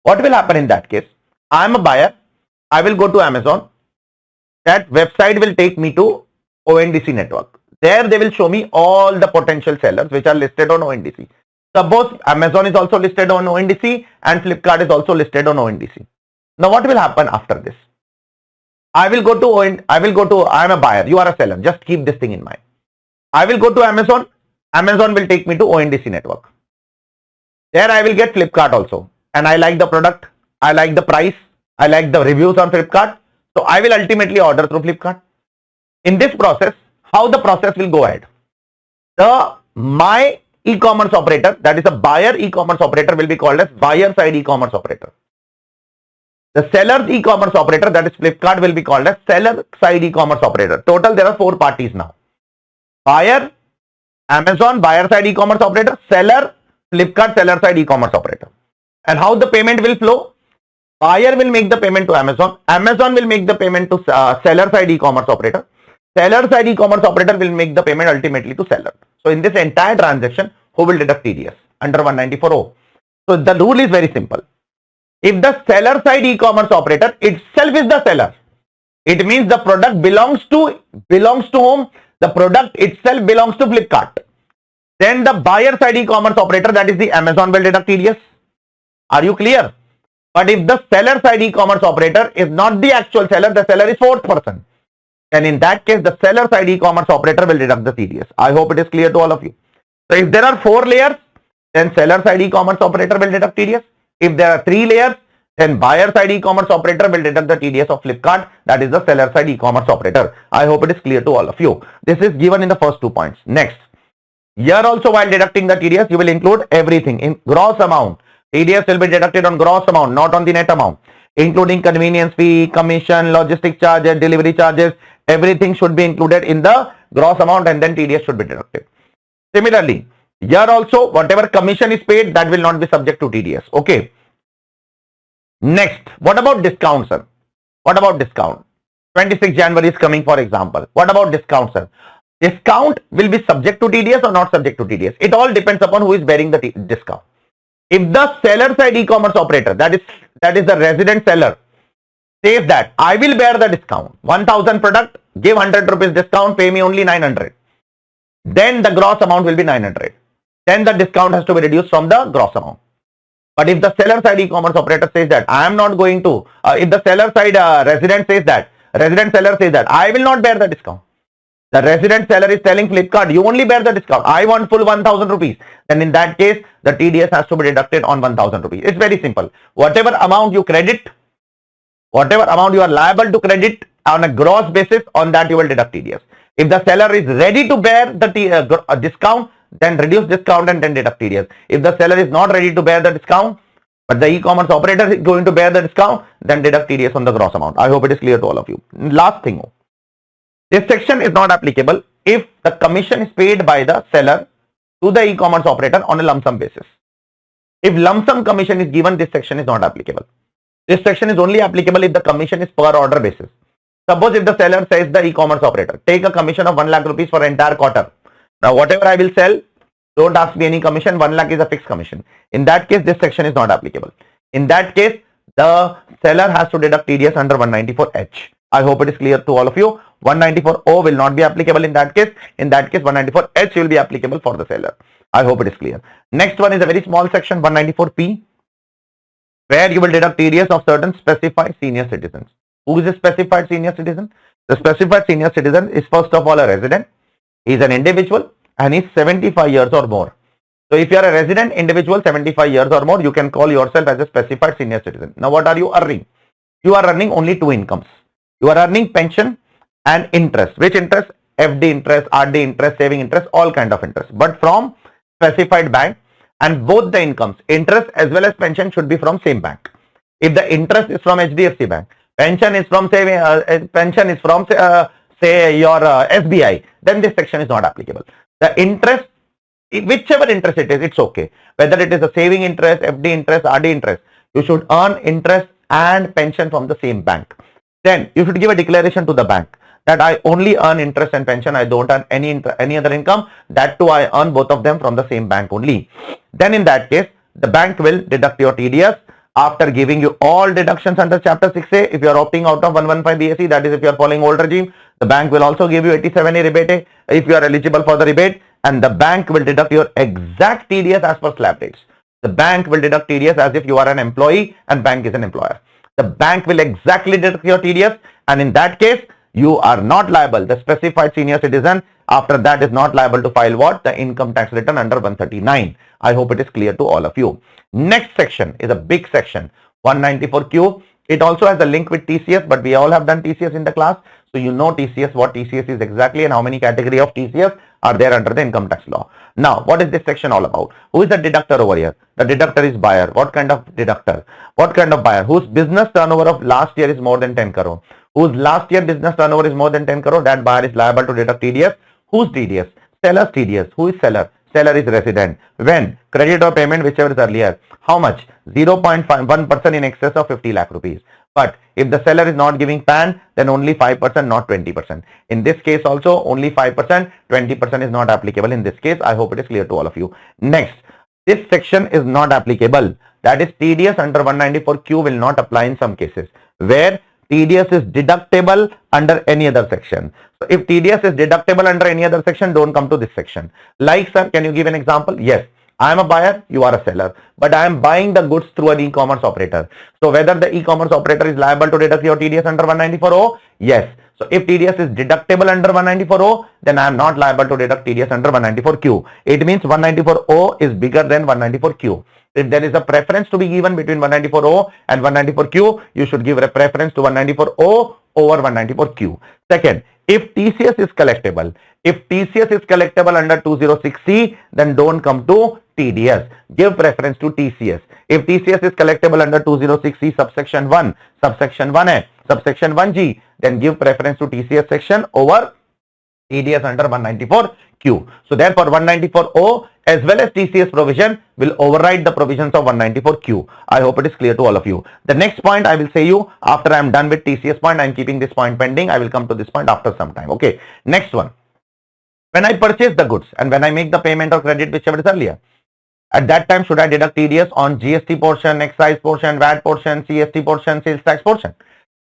What will happen in that case? I am a buyer. I will go to Amazon. That website will take me to ONDC network. There they will show me all the potential sellers which are listed on ONDC. Suppose Amazon is also listed on ONDC and Flipkart is also listed on ONDC. Now what will happen after this? I am a buyer, you are a seller. Just keep this thing in mind. I will go to Amazon. Amazon will take me to ONDC network. There I will get Flipkart also. And I like the product. I like the price. I like the reviews on Flipkart. So I will ultimately order through Flipkart. In this process, how the process will go ahead? My e-commerce operator, that is a buyer e-commerce operator, will be called as buyer side e-commerce operator. The seller's e-commerce operator, that is Flipkart, will be called as seller side e-commerce operator. Total, there are 4 parties now. Buyer, Amazon, buyer side e-commerce operator, seller, Flipkart, seller side e-commerce operator. And how the payment will flow? Buyer will make the payment to Amazon. Amazon will make the payment to seller side e-commerce operator. Seller side e-commerce operator will make the payment ultimately to seller. So in this entire transaction, who will deduct TDS? Under 194O. So the rule is very simple. If the seller side e-commerce operator itself is the seller, it means the product belongs to whom? The product itself belongs to Flipkart. Then the buyer side e-commerce operator, that is the Amazon, will deduct TDS. Are you clear? But if the seller side e-commerce operator is not the actual seller, the seller is 4th person. And in that case, the seller side e-commerce operator will deduct the TDS. I hope it is clear to all of you. So if there are 4 layers, then seller side e-commerce operator will deduct TDS. If there are 3 layers, then buyer side e-commerce operator will deduct the TDS of Flipkart. That is the seller side e-commerce operator. I hope it is clear to all of you. This is given in the first 2 points. Next, here also while deducting the TDS, you will include everything in gross amount. TDS will be deducted on gross amount, not on the net amount, including convenience fee, commission, logistic charges, delivery charges. Everything should be included in the gross amount and then TDS should be deducted. Similarly, here also whatever commission is paid, that will not be subject to TDS. Okay. Next, what about discount, sir? What about discount? 26 January is coming, for example. What about discount, sir? Discount will be subject to TDS or not subject to TDS. It all depends upon who is bearing the discount. If the seller side e-commerce operator, that is the resident seller, says that I will bear the discount, 1000 product, give 100 rupees discount, pay me only 900. Then the gross amount will be 900. Then the discount has to be reduced from the gross amount. But if the seller side e-commerce operator says that I am not going to, if the seller side resident seller says that I will not bear the discount. The resident seller is telling Flipkart, you only bear the discount. I want full 1000 rupees. Then in that case, the TDS has to be deducted on 1000 rupees. It's very simple. Whatever amount you credit, whatever amount you are liable to credit on a gross basis, on that you will deduct TDS. If the seller is ready to bear the discount, then reduce discount and then deduct TDS. If the seller is not ready to bear the discount, but the e-commerce operator is going to bear the discount, then deduct TDS on the gross amount. I hope it is clear to all of you. Last thing, this section is not applicable if the commission is paid by the seller to the e-commerce operator on a lump sum basis. If lump sum commission is given, this section is not applicable. This section is only applicable if the commission is per order basis. Suppose if the seller says the e-commerce operator, take a commission of 1 lakh rupees for entire quarter. Now whatever I will sell, don't ask me any commission, 1 lakh is a fixed commission. In that case, this section is not applicable. In that case, the seller has to deduct TDS under 194H. I hope it is clear to all of you. 194O will not be applicable in that case. In that case, 194H will be applicable for the seller. I hope it is clear. Next one is a very small section, 194P, where you will deduct TDS of certain specified senior citizens. Who is a specified senior citizen? The specified senior citizen is first of all a resident. He is an individual and he is 75 years or more. So if you are a resident individual 75 years or more, you can call yourself as a specified senior citizen. Now what are you earning? You are earning only 2 incomes. You are earning pension and interest. Which interest? FD interest, RD interest, saving interest, all kind of interest. But from specified bank, and both the incomes, interest as well as pension, should be from same bank. If the interest is from HDFC Bank, pension is from say your SBI, then this section is not applicable. The interest, whichever interest it is, it's okay. Whether it is a saving interest, FD interest, RD interest, you should earn interest and pension from the same bank. Then you should give a declaration to the bank that I only earn interest and pension. I don't earn any other income. That too, I earn both of them from the same bank only. Then in that case, the bank will deduct your TDS after giving you all deductions under chapter 6A. If you are opting out of 115 BSE, that is if you are following old regime, the bank will also give you 87A rebate if you are eligible for the rebate, and the bank will deduct your exact TDS as per slab rates. The bank will deduct TDS as if you are an employee and bank is an employer. The bank will exactly deduct your TDS, and in that case, you are not liable. The specified senior citizen after that is not liable to file what? The income tax return under 139. I hope it is clear to all of you. Next section is a big section, 194Q. It also has a link with TCS, but we all have done TCS in the class. So you know TCS, what TCS is exactly, and how many category of TCS are there under the income tax law. Now, what is this section all about? Who is the deductor over here? The deductor is buyer. What kind of deductor? What kind of buyer? Whose business turnover of last year is more than 10 crore? Whose last year business turnover is more than 10 crore? That buyer is liable to deduct TDS. Whose TDS? Seller's TDS. Who is seller? Seller is resident. When? Credit or payment, whichever is earlier. How much? 0.1% in excess of 50 lakh rupees. But if the seller is not giving PAN, then only 5%, not 20%. In this case also, only 5%, 20% is not applicable in this case. I hope it is clear to all of you. Next, this section is not applicable. That is TDS under 194Q will not apply in some cases where TDS is deductible under any other section. So if TDS is deductible under any other section, don't come to this section. Like, sir, can you give an example? Yes. I am a buyer, you are a seller, but I am buying the goods through an e-commerce operator. So whether the e-commerce operator is liable to deduct your TDS under 194O? Yes. So if TDS is deductible under 194O, then I am not liable to deduct TDS under 194Q. It means 194O is bigger than 194Q. If there is a preference to be given between 194O and 194Q, you should give a preference to 194O over 194Q. Second, if TCS is collectible, under 206C, then don't come to TDS. Give preference to TCS. If TCS is collectible under 206C subsection 1, subsection 1A, subsection 1G, then give preference to TCS section over TDS under 194Q. So therefore 194O as well as TCS provision will override the provisions of 194Q. I hope it is clear to all of you. The next point I will say you after I am done with TCS point. I am keeping this point pending. I will come to this point after some time. Okay. Next one. When I purchase the goods and when I make the payment or credit, whichever is earlier, at that time should I deduct TDS on GST portion, excise portion, VAT portion, CST portion, sales tax portion?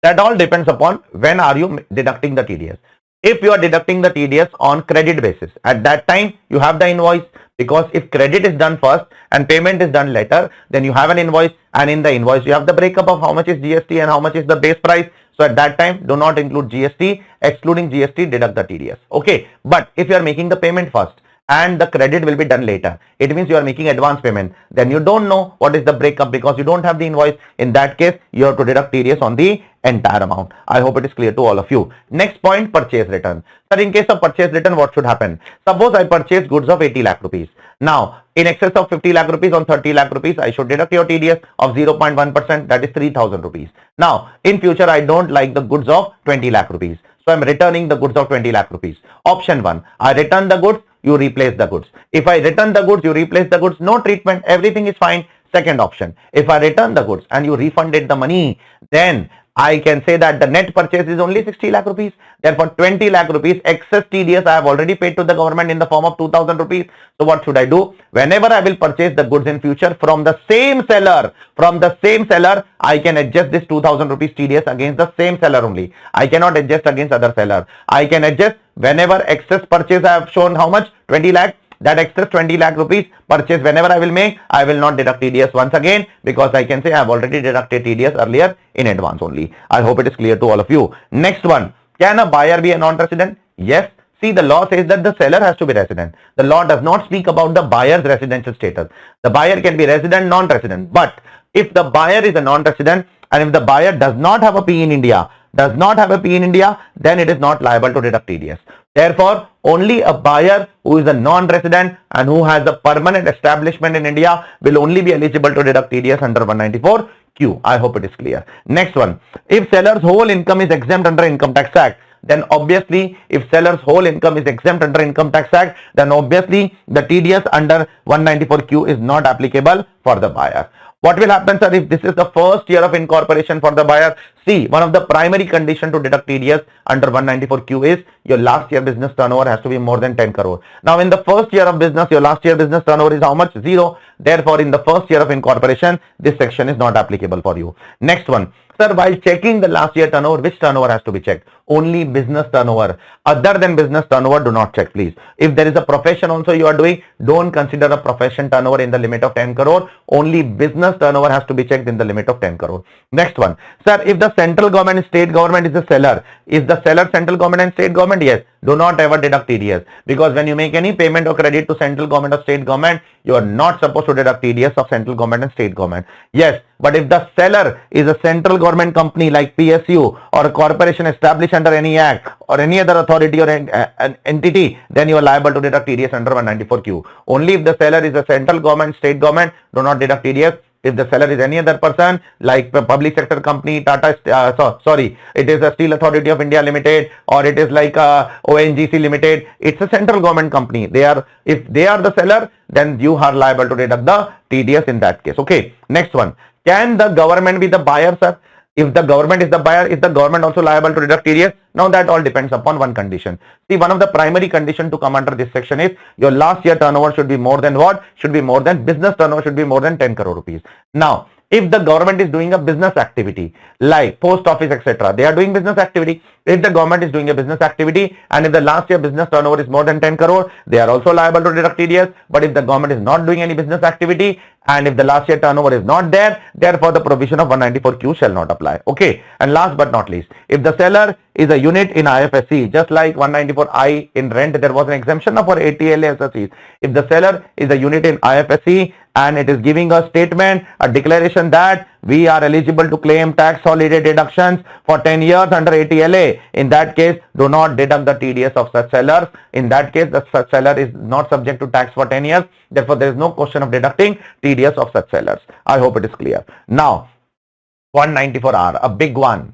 That all depends upon when are you deducting the TDS. If you are deducting the TDS on credit basis, at that time you have the invoice, because if credit is done first and payment is done later, then you have an invoice, and in the invoice you have the breakup of how much is GST and how much is the base price. So at that time do not include GST, excluding GST deduct the TDS. Okay, but if you are making the payment first and the credit will be done later, it means you are making advance payment, then you don't know what is the breakup because you don't have the invoice. In that case, you have to deduct TDS on the entire amount. I hope it is clear to all of you. Next point, purchase return. Sir, in case of purchase return, what should happen? Suppose I purchase goods of 80 lakh rupees. Now, in excess of 50 lakh rupees on 30 lakh rupees, I should deduct your TDS of 0.1%, that is 3,000 rupees. Now, in future, I don't like the goods of 20 lakh rupees. So, I am returning the goods of 20 lakh rupees. Option 1, I return the goods, you replace the goods. If I return the goods, you replace the goods, no treatment, everything is fine. Second option, if I return the goods and you refunded the money, then I can say that the net purchase is only 60 lakh rupees. Therefore, 20 lakh rupees excess TDS I have already paid to the government in the form of 2,000 rupees. So what should I do? Whenever I will purchase the goods in future from the same seller, I can adjust this 2,000 rupees TDS against the same seller only. I cannot adjust against other seller. I can adjust whenever excess purchase I have shown how much? 20 lakh. That excess 20 lakh rupees purchase whenever I will make, I will not deduct TDS once again, because I can say I have already deducted TDS earlier in advance only. I hope it is clear to all of you. Next one, can a buyer be a non-resident? Yes. See, the law says that the seller has to be resident. The law does not speak about the buyer's residential status. The buyer can be resident, non-resident. But if the buyer is a non-resident and if the buyer does not have a P in India, then it is not liable to deduct TDS. Therefore, only a buyer who is a non-resident and who has a permanent establishment in India will only be eligible to deduct TDS under 194Q. I hope it is clear. Next one, if seller's whole income is exempt under Income Tax Act, then obviously if seller's whole income is exempt under Income Tax Act, then obviously the TDS under 194Q is not applicable for the buyer. What will happen, sir, if this is the first year of incorporation for the buyer? See, one of the primary condition to deduct TDS under 194Q is your last year business turnover has to be more than 10 crore. Now, in the first year of business, your last year business turnover is how much? 0. Therefore, in the first year of incorporation, this section is not applicable for you. Next one. Sir, while checking the last year turnover, which turnover has to be checked? Only business turnover. Other than business turnover, do not check, please. If there is a profession also you are doing, don't consider a profession turnover in the limit of 10 crore. Only business turnover has to be checked in the limit of 10 crore. Next one. Sir, if the central government and state government is the seller, is the seller central government and state government? Yes. Do not ever deduct TDS, because when you make any payment or credit to central government or state government, you are not supposed to deduct TDS of central government and state government. Yes, but if the seller is a central government company like PSU or a corporation established under any act or any other authority or an entity, then you are liable to deduct TDS under 194Q. Only if the seller is a central government, state government, do not deduct TDS. If the seller is any other person like a public sector company, it is a Steel Authority of India Limited, or it is like ONGC Limited, it's a central government company. If they are the seller, then you are liable to deduct the TDS in that case. Okay. Next one. Can the government be the buyer, sir? If the government is the buyer, is the government also liable to deduct TDS? Now that all depends upon one condition. See, one of the primary condition to come under this section is your last year turnover should be more than what? Should be more than business turnover should be more than 10 crore rupees. Now, if the government is doing a business activity like post office, etc., they are doing business activity. If the government is doing a business activity and if the last year business turnover is more than 10 crore, they are also liable to deduct TDS. But if the government is not doing any business activity and if the last year turnover is not there, therefore the provision of 194Q shall not apply. Okay. And last but not least, if the seller is a unit in IFSC, just like 194I in rent, there was an exemption for ATLA SSCs. If the seller is a unit in IFSC and it is giving a statement, a declaration that we are eligible to claim tax holiday deductions for 10 years under ATLA, in that case, do not deduct the TDS of such sellers. In that case, the such seller is not subject to tax for 10 years. Therefore, there is no question of deducting TDS of such sellers. I hope it is clear. Now, 194R, a big one.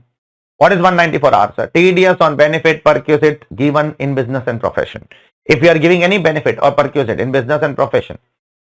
What is 194R, sir? TDS on benefit perquisite given in business and profession. If you are giving any benefit or perquisite in business and profession,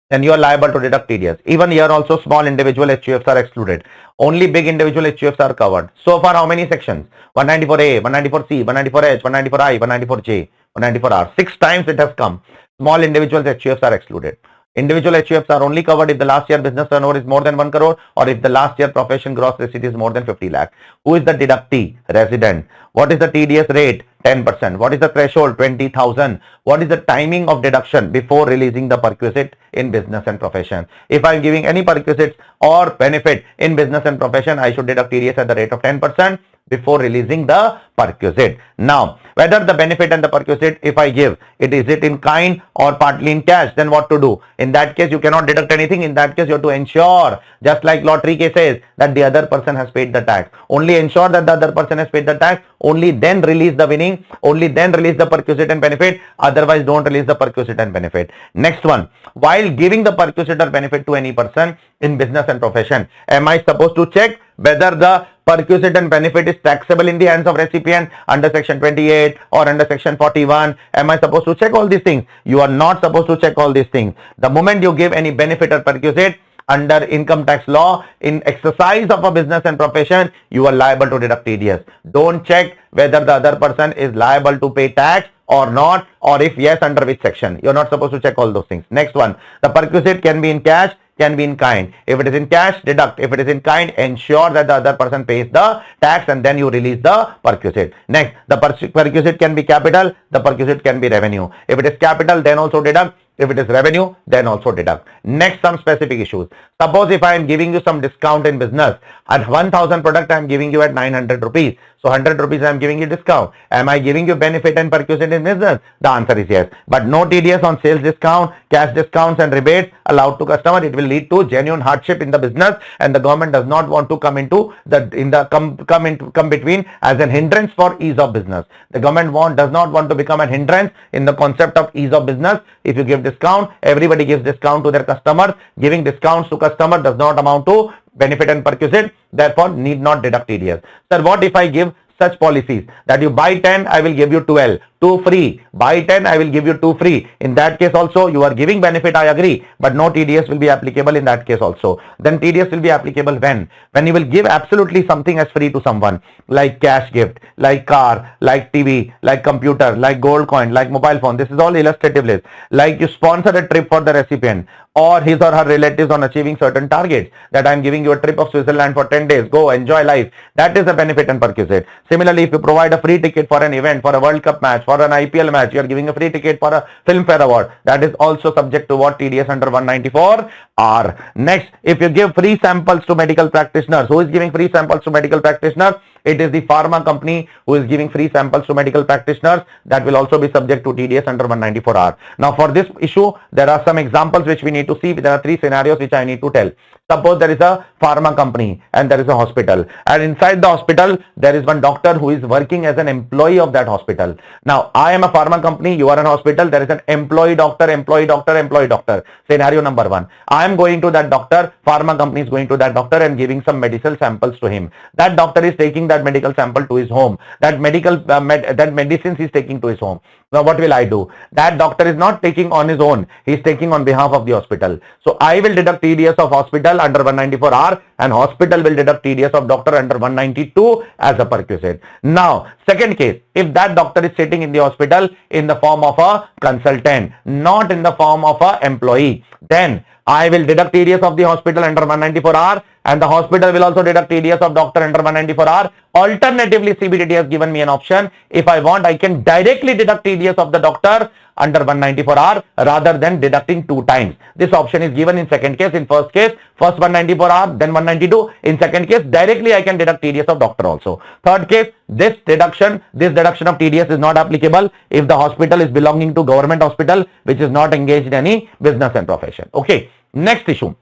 then you are liable to deduct TDS. Even here also small individual HUFs are excluded. Only big individual HUFs are covered. So far, how many sections? 194A, 194C, 194H, 194I, 194J, 194R. 6 times it has come. Small individuals HUFs are excluded. Individual HUFs are only covered if the last year business turnover is more than 1 crore or if the last year profession gross receipt is more than 50 lakh. Who is the deductee? Resident. What is the TDS rate? 10%. What is the threshold? 20,000. What is the timing of deduction before releasing the perquisite in business and profession? If I am giving any perquisites or benefit in business and profession, I should deduct TDS at the rate of 10% before releasing the perquisite. Now, whether the benefit and the perquisite, if I give, is it in kind or partly in cash, then what to do? In that case, you cannot deduct anything. In that case, you have to ensure, just like lottery cases, that the other person has paid the tax. Only ensure that the other person has paid the tax. Only then release the winning. Only then release the perquisite and benefit. Otherwise, don't release the perquisite and benefit. Next one, while giving the perquisite or benefit to any person in business and profession, am I supposed to check whether the perquisite and benefit is taxable in the hands of recipient under section 28 or under section 41? Am I supposed to check all these things? You are not supposed to check all these things. The moment you give any benefit or perquisite under income tax law in exercise of a business and profession, you are liable to deduct TDS. Don't check whether the other person is liable to pay tax or not, or if yes, under which section. You're not supposed to check all those things. Next one, the perquisite can be in cash, can be in kind. If it is in cash, deduct. If it is in kind, ensure that the other person pays the tax and then you release the perquisite. Next, the perquisite can be capital, the perquisite can be revenue. If it is capital, then also deduct. If it is revenue, then also deduct. Next, some specific issues. Suppose if I am giving you some discount in business, at 1000 product I am giving you at 900 rupees. So 100 rupees I am giving you discount. Am I giving you benefit and perquisite in business? The answer is yes. But no TDS on sales discount, cash discounts and rebates allowed to customer. It will lead to genuine hardship in the business, and the government does not want to come into come between as an hindrance for ease of business. The government does not want to become a hindrance in the concept of ease of business. If you give discount, everybody gives discount to their customers. Giving discounts to customer does not amount to benefit and perquisite, therefore need not deduct TDS. Sir, what if I give such policies that you buy 10, I will give you 12, 2 free, buy 10, I will give you 2 free. In that case also, you are giving benefit, I agree, but no TDS will be applicable in that case also. Then TDS will be applicable when you will give absolutely something as free to someone, like cash gift, like car, like TV, like computer, like gold coin, like mobile phone. This is all illustrative list. Like you sponsor a trip for the recipient or his or her relatives on achieving certain targets, that I am giving you a trip of Switzerland for 10 days, go enjoy life. That is a benefit and perquisite. Similarly, if you provide a free ticket for an event, for a World Cup match, for an IPL match, you are giving a free ticket for a Filmfare award. That is also subject to what? TDS under 194R. Next, if you give free samples to medical practitioners, who is giving free samples to medical practitioners? It is the pharma company who is giving free samples to medical practitioners. That will also be subject to TDS under 194R. Now, for this issue, there are some examples which we need to see. There are 3 scenarios which I need to tell. Suppose there is a pharma company and there is a hospital, and inside the hospital there is one doctor who is working as an employee of that hospital. Now, I am a pharma company, you are an hospital, there is an employee doctor, employee doctor, employee doctor. Scenario number 1. I am going to that doctor, pharma company is going to that doctor and giving some medical samples to him. That doctor is taking that medical sample to his home. That medicines he is taking to his home. Now, what will I do? That doctor is not taking on his own. He is taking on behalf of the hospital. So, I will deduct TDS of hospital under 194R and hospital will deduct TDS of doctor under 192 as a perquisite. Now, second case, if that doctor is sitting in the hospital in the form of a consultant, not in the form of a employee, then I will deduct TDS of the hospital under 194R and the hospital will also deduct TDS of doctor under 194R. Alternatively, CBDT has given me an option. If I want, I can directly deduct TDS of the doctor under 194R rather than deducting 2 times. This option is given in second case. In first case, first 194R, then 192. In second case, directly I can deduct TDS of doctor also. Third case, this deduction of TDS is not applicable if the hospital is belonging to government hospital, which is not engaged in any business and profession. Okay. Next issue.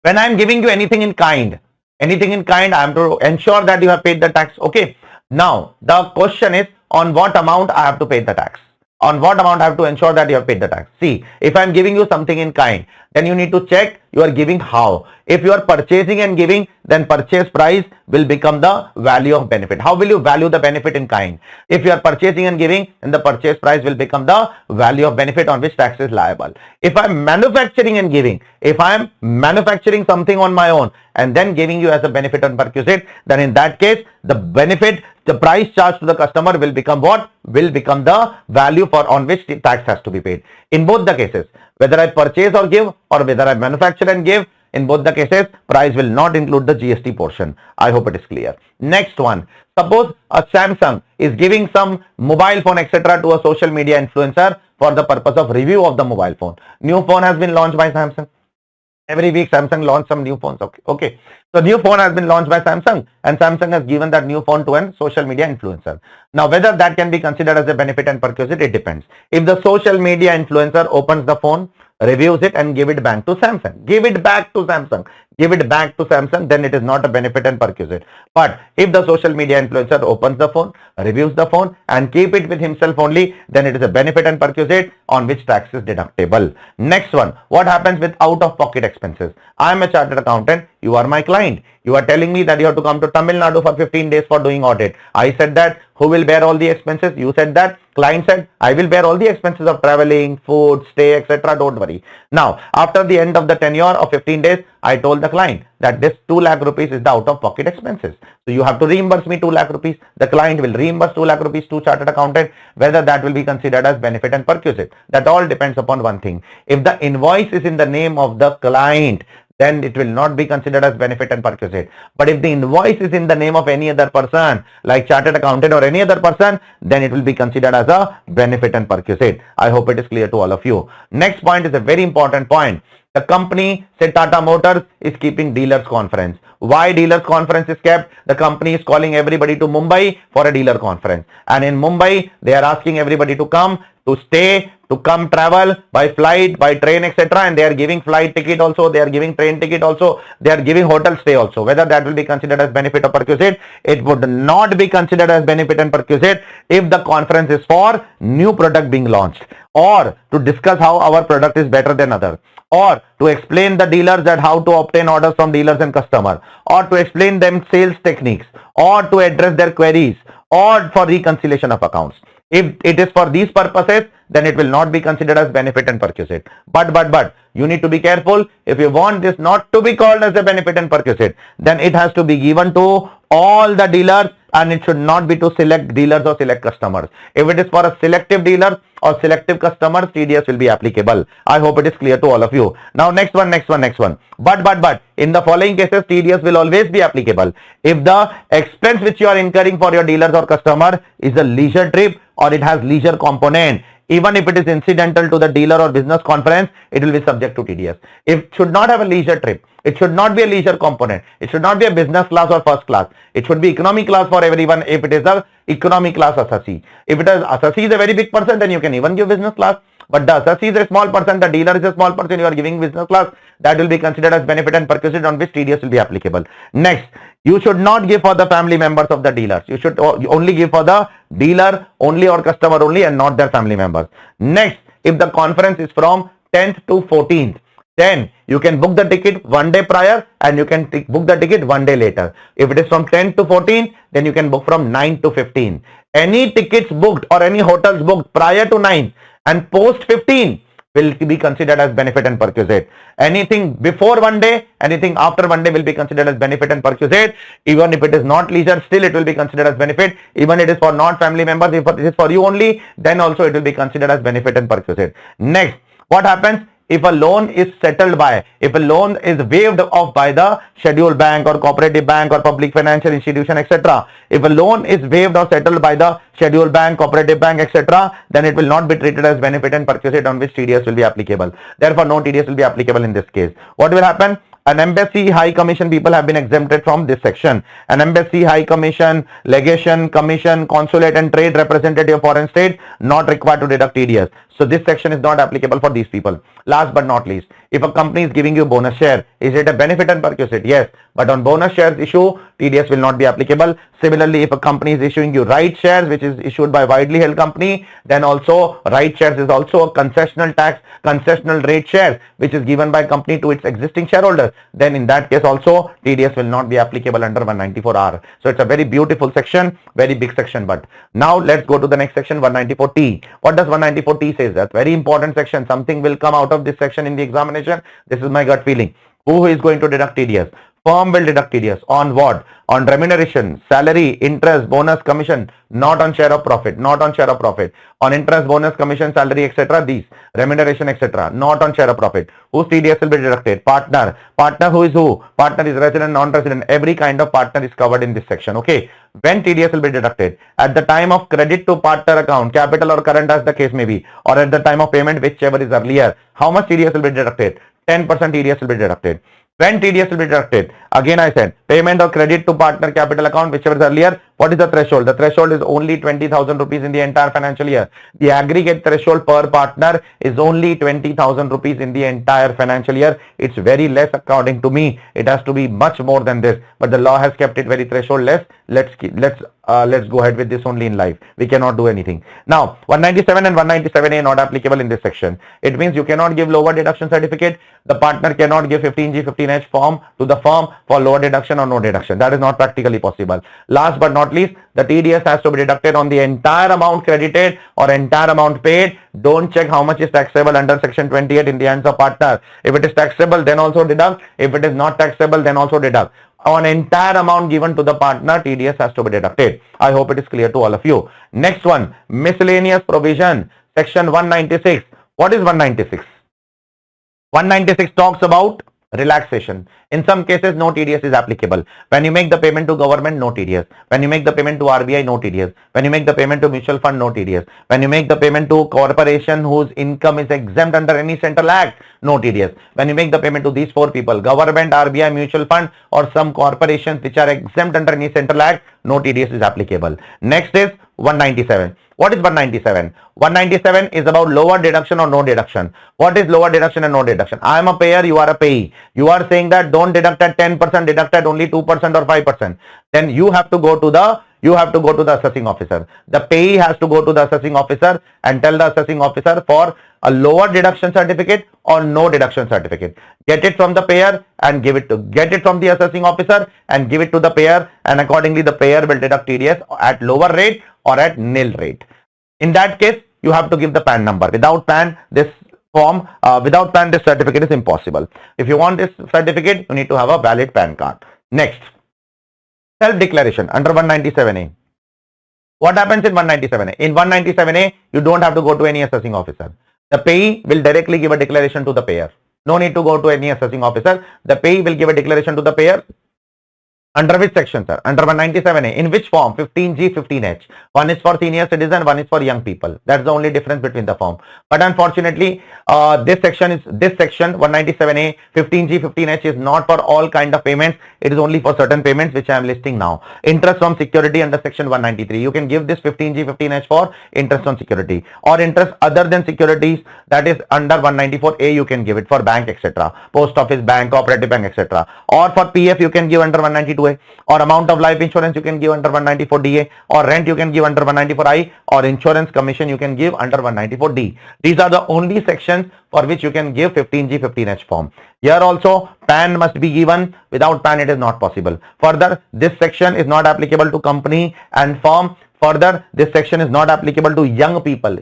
When I am giving you anything in kind, I am to ensure that you have paid the tax. Okay. Now, the question is on what amount I have to pay the tax. On what amount I have to ensure that you have paid the tax. See, if I am giving you something in kind, then you need to check you are giving how. If you are purchasing and giving, then purchase price will become the value of benefit. How will you value the benefit in kind? If you are purchasing and giving, then the purchase price will become the value of benefit on which tax is liable. If I am manufacturing and giving, if I am manufacturing something on my own and then giving you as a benefit on perquisite, then in that case, the benefit, the price charged to the customer will become what? Will become the value for on which the tax has to be paid. In both the cases, whether I purchase or give or whether I manufacture and give, in both the cases, price will not include the GST portion. I hope it is clear. Next one, suppose a Samsung is giving some mobile phone etc. to a social media influencer for the purpose of review of the mobile phone. New phone has been launched by Samsung. Every week Samsung launch some new phones. Okay. So new phone has been launched by Samsung and Samsung has given that new phone to an social media influencer. Now whether that can be considered as a benefit and perquisite, it depends. If the social media influencer opens the phone, reviews it and give it back to Samsung, then it is not a benefit and perquisite. But if the social media influencer opens the phone, reviews the phone and keep it with himself only, then it is a benefit and perquisite on which tax is deductible. Next one, what happens with out-of-pocket expenses? I am a chartered accountant, you are my client. You are telling me that you have to come to Tamil Nadu for 15 days for doing audit. I said that. Who will bear all the expenses? You said that. Client said, I will bear all the expenses of traveling, food, stay, etc. Don't worry. Now, after the end of the tenure of 15 days, I told the client that this 2 lakh rupees is the out-of-pocket expenses. So you have to reimburse me 2 lakh rupees. The client will reimburse 2 lakh rupees to chartered accountant. Whether that will be considered as benefit and perquisite, that all depends upon one thing. If the invoice is in the name of the client, then it will not be considered as benefit and perquisite. But if the invoice is in the name of any other person, like chartered accountant or any other person, then it will be considered as a benefit and perquisite. I hope it is clear to all of you. Next point is a very important point. The company, say Tata Motors, is keeping dealers conference. Why dealers conference is kept? The company is calling everybody to Mumbai for a dealer conference. And in Mumbai, they are asking everybody to come, to stay, to come travel by flight, by train, etc. And they are giving flight ticket also, they are giving train ticket also, they are giving hotel stay also. Whether that will be considered as benefit or perquisite, it would not be considered as benefit and perquisite if the conference is for new product being launched, or to discuss how our product is better than others, or to explain the dealers that how to obtain orders from dealers and customer, or to explain them sales techniques, or to address their queries, or for reconciliation of accounts. If it is for these purposes, then it will not be considered as benefit and perquisite. But you need to be careful. If you want this not to be called as a benefit and perquisite, then it has to be given to all the dealers and it should not be to select dealers or select customers. If it is for a selective dealer or selective customers, TDS will be applicable. I hope it is clear to all of you. Now next one. But in the following cases, TDS will always be applicable. If the expense which you are incurring for your dealers or customer is a leisure trip or it has leisure component, even if it is incidental to the dealer or business conference, it will be subject to TDS. It should not have a leisure trip. It should not be a leisure component. It should not be a business class or first class. It should be economy class for everyone if it is a economy class assessee. If it is assessee is a very big person, then you can even give business class. But the assessee is a small person, the dealer is a small person, you are giving business class, that will be considered as benefit and perquisite on which TDS will be applicable. Next, you should not give for the family members of the dealers. You should only give for the dealer only or customer only and not their family members. Next, if the conference is from 10th to 14th, then you can book the ticket one day prior and you can book the ticket one day later. If it is from 10th to 14th, then you can book from 9th to 15th. Any tickets booked or any hotels booked prior to 9th and post 15 will be considered as benefit and perquisite. Anything before one day, anything after one day will be considered as benefit and perquisite. Even if it is not leisure, still it will be considered as benefit. Even it is for not family members, if it is for you only, then also it will be considered as benefit and perquisite. Next, what happens if a loan is settled by, if a loan is waived off by the scheduled bank or cooperative bank or public financial institution, etc. If a loan is waived or settled by the scheduled bank, cooperative bank, etc., then it will not be treated as benefit and perquisite on which TDS will be applicable. Therefore, no TDS will be applicable in this case. What will happen? An embassy, high commission people have been exempted from this section. An embassy, high commission, legation, commission, consulate and trade representative of foreign state not required to deduct TDS. So this section is not applicable for these people. Last but not least, if a company is giving you bonus share, is it a benefit and perquisite? Yes, but on bonus shares issue, TDS will not be applicable. Similarly, if a company is issuing you right shares, which is issued by widely held company, then also right shares is also a concessional tax, concessional rate share, which is given by company to its existing shareholders. Then in that case also, TDS will not be applicable under 194R. So it's a very beautiful section, very big section. But now let's go to the next section, 194T. What does 194T say? That's very important section. Something will come out of this section in the examination. This is my gut feeling. Who is going to deduct TDS? Firm will deduct TDS. On what? On remuneration, salary, interest, bonus, commission, not on share of profit, not on share of profit. On interest, bonus, commission, salary, etc. These, remuneration, etc. Not on share of profit. Whose TDS will be deducted? Partner. Partner who is who? Partner is resident, non-resident. Every kind of partner is covered in this section. Okay. When TDS will be deducted? At the time of credit to partner account, capital or current as the case may be, or at the time of payment, whichever is earlier. How much TDS will be deducted? 10% TDS will be deducted. When TDS will be deducted? Again I said, payment or credit to partner capital account, whichever is earlier. What is the threshold? The threshold is only 20,000 rupees in the entire financial year. The aggregate threshold per partner is only 20,000 rupees in the entire financial year. It's very less according to me. It has to be much more than this. But the law has kept it very threshold less. Let's go ahead with this only in life. We cannot do anything. Now, 197 and 197A not applicable in this section. It means you cannot give lower deduction certificate. The partner cannot give 15G, 15H form to the firm for lower deduction or no deduction. That is not practically possible. Last but not least, the TDS has to be deducted on the entire amount credited or entire amount paid. Don't check how much is taxable under section 28 in the hands of partner. If it is taxable, then also deduct. If it is not taxable, then also deduct. On entire amount given to the partner, TDS has to be deducted. I hope it is clear to all of you. Next one, miscellaneous provision, section 196. What is 196? 196 talks about relaxation. In some cases, no TDS is applicable. When you make the payment to government, no TDS. When you make the payment to RBI, no TDS. When you make the payment to mutual fund, no TDS. When you make the payment to corporation whose income is exempt under any central act, no TDS. When you make the payment to these four people, government, RBI, mutual fund, or some corporations which are exempt under any central act, no TDS is applicable. Next is 197. What is 197? 197 is about lower deduction or no deduction. What is lower deduction and no deduction? I am a payer, you are a payee. You are saying that don't deduct at 10%, deduct at only 2% or 5%. Then you have to go to the assessing officer. The payee has to go to the assessing officer and tell the assessing officer for a lower deduction certificate or no deduction certificate. Get it from the payer and get it from the assessing officer and give it to the payer, and accordingly the payer will deduct TDS at lower rate or at nil rate. In that case, you have to give the PAN number. Without PAN, this certificate is impossible. If you want this certificate, you need to have a valid PAN card. Next, self-declaration under 197A. What happens in 197A? In 197A, you don't have to go to any assessing officer. The payee will directly give a declaration to the payer. No need to go to any assessing officer. The payee will give a declaration to the payer. Under which section, sir? Under 197A. In which form? 15G, 15H. One is for senior citizen, one is for young people. That's the only difference between the form. But unfortunately, this section 197A, 15G, 15H is not for all kind of payments. It is only for certain payments which I am listing now. Interest from security under section 193. You can give this 15G, 15H for interest on security, or interest other than securities, that is under 194A. You can give it for bank, etc. Post office, bank, cooperative bank, etc. Or for PF you can give under 192A, or amount of life insurance you can give under 194DA, or rent you can give under 194I, or insurance commission you can give under 194D. These are the only sections for which you can give 15G, 15H form. Here also PAN must be given. Without PAN it is not possible. Further, this section is not applicable to company and firm. Further, this section is not applicable to young people,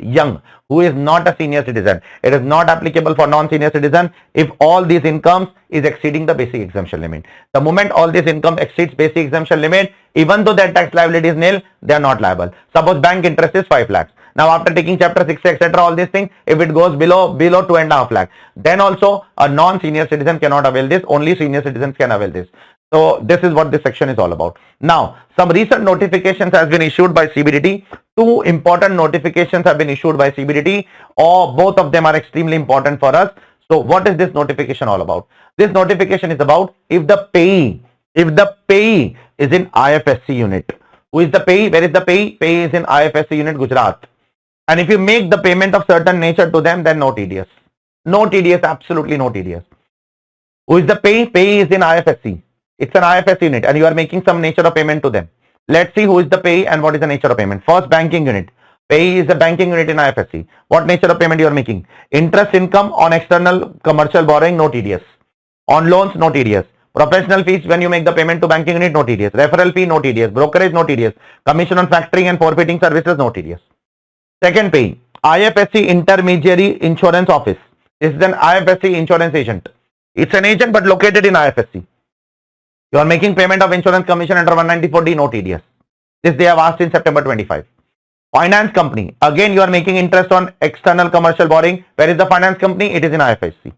who is not a senior citizen. It is not applicable for non-senior citizen if all these incomes is exceeding the basic exemption limit. The moment all this income exceeds basic exemption limit, even though their tax liability is nil, they are not liable. Suppose bank interest is 5 lakhs. Now after taking chapter 6, etc., all these things, if it goes below 2.5 lakh, then also a non-senior citizen cannot avail this. Only senior citizens can avail this. So this is what this section is all about. Now, some recent notifications has been issued by CBDT. Two important notifications have been issued by CBDT, or both of them are extremely important for us. So what is this notification all about? This notification is about if the payee is in IFSC unit. Who is the payee? Where is the payee? Payee is in IFSC unit Gujarat. And if you make the payment of certain nature to them, then no TDS. No TDS, absolutely no TDS. Who is the payee? Payee is in IFSC. It's an IFSC unit and you are making some nature of payment to them. Let's see who is the payee and what is the nature of payment. First, banking unit. Payee is the banking unit in IFSC. What nature of payment you are making? Interest income on external commercial borrowing, no TDS. On loans, no TDS. Professional fees when you make the payment to banking unit, no TDS. Referral fee, no TDS. Brokerage, no TDS. Commission on factoring and forfeiting services, no TDS. Second payee, IFSC Intermediary Insurance Office. This is an IFSC insurance agent. It's an agent but located in IFSC. You are making payment of insurance commission under 194D, no TDS. This they have asked in September 25. Finance company. Again, you are making interest on external commercial borrowing. Where is the finance company? It is in IFSC.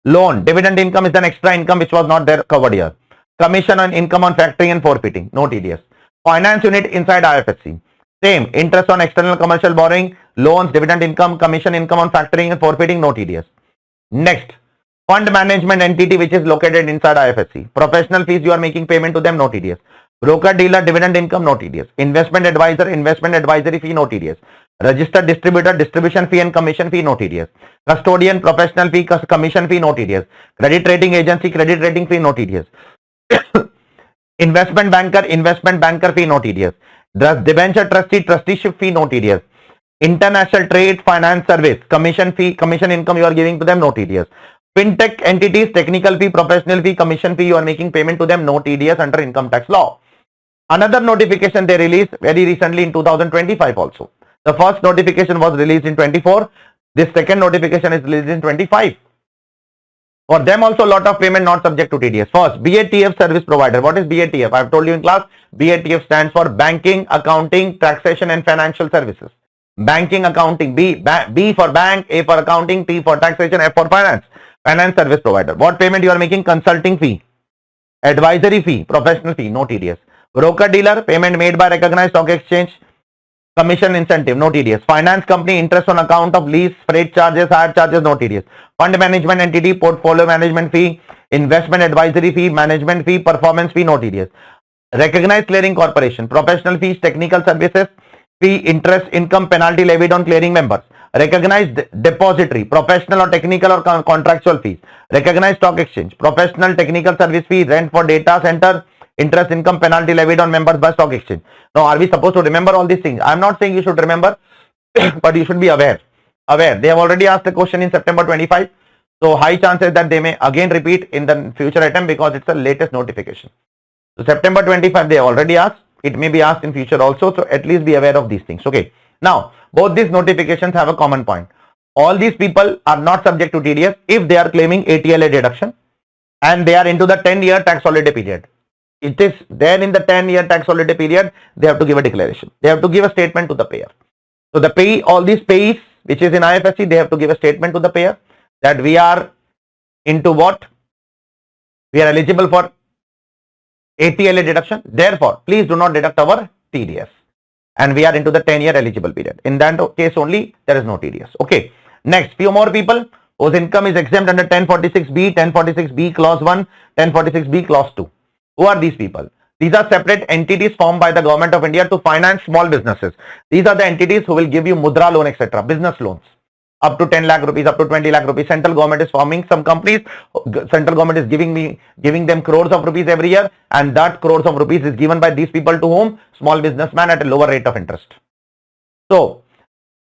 Loan. Dividend income is an extra income which was not there covered here. Commission on income on factoring and forfeiting, no TDS. Finance unit inside IFSC. Same. Interest on external commercial borrowing, loans, dividend income, commission income on factoring and forfeiting, no TDS. Next. Fund management entity which is located inside IFSC. Professional fees you are making payment to them, no TDS. Broker dealer dividend income, no TDS. Investment advisor, investment advisory fee, no TDS. Registered distributor, distribution fee and commission fee, no TDS. Custodian, professional fee, commission fee, no TDS. Credit rating agency, credit rating fee, no TDS. Investment banker fee, no TDS. Debenture trustee, trusteeship fee, no TDS. International trade finance service, commission fee, commission income you are giving to them, no TDS. Fintech entities, technical fee, professional fee, commission fee, you are making payment to them, no TDS under income tax law. Another notification they released very recently in 2025 also. The first notification was released in 24. This second notification is released in 25. For them also lot of payment not subject to TDS. First, BATF service provider. What is BATF? I have told you in class, BATF stands for Banking, Accounting, Taxation and Financial Services. Banking, accounting, B for bank, A for accounting, T for taxation, F for finance. Finance service provider. What payment you are making? Consulting fee, advisory fee, professional fee, no TDS. Broker dealer, payment made by recognized stock exchange, commission incentive, no TDS. Finance company, interest on account of lease, freight charges, hire charges, no TDS. Fund management entity, portfolio management fee, investment advisory fee, management fee, performance fee, no TDS. Recognized clearing corporation, professional fees, technical services fee, interest, income, penalty levied on clearing members. Recognized depository, professional or technical or contractual fees. Recognized stock exchange, professional technical service fee, rent for data center, interest, income, penalty levied on members by stock exchange. Now, are we supposed to remember all these things? I am not saying you should remember, but you should be aware. They have already asked the question in September 25. So, high chances that they may again repeat in the future attempt because it's the latest notification. So, September 25 they have already asked. It may be asked in future also. So, at least be aware of these things. Okay. Now, both these notifications have a common point. All these people are not subject to TDS if they are claiming ATLA deduction and they are into the 10-year tax holiday period. It is then in the 10-year tax holiday period, they have to give a declaration. They have to give a statement to the payer. So the payee, all these payees, which is in IFSC, they have to give a statement to the payer that we are into what? We are eligible for ATLA deduction. Therefore, please do not deduct our TDS. And we are into the 10-year eligible period. In that case only, there is no TDS. Okay. Next, few more people whose income is exempt under 1046B, 1046B clause 1, 1046B clause 2. Who are these people? These are separate entities formed by the government of India to finance small businesses. These are the entities who will give you mudra loan, etc. Business loans. Up to 10 lakh rupees, up to 20 lakh rupees. Central government is forming some companies. Central government is giving them crores of rupees every year. And that crores of rupees is given by these people to whom? Small businessman at a lower rate of interest. So,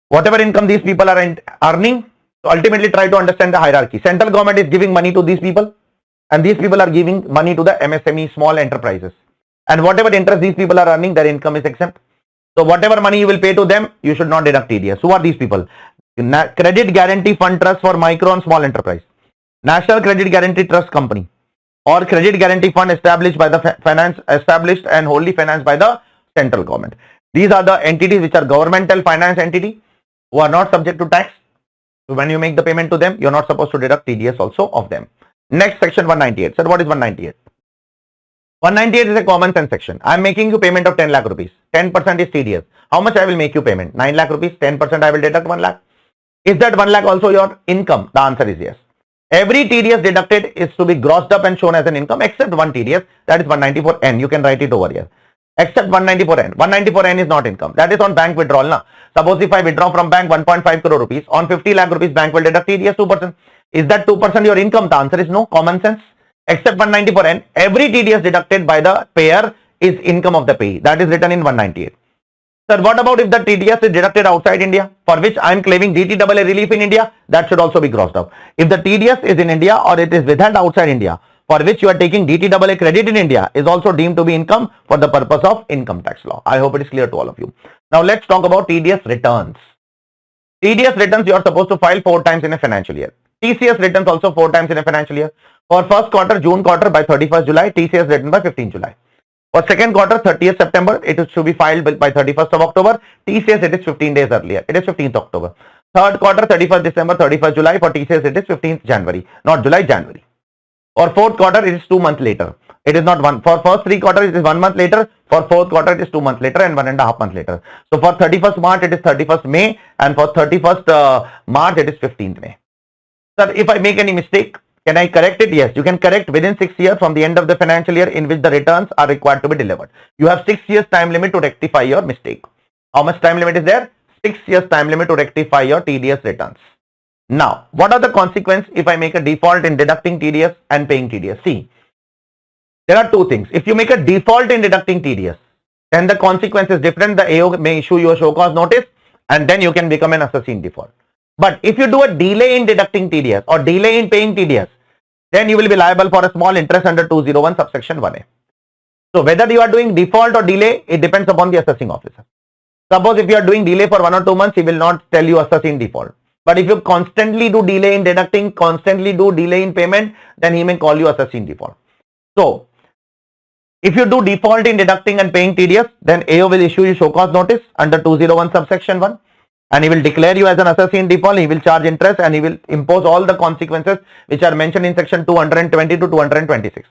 whatever income these people are earning, ultimately try to understand the hierarchy. Central government is giving money to these people. And these people are giving money to the MSME, small enterprises. And whatever interest these people are earning, their income is exempt. So whatever money you will pay to them, you should not deduct TDS. Who are these people? Credit Guarantee Fund Trust for Micro and Small Enterprise. National Credit Guarantee Trust Company. Or Credit Guarantee Fund established and wholly financed by the central government. These are the entities which are governmental finance entity who are not subject to tax. So when you make the payment to them, you're not supposed to deduct TDS also of them. Next section 198. Sir, what is 198? 198 is a common sense section. I'm making you payment of 10 lakh rupees. 10% is TDS. How much I will make you payment? 9 lakh rupees. 10% I will deduct 1 lakh. Is that 1 lakh also your income? The answer is yes. Every TDS deducted is to be grossed up and shown as an income except one TDS, that is 194N. You can write it over here. Except 194N. 194N is not income. That is on bank withdrawal. Na? Suppose if I withdraw from bank 1.5 crore rupees, on 50 lakh rupees, bank will deduct TDS 2%. Is that 2% your income? The answer is no. Common sense. Except 194N, every TDS deducted by the payer is income of the payee. That is written in 198. Sir, what about if the TDS is deducted outside India, for which I am claiming DTAA relief in India? That should also be grossed up. If the TDS is in India or it is withheld outside India, for which you are taking DTAA credit in India, is also deemed to be income for the purpose of income tax law. I hope it is clear to all of you. Now let's talk about TDS returns. TDS returns you are supposed to file 4 times in a financial year. TCS returns also 4 times in a financial year. For first quarter, June quarter by 31st July, TCS return by 15th July. For second quarter, 30th September, it is to be filed by 31st of October. TCS, it is 15 days earlier. It is 15th October. Third quarter, 31st December, 31st July. For TCS, it is 15th January. Not July, January. For fourth quarter, it is 2 months later. It is not one. For first 3 quarters, it is 1 month later. For fourth quarter, it is 2 months later and 1.5 months later. So for 31st March, it is 31st May. And for 31st March, it is 15th May. Sir, if I make any mistake, can I correct it? Yes, you can correct within 6 years from the end of the financial year in which the returns are required to be delivered. You have 6 years time limit to rectify your mistake. How much time limit is there? 6 years time limit to rectify your TDS returns. Now, what are the consequences if I make a default in deducting TDS and paying TDS? See, there are 2 things. If you make a default in deducting TDS, then the consequence is different. The AO may issue you a show cause notice and then you can become an assessee in default. But if you do a delay in deducting TDS or delay in paying TDS, then you will be liable for a small interest under 201 subsection 1A. So whether you are doing default or delay, it depends upon the assessing officer. Suppose if you are doing delay for 1 or 2 months, he will not tell you assessing default. But if you constantly do delay in deducting, constantly do delay in payment, then he may call you assessing default. So if you do default in deducting and paying TDS, then AO will issue you show cause notice under 201 subsection 1. And he will declare you as an assessee in default, he will charge interest and he will impose all the consequences which are mentioned in section 220 to 226.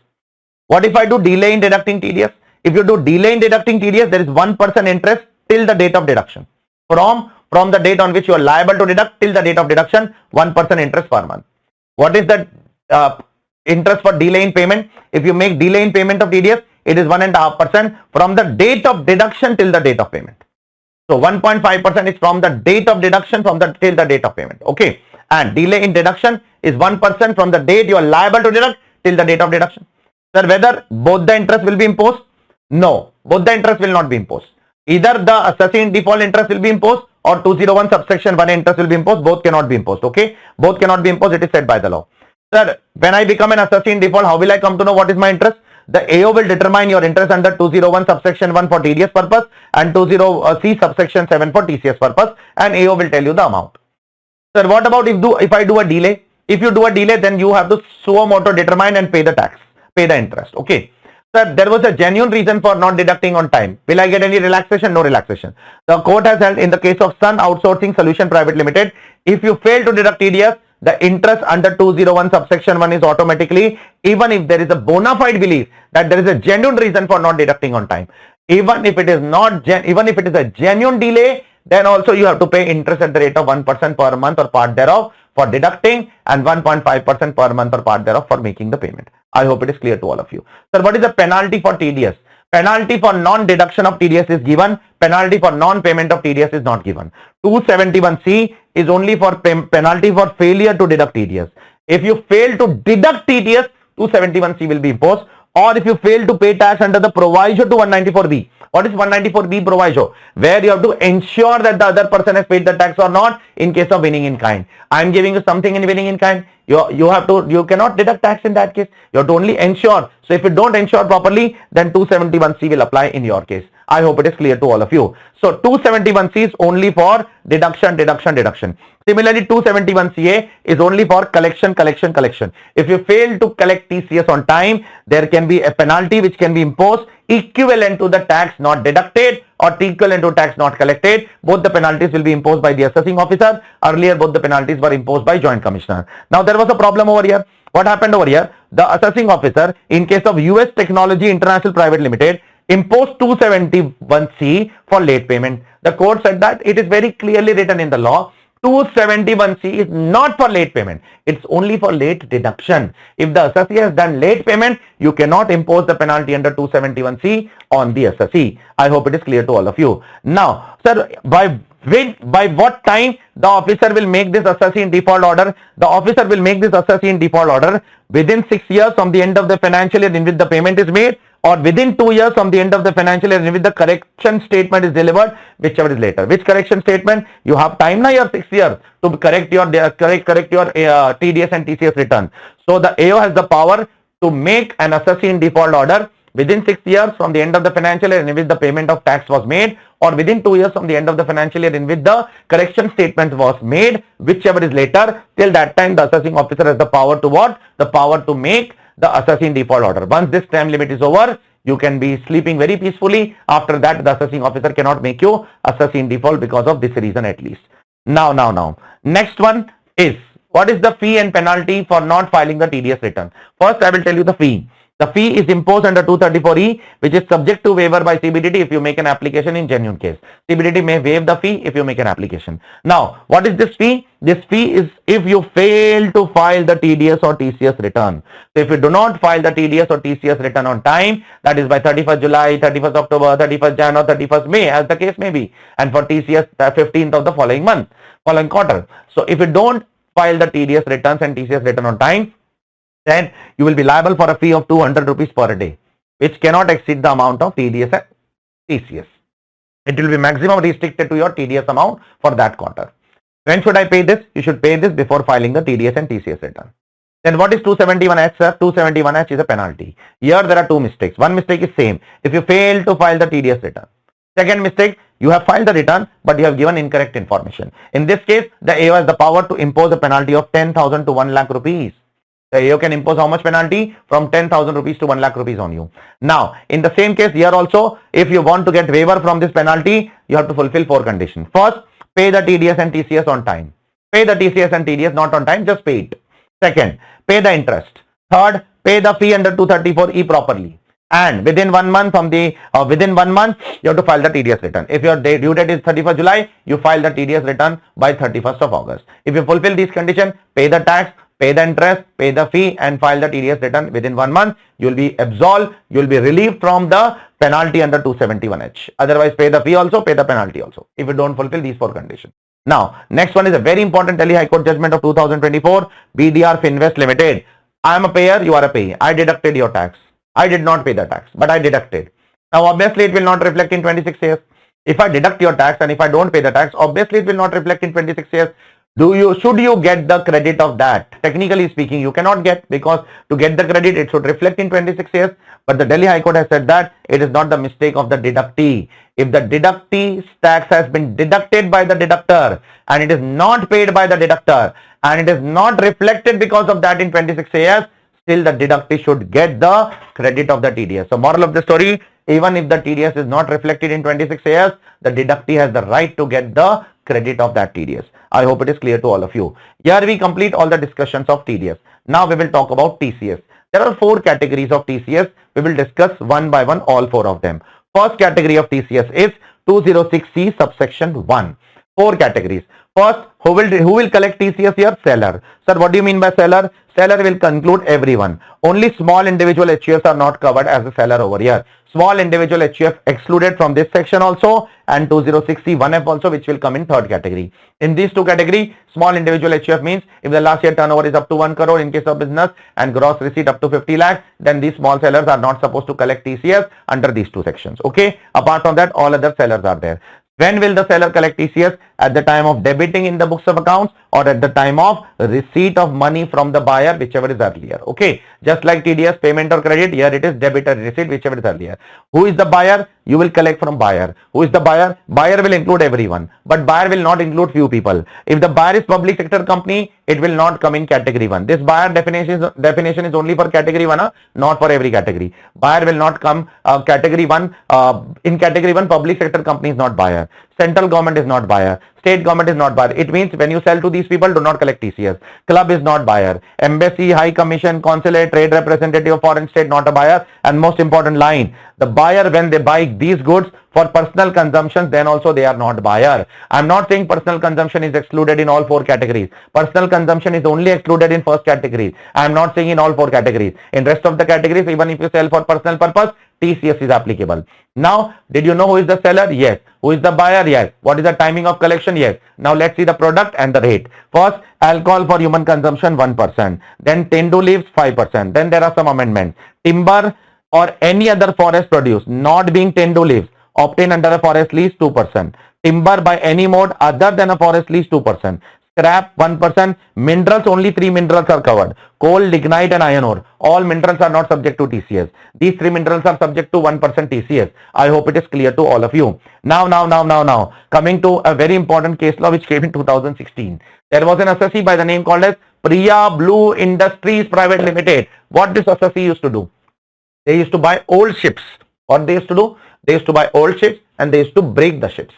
What if I do delay in deducting TDS? If you do delay in deducting TDS, there is 1% interest till the date of deduction. From the date on which you are liable to deduct till the date of deduction, 1% interest per month. What is the interest for delay in payment? If you make delay in payment of TDS, it is 1.5% from the date of deduction till the date of payment. So 1.5% is from the date of deduction till the date of payment. Okay. And delay in deduction is 1% from the date you are liable to deduct till the date of deduction. Sir, whether both the interest will be imposed? No, both the interest will not be imposed. Either the assessee in default interest will be imposed or 201 subsection 1 interest will be imposed. Both cannot be imposed. Okay. Both cannot be imposed. It is said by the law. Sir, when I become an assessee in default, how will I come to know what is my interest? The AO will determine your interest under 201 subsection 1 for TDS purpose and 20C subsection 7 for TCS purpose, and AO will tell you the amount. Sir, what about if I do a delay? If you do a delay, then you have to suo motu determine and pay the tax, pay the interest. Okay. Sir, there was a genuine reason for not deducting on time. Will I get any relaxation? No relaxation. The court has held in the case of Sun Outsourcing Solution Private Limited, if you fail to deduct TDS, the interest under 201 subsection 1 is automatically, even if there is a bona fide belief that there is a genuine reason for not deducting on time. Even if it is a genuine delay, then also you have to pay interest at the rate of 1% per month or part thereof for deducting and 1.5% per month or part thereof for making the payment. I hope it is clear to all of you. Sir, what is the penalty for TDS? Penalty for non-deduction of TDS is given. Penalty for non-payment of TDS is not given. 271C is only for penalty for failure to deduct TDS. If you fail to deduct TDS, 271C will be imposed. Or if you fail to pay tax under the proviso to 194B. What is 194B proviso? Where you have to ensure that the other person has paid the tax or not in case of winning in kind. I am giving you something in winning in kind. You cannot deduct tax in that case. You have to only ensure. So if you don't ensure properly, then 271C will apply in your case. I hope it is clear to all of you. So 271C is only for deduction. Similarly, 271CA is only for collection. If you fail to collect TCS on time, there can be a penalty which can be imposed equivalent to the tax not deducted or equivalent to tax not collected, both the penalties will be imposed by the assessing officer. Earlier, both the penalties were imposed by joint commissioner. Now, there was a problem over here. What happened over here? The assessing officer, in case of US Technology International Private Limited, imposed 271C for late payment. The court said that it is very clearly written in the law, 271C is not for late payment. It's only for late deduction. If the assessee has done late payment, you cannot impose the penalty under 271C on the assessee. I hope it is clear to all of you. Now, sir, by what time the officer will make this assessee in default order? The officer will make this assessee in default order within 6 years from the end of the financial year in which the payment is made, or within 2 years from the end of the financial year in which the correction statement is delivered, whichever is later. Which correction statement? You have time now, your 6 years to correct your TDS and TCS return. So the AO has the power to make an assessee in default order within 6 years from the end of the financial year in which the payment of tax was made, or within 2 years from the end of the financial year in which the correction statement was made, whichever is later. Till that time, the assessing officer has the power to what? The power to make the assessee in default order. Once this time limit is over, you can be sleeping very peacefully. After that, the assessing officer cannot make you assessee in default because of this reason at least. Now. Next one is, what is the fee and penalty for not filing the TDS return? First, I will tell you the fee. The fee is imposed under 234E, which is subject to waiver by CBDT if you make an application in genuine case. CBDT may waive the fee if you make an application. Now, what is this fee? This fee is if you fail to file the TDS or TCS return. So, if you do not file the TDS or TCS return on time, that is by 31st July, 31st October, 31st Jan or 31st May, as the case may be, and for TCS, 15th of the following month, following quarter. So, if you don't file the TDS returns and TCS return on time, then you will be liable for a fee of 200 rupees per day, which cannot exceed the amount of TDS and TCS. It will be maximum restricted to your TDS amount for that quarter. When should I pay this? You should pay this before filing the TDS and TCS return. Then what is 271H, sir? 271H is a penalty. Here there are two mistakes. One mistake is same. If you fail to file the TDS return. Second mistake, you have filed the return, but you have given incorrect information. In this case, the AO has the power to impose a penalty of 10,000 to 1 lakh rupees. The AO can impose how much penalty? From 10,000 rupees to 1 lakh rupees on you. Now, in the same case here also, if you want to get waiver from this penalty, you have to fulfill 4 conditions. First, pay the TDS and TCS on time. Pay the TCS and TDS not on time, just pay it. Second, pay the interest. Third, pay the fee under 234E properly. And within 1 month from the you have to file the TDS return. If your due date is 31st July, you file the TDS return by 31st of August. If you fulfill these conditions, pay the tax, pay the interest, pay the fee and file the TDS return within 1 month, you will be absolved, you will be relieved from the penalty under 271H. Otherwise, pay the fee also, pay the penalty also, if you don't fulfill these 4 conditions. Now, next one is a very important Delhi High Court judgment of 2024, BDR Finvest Limited. I am a payer, you are a payee. I deducted your tax. I did not pay the tax, but I deducted. Now, obviously, it will not reflect in 26 years. If I deduct your tax and if I don't pay the tax, obviously, it will not reflect in 26 years. Should you get the credit of that? Technically speaking, you cannot get, because to get the credit, it should reflect in 26 years. But the Delhi High Court has said that it is not the mistake of the deductee. If the deductee's tax has been deducted by the deductor and it is not paid by the deductor and it is not reflected because of that in 26 years, still the deductee should get the credit of the TDS. So moral of the story, even if the TDS is not reflected in 26 years, the deductee has the right to get the credit of that TDS. I hope it is clear to all of you. Here we complete all the discussions of TDS. Now we will talk about TCS. There are 4 categories of TCS. We will discuss one by one all 4 of them. First category of TCS is 206C subsection 1. 4 categories. First, who will collect TCS here? Seller. Sir, what do you mean by seller? Seller will conclude everyone. Only small individual HUFs are not covered as a seller over here. Small individual HUF excluded from this section also, and 206C 1F also, which will come in 3rd category. In these 2 categories, small individual HUF means if the last year turnover is up to 1 crore in case of business and gross receipt up to 50 lakhs, then these small sellers are not supposed to collect TCS under these 2 sections. Okay. Apart from that, all other sellers are there. When will the seller collect TCS? at the time of debiting in the books of accounts or at the time of receipt of money from the buyer, whichever is earlier. Okay, just like TDS, payment or credit, here it is debit or receipt, whichever is earlier. Who is the buyer? You will collect from buyer. Who is the buyer? Buyer will include everyone, but buyer will not include few people. If the buyer is public sector company, it will not come in category 1. This buyer definition is only for category 1, not for every category. Buyer will not come category 1. In category 1, public sector company is not buyer. Central government is not buyer. State government is not buyer. It means when you sell to these people, do not collect TCS. Club is not buyer. Embassy, high commission, consulate, trade representative of foreign state, not a buyer. And most important line, the buyer, when they buy these goods for personal consumption, then also they are not buyer. I'm not saying personal consumption is excluded in all 4 categories. Personal consumption is only excluded in first category. I'm not saying in all 4 categories. In rest of the categories, even if you sell for personal purpose, TCS is applicable. Now, did you know who is the seller? Yes. Who is the buyer? Yes. What is the timing of collection? Yes. Now, let's see the product and the rate. First, alcohol for human consumption 1%. Then Tendu leaves 5%. Then there are some amendments. Timber or any other forest produce not being Tendu leaves obtained under a forest lease 2%. Timber by any mode other than a forest lease 2%. Scrap 1%. Minerals, only 3 minerals are covered. Coal, lignite and iron ore. All minerals are not subject to TCS. These 3 minerals are subject to 1% TCS. I hope it is clear to all of you. Now, coming to a very important case law which came in 2016. There was an assessee by the name called as Priya Blue Industries Private Limited. What this assessee used to do? They used to buy old ships. What they used to do? They used to buy old ships and they used to break the ships.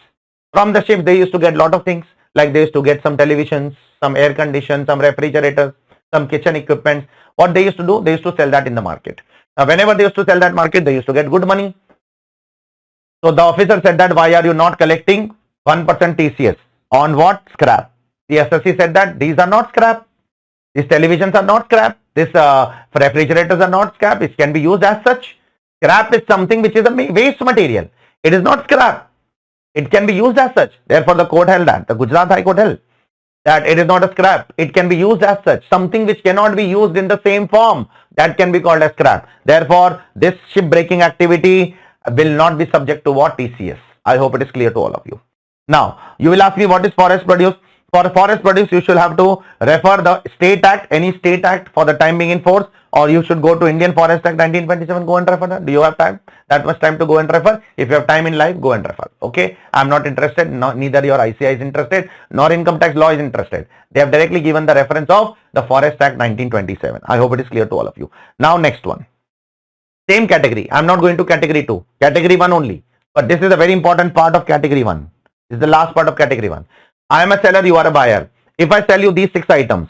From the ships, they used to get a lot of things. Like they used to get some televisions, some air conditioners, some refrigerators, some kitchen equipment. What they used to do? They used to sell that in the market. Now, whenever they used to sell that market, they used to get good money. So the officer said that, why are you not collecting 1% TCS? On what? Scrap. The SSC said that these are not scrap. These televisions are not scrap. These refrigerators are not scrap. It can be used as such. Scrap is something which is a waste material. It is not scrap. It can be used as such. Therefore, the court held that. The Gujarat High Court held that it is not a scrap. It can be used as such. Something which cannot be used in the same form, that can be called as scrap. Therefore, this ship breaking activity will not be subject to what? TCS. I hope it is clear to all of you. Now, you will ask me what is forest produce. For forest produce, you should have to refer the state act, any state act for the time being in force, or you should go to Indian Forest Act 1927, go and refer that. Do you have time? That much time to go and refer? If you have time in life, go and refer. Okay, I'm not interested, neither your ICI is interested, nor income tax law is interested. They have directly given the reference of the Forest Act 1927. I hope it is clear to all of you. Now, next one. Same category. I'm not going to category 2, category 1 only. But this is a very important part of category 1. This is the last part of category 1. I am a seller, you are a buyer. If I sell you these 6 items,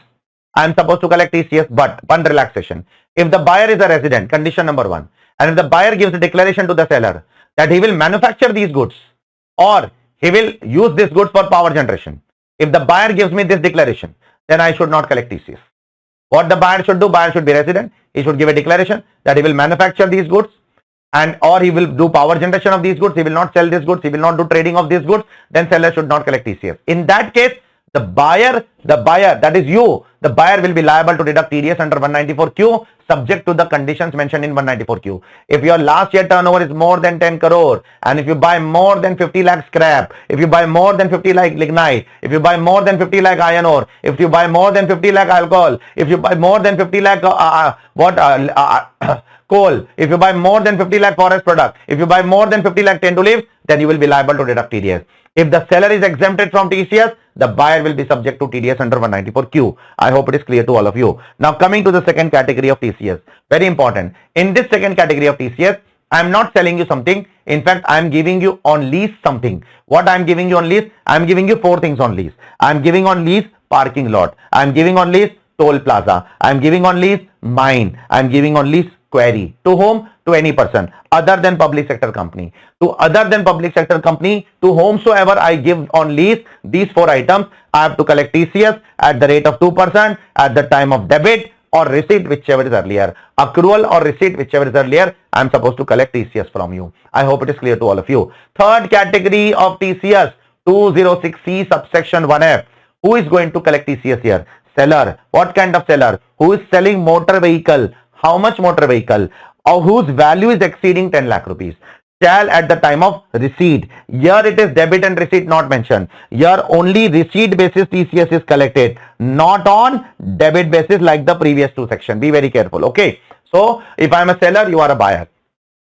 I am supposed to collect TCS, but one relaxation. If the buyer is a resident, condition number 1, and if the buyer gives a declaration to the seller that he will manufacture these goods or he will use these goods for power generation, if the buyer gives me this declaration, then I should not collect TCS. What the buyer should do? Buyer should be resident. He should give a declaration that he will manufacture these goods and or he will do power generation of these goods. He will not sell these goods. He will not do trading of these goods. Then seller should not collect TCS. In that case, the buyer, that is you, the buyer will be liable to deduct TDS under 194Q subject to the conditions mentioned in 194Q. If your last year turnover is more than 10 crore and if you buy more than 50 lakh scrap, if you buy more than 50 lakh lignite, if you buy more than 50 lakh iron ore, if you buy more than 50 lakh alcohol, if you buy more than 50 lakh coal, if you buy more than 50 lakh forest product, if you buy more than 50 lakh Tendu leaves, then you will be liable to deduct TDS. If the seller is exempted from TCS, the buyer will be subject to TDS under 194Q. I hope it is clear to all of you. Now coming to the second category of TCS, very important. In this second category of TCS, I am not selling you something. In fact, I am giving you on lease something. What I am giving you on lease? I am giving you 4 things on lease. I am giving on lease parking lot. I am giving on lease toll plaza. I am giving on lease mine. I am giving on lease query. To whom? To any person other than public sector company. To other than public sector company, to whomsoever I give on lease these 4 items, I have to collect TCS at the rate of 2% at the time of debit or receipt, whichever is earlier. Accrual or receipt, whichever is earlier, I am supposed to collect TCS from you. I hope it is clear to all of you. Third category of TCS, 206C subsection 1F. Who is going to collect TCS here? Seller. What kind of seller? Who is selling motor vehicle? How much motor vehicle? Or whose value is exceeding 10 lakh rupees. shall at the time of receipt. Here it is debit and receipt not mentioned. Here only receipt basis TCS is collected, not on debit basis like the previous two section. Be very careful. Okay. So if I am a seller, you are a buyer.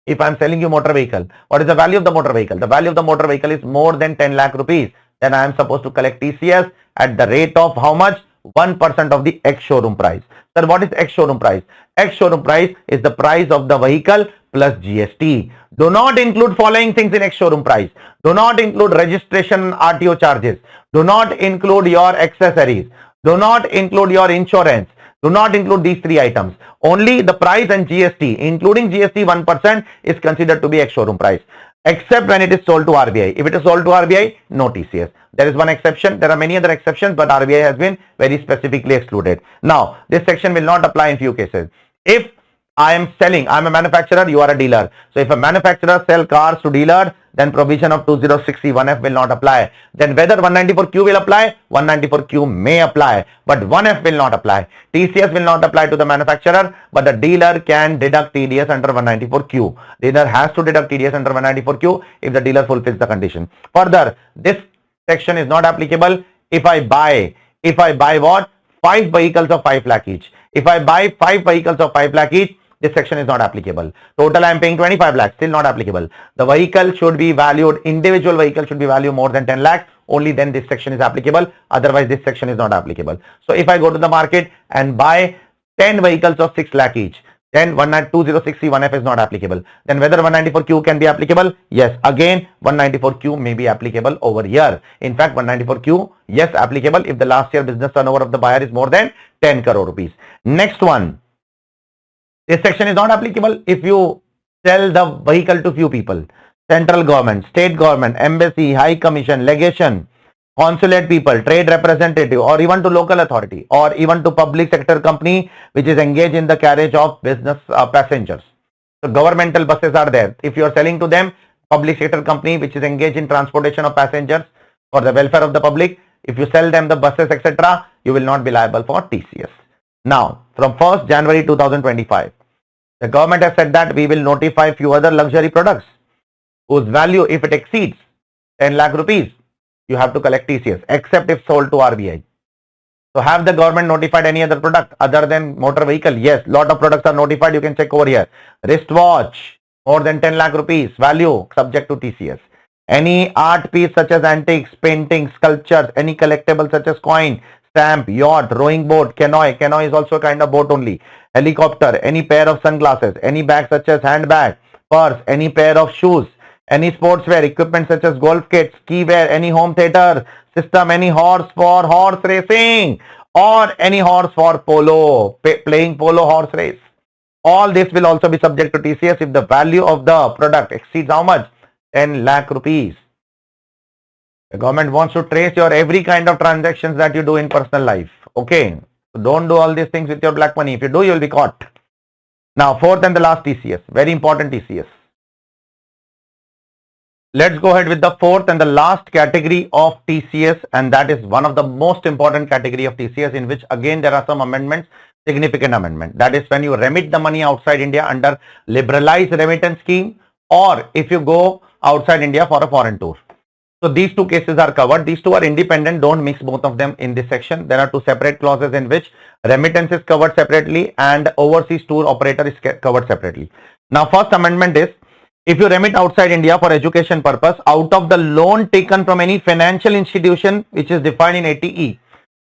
If I am selling you motor vehicle, what is the value of the motor vehicle? The value of the motor vehicle is more than 10 lakh rupees. Then I am supposed to collect TCS at the rate of how much? 1% of the ex-showroom price. Sir, what is ex-showroom price? Ex-showroom price is the price of the vehicle plus GST. Do not include following things in ex-showroom price. Do not include registration RTO charges. Do not include your accessories. Do not include your insurance. Do not include these three items. Only the price and GST, including GST 1%, is considered to be ex-showroom price, except when it is sold to RBI. If it is sold to RBI, no TCS. There is one exception. There are many other exceptions, but RBI has been very specifically excluded. Now, this section will not apply in few cases. If I am selling, I am a manufacturer, you are a dealer. So if a manufacturer sell cars to dealer, then provision of 2061F will not apply. Then whether 194Q will apply, 194Q may apply, but 1F will not apply. TCS will not apply to the manufacturer, but the dealer can deduct TDS under 194Q. Dealer has to deduct TDS under 194Q if the dealer fulfills the condition. Further, this section is not applicable if I buy what? 5 vehicles of 5 lakh each. If I buy 5 vehicles of 5 lakh each, this section is not applicable. Total I am paying 25 lakhs, still not applicable. The vehicle should be valued, individual vehicle should be valued more than 10 lakhs, only then this section is applicable. Otherwise this section is not applicable. So if I go to the market and buy 10 vehicles of 6 lakh each, then 2061F is not applicable. Then whether 194Q can be applicable? Yes. Again, 194Q may be applicable over here. In fact, 194Q, yes, applicable if the last year business turnover of the buyer is more than 10 crore rupees. Next one. This section is not applicable if you sell the vehicle to few people. Central government, state government, embassy, high commission, legation, consulate people, trade representative, or even to local authority, or even to public sector company which is engaged in the carriage of business passengers. So governmental buses are there. If you are selling to them, public sector company which is engaged in transportation of passengers for the welfare of the public, if you sell them the buses, etc., you will not be liable for TCS. Now, from 1st January 2025, the government has said that we will notify few other luxury products whose value, if it exceeds 10 lakh rupees, you have to collect TCS, except if sold to RBI. So have the government notified any other product other than motor vehicle? Yes, lot of products are notified. You can check over here. Wristwatch, more than 10 lakh rupees, value, subject to TCS. Any art piece such as antiques, paintings, sculptures, any collectible such as coin, stamp, yacht, rowing boat, canoe is also a kind of boat only, helicopter, any pair of sunglasses, any bag such as handbag, purse, any pair of shoes, any sportswear, equipment such as golf kits, ski wear, any home theater system, any horse for horse racing, or any horse for polo, playing polo horse race. All this will also be subject to TCS if the value of the product exceeds how much? 10 lakh rupees. The government wants to trace your every kind of transactions that you do in personal life. Okay. So don't do all these things with your black money. If you do, you will be caught. Now, fourth and the last TCS. Very important TCS. Let's go ahead with the fourth and the last category of TCS, and that is one of the most important category of TCS, in which again there are some amendments, significant amendment. That is when you remit the money outside India under liberalized remittance scheme, or if you go outside India for a foreign tour. So these two cases are covered. These two are independent. Don't mix both of them in this section. There are two separate clauses in which remittance is covered separately and overseas tour operator is covered separately. Now, first amendment is, if you remit outside India for education purpose out of the loan taken from any financial institution which is defined in 80E.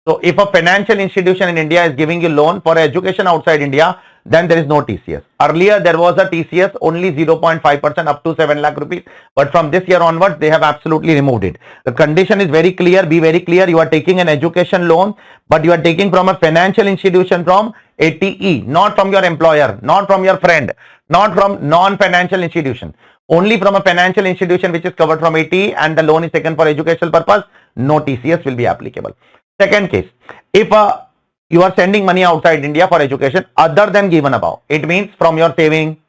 So if a financial institution in India is giving you loan for education outside India, then there is no TCS. Earlier there was a TCS only 0.5% up to 7 lakh rupees, but from this year onwards they have absolutely removed it. The condition is very clear. Be very clear. You are taking an education loan, but you are taking from a financial institution from 80E, not from your employer, not from your friend, not from non-financial institution. Only from a financial institution which is covered from 80E and the loan is taken for educational purpose, no TCS will be applicable. Second case, if you are sending money outside India for education other than given above, it means from your saving,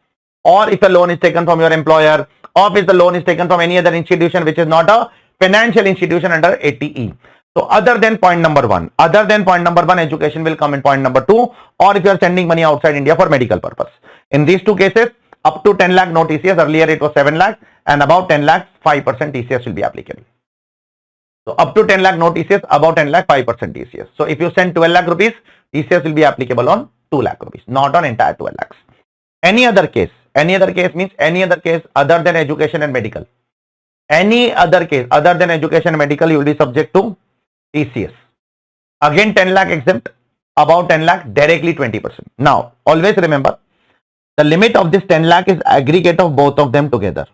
or if the loan is taken from your employer, or if the loan is taken from any other institution which is not a financial institution under 80E. So other than point number one, education will come in point number two, or if you are sending money outside India for medical purpose. In these two cases, Up to 10 lakh, no TCS. Earlier it was 7 lakh, and above 10 lakh, 5% TCS will be applicable. So up to 10 lakh, no TCS. Above 10 lakh, 5% TCS. So if you send 12 lakh rupees, TCS will be applicable on 2 lakh rupees, not on entire 12 lakhs. Any other case means any other case other than education and medical. Any other case other than education and medical, you will be subject to TCS. Again, 10 lakh exempt, above 10 lakh, directly 20%. Now, always remember, the limit of this 10 lakh is aggregate of both of them together.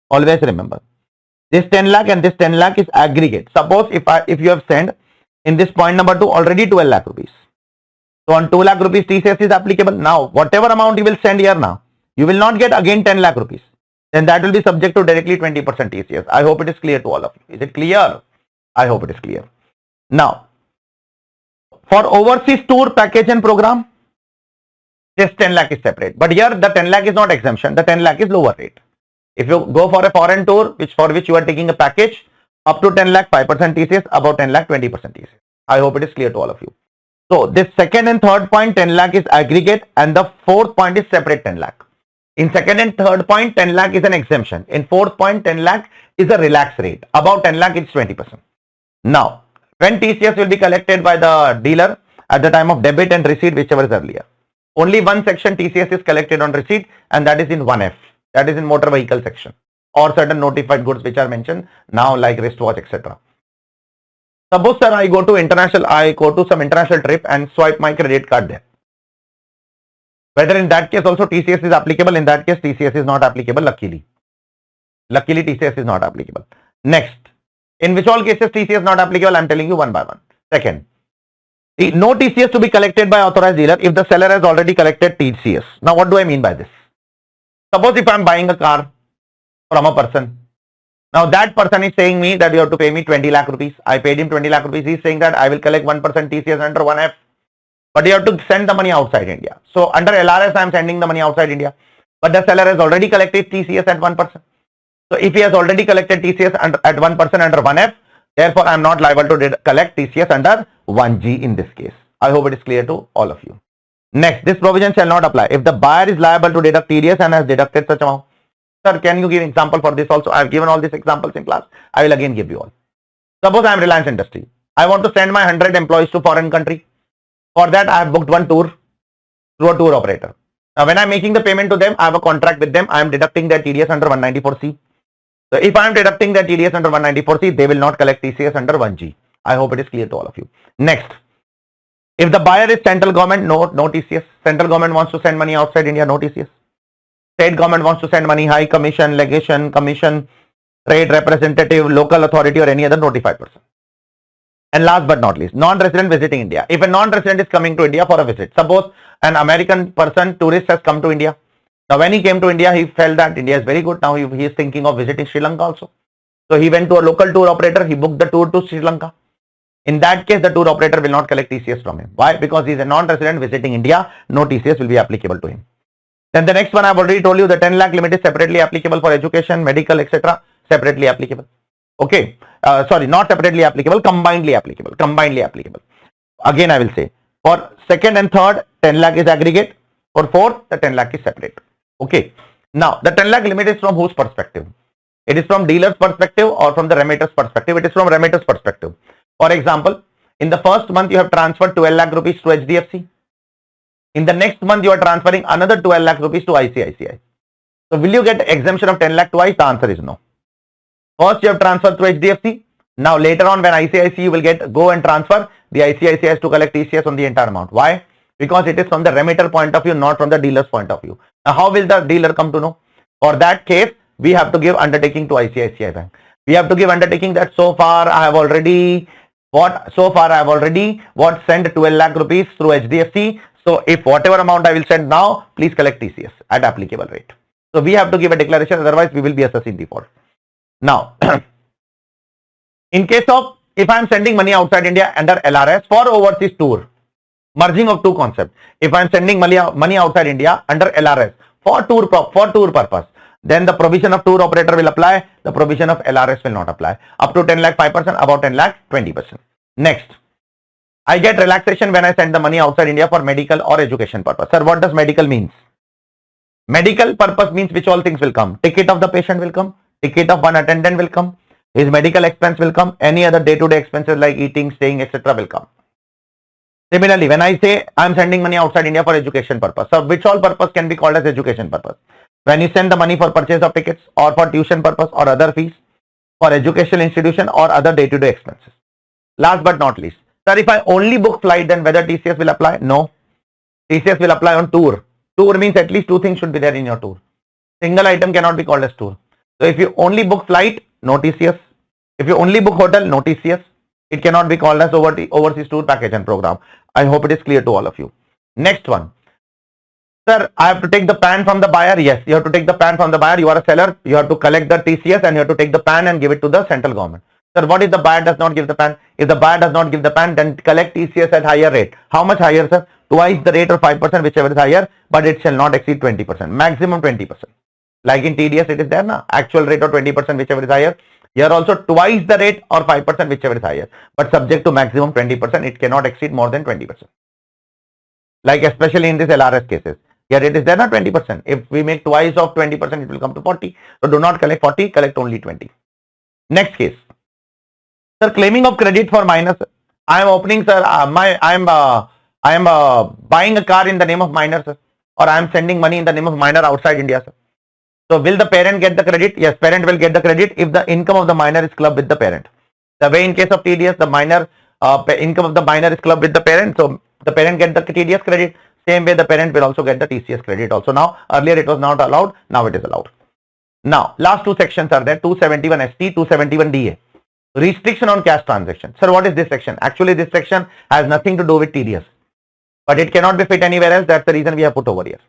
Always remember, this 10 lakh and this 10 lakh is aggregate. Suppose if you have sent in this point number 2 already 12 lakh rupees. So on 2 lakh rupees TCS is applicable. Now, whatever amount you will send here now, you will not get again 10 lakh rupees. Then that will be subject to directly 20% TCS. I hope it is clear to all of you. Is it clear? I hope it is clear. Now, for overseas tour package and program, this 10 lakh is separate. But here the 10 lakh is not exemption. The 10 lakh is lower rate. If you go for a foreign tour, for which you are taking a package, up to 10 lakh, 5% TCS, above 10 lakh, 20% TCS. I hope it is clear to all of you. So this second and third point, 10 lakh is aggregate, and the fourth point is separate 10 lakh. In second and third point, 10 lakh is an exemption. In fourth point, 10 lakh is a relaxed rate. Above 10 lakh, it's 20%. Now, when TCS will be collected by the dealer at the time of debit and receipt, whichever is earlier. Only one section TCS is collected on receipt, and that is in 1F. That is in motor vehicle section, or certain notified goods which are mentioned now, like wristwatch, etc. Suppose, sir, I go to some international trip and swipe my credit card there. Whether in that case also TCS is applicable, in that case TCS is not applicable, luckily. Luckily TCS is not applicable. Next, in which all cases TCS is not applicable, I am telling you one by one. Second, no TCS to be collected by authorized dealer if the seller has already collected TCS. Now what do I mean by this? Suppose if I am buying a car from a person. Now that person is saying me that you have to pay me 20 lakh rupees. I paid him 20 lakh rupees. He is saying that I will collect 1% TCS under 1F. But you have to send the money outside India. So under LRS, I am sending the money outside India. But the seller has already collected TCS at 1%. So if he has already collected TCS at 1% under 1F, therefore I am not liable to collect TCS under 1G in this case. I hope it is clear to all of you. Next, this provision shall not apply if the buyer is liable to deduct TDS and has deducted such amount. Sir, can you give example for this also? I have given all these examples in class. I will again give you all. Suppose I am Reliance Industry. I want to send my 100 employees to foreign country. For that, I have booked one tour through a tour operator. Now, when I am making the payment to them, I have a contract with them. I am deducting their TDS under 194C. So, if I am deducting their TDS under 194C, they will not collect TCS under 1G. I hope it is clear to all of you. Next, if the buyer is central government, no TCS. Central government wants to send money outside India, no TCS. State government wants to send money, high commission, legation, commission, trade representative, local authority, or any other notified person. And last but not least, non-resident visiting India. If a non-resident is coming to India for a visit, suppose an American person, tourist has come to India. Now when he came to India, he felt that India is very good. Now he is thinking of visiting Sri Lanka also. So he went to a local tour operator, he booked the tour to Sri Lanka. In that case, the tour operator will not collect TCS from him. Why? Because he is a non-resident visiting India, no TCS will be applicable to him. Then the next one I have already told you, the 10 lakh limit is separately applicable for education, medical, etc. Separately applicable. Okay, sorry, not separately applicable, combinedly applicable, Again, I will say, for second and third, 10 lakh is aggregate. For fourth, the 10 lakh is separate. Okay. Now, the 10 lakh limit is from whose perspective? It is from dealer's perspective or from the remitter's perspective? It is from remitter's perspective. For example, in the first month, you have transferred 12 lakh rupees to HDFC. In the next month, you are transferring another 12 lakh rupees to ICICI. So, will you get exemption of 10 lakh twice? The answer is no. First, you have transferred to HDFC. Now, later on, when ICICI will go and transfer, the ICICI has to collect TCS on the entire amount. Why? Because it is from the remitter point of view, not from the dealer's point of view. Now, how will the dealer come to know? For that case, we have to give undertaking to ICICI Bank. We have to give undertaking that so far I have already sent 12 lakh rupees through HDFC. So, if whatever amount I will send now, please collect TCS at applicable rate. So, we have to give a declaration, otherwise we will be assessing default. Now, in case of if I am sending money outside India under LRS for overseas tour, merging of two concepts. If I am sending money outside India under LRS for tour purpose, then the provision of tour operator will apply. The provision of LRS will not apply. Up to 10 lakh 5%, about 10 lakh 20%. Next, I get relaxation when I send the money outside India for medical or education purpose. Sir, what does medical means? Medical purpose means which all things will come. Ticket of the patient will come. Ticket of one attendant will come. His medical expense will come. Any other day-to-day expenses like eating, staying, etc. will come. Similarly, when I say I'm sending money outside India for education purpose, so which all purpose can be called as education purpose? When you send the money for purchase of tickets or for tuition purpose or other fees, for educational institution or other day-to-day expenses. Last but not least, sir, if I only book flight, then whether TCS will apply? No. TCS will apply on tour. Tour means at least two things should be there in your tour. Single item cannot be called as tour. So if you only book flight, no TCS. If you only book hotel, no TCS. It cannot be called as overseas tour package and program. I hope it is clear to all of you. Next one. Sir, I have to take the PAN from the buyer. Yes, you have to take the PAN from the buyer. You are a seller. You have to collect the TCS and you have to take the PAN and give it to the central government. Sir, what if the buyer does not give the PAN? If the buyer does not give the PAN, then collect TCS at higher rate. How much higher, sir? Twice the rate or 5%, whichever is higher, but it shall not exceed 20%. Maximum 20%. Like in TDS, it is there now. Actual rate of 20%, whichever is higher. Here also twice the rate or 5%, whichever is higher. But subject to maximum 20%, it cannot exceed more than 20%. Like especially in this LRS cases. Here it is there not 20%. If we make twice of 20%, it will come to 40. So do not collect 40, collect only 20. Next case. Sir, claiming of credit for minors. I am opening, sir. I am buying a car in the name of minor, sir, or I am sending money in the name of minor outside India, sir. So will the parent get the credit? Yes, parent will get the credit if the income of the minor is clubbed with the parent. The way in case of TDS, the minor income of the minor is clubbed with the parent, so the parent get the TDS credit. Same way the parent will also get the TCS credit also. Now earlier it was not allowed, now it is allowed. Now last two sections are there, 271 ST, 271 DA. Restriction on cash transaction. Sir, what is this section? Actually this section has nothing to do with TDS, but it cannot be fit anywhere else. That's the reason we have put over here.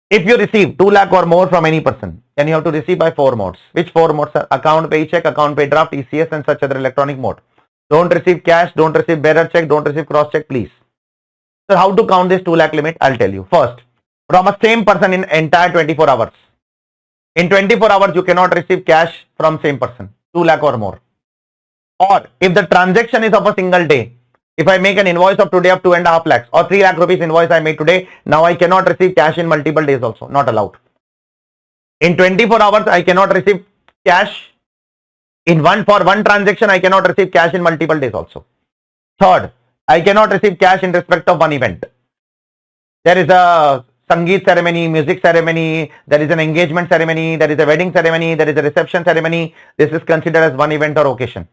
If you receive 2 lakh or more from any person, then you have to receive by 4 modes. Which 4 modes are? Account pay check, account pay draft, TCS and such other electronic mode. Don't receive cash, don't receive bearer check, don't receive cross check, please. So how to count this 2 lakh limit? I'll tell you. First, from a same person in entire 24 hours. In 24 hours, you cannot receive cash from same person, 2 lakh or more. Or if the transaction is of a single day, if I make an invoice of today of 2.5 lakhs or 3 lakh rupees invoice I made today, now I cannot receive cash in multiple days also, not allowed. In 24 hours, I cannot receive cash for one transaction, I cannot receive cash in multiple days also. Third, I cannot receive cash in respect of one event. There is a Sangeet ceremony, music ceremony, there is an engagement ceremony, there is a wedding ceremony, there is a reception ceremony. This is considered as one event or occasion.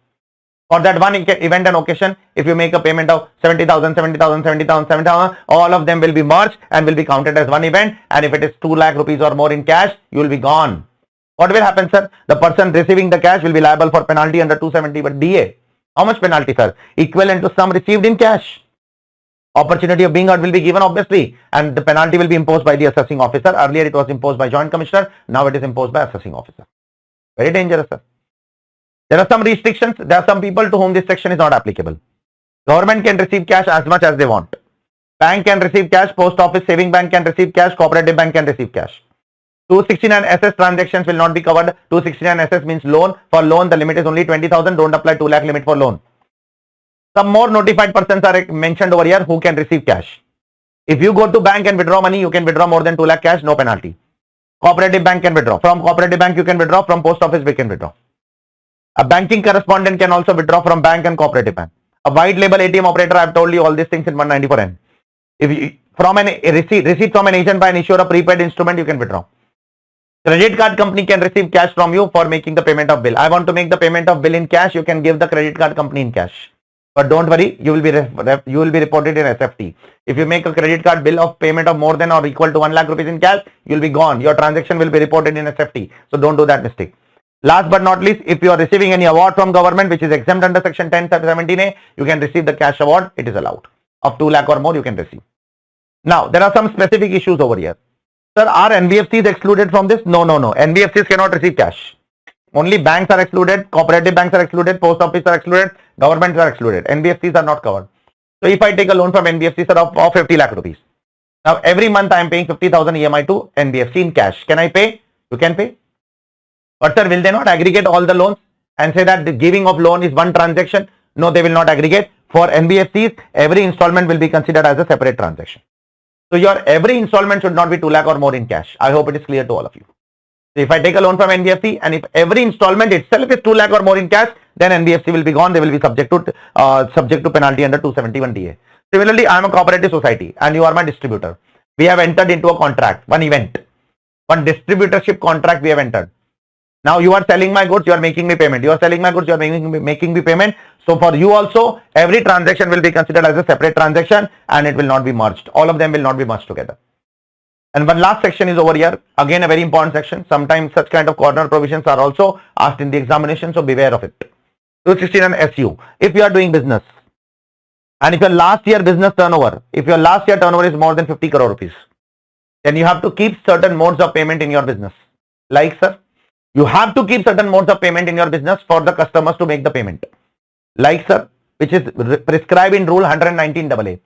For that one event and occasion, if you make a payment of 70,000, 70,000, 70,000, 70,000, all of them will be merged and will be counted as one event. And if it is 2 lakh rupees or more in cash, you will be gone. What will happen, sir? The person receiving the cash will be liable for penalty under 270 but DA. How much penalty, sir? Equivalent to sum received in cash. Opportunity of being heard will be given, obviously, and the penalty will be imposed by the assessing officer. Earlier it was imposed by joint commissioner. Now it is imposed by assessing officer. Very dangerous, sir. There are some restrictions. There are some people to whom this section is not applicable. Government can receive cash as much as they want. Bank can receive cash. Post office, saving bank can receive cash. Cooperative bank can receive cash. 269 SS transactions will not be covered. 269 SS means loan. For loan, the limit is only 20,000. Don't apply 2 lakh limit for loan. Some more notified persons are mentioned over here who can receive cash. If you go to bank and withdraw money, you can withdraw more than 2 lakh cash, no penalty. Cooperative bank can withdraw. From cooperative bank, you can withdraw. From post office, we can withdraw. A banking correspondent can also withdraw from bank and cooperative bank. A white label ATM operator, I have told you all these things in 194N. If you, from a receipt from an agent by an issuer of prepaid instrument, you can withdraw. Credit card company can receive cash from you for making the payment of bill. I want to make the payment of bill in cash. You can give the credit card company in cash. But don't worry, you will be reported in SFT. If you make a credit card bill of payment of more than or equal to 1 lakh rupees in cash, you will be gone. Your transaction will be reported in SFT. So don't do that mistake. Last but not least, if you are receiving any award from government which is exempt under section 1017A, you can receive the cash award. It is allowed. Of 2 lakh or more, you can receive. Now, there are some specific issues over here. Sir, are NBFCs excluded from this? No. NBFCs cannot receive cash. Only banks are excluded, cooperative banks are excluded, post office are excluded, governments are excluded. NBFCs are not covered. So if I take a loan from NBFC, sir, of 50 lakh rupees. Now, every month I am paying 50,000 EMI to NBFC in cash. Can I pay? You can pay. But sir, will they not aggregate all the loans and say that the giving of loan is one transaction? No, they will not aggregate. For NBFCs, every installment will be considered as a separate transaction. So your every installment should not be 2 lakh or more in cash. I hope it is clear to all of you. So if I take a loan from NBFC and if every installment itself is 2 lakh or more in cash, then NBFC will be gone. They will be subject to penalty under 271 DA. Similarly, I am a cooperative society and you are my distributor. We have entered into a contract, one event, one distributorship contract we have entered. Now you are selling my goods, you are making me payment. You are selling my goods, you are making me payment. So for you also, every transaction will be considered as a separate transaction and it will not be merged. All of them will not be merged together. And one last section is over here. Again, a very important section. Sometimes such kind of corner provisions are also asked in the examination. So beware of it. 269 SU. If you are doing business and if your last year business turnover, if your last year turnover is more than 50 crore rupees, then you have to keep certain modes of payment in your business. Like, sir, you have to keep certain modes of payment in your business for the customers to make the payment. Like, sir, which is prescribed in rule 119 AA.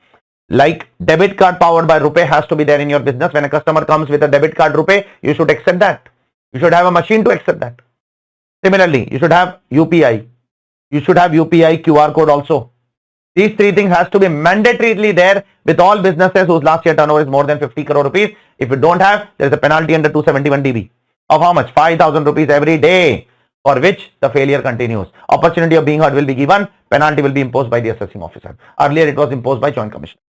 Like debit card powered by RuPay has to be there in your business. When a customer comes with a debit card RuPay, you should accept that. You should have a machine to accept that. Similarly, you should have UPI. You should have UPI QR code also. These three things has to be mandatorily there with all businesses whose last year turnover is more than 50 crore rupees. If you don't have, there is a penalty under 271 DB of how much? 5,000 rupees every day, for which the failure continues. Opportunity of being heard will be given. Penalty will be imposed by the assessing officer. Earlier, it was imposed by Joint Commissioner.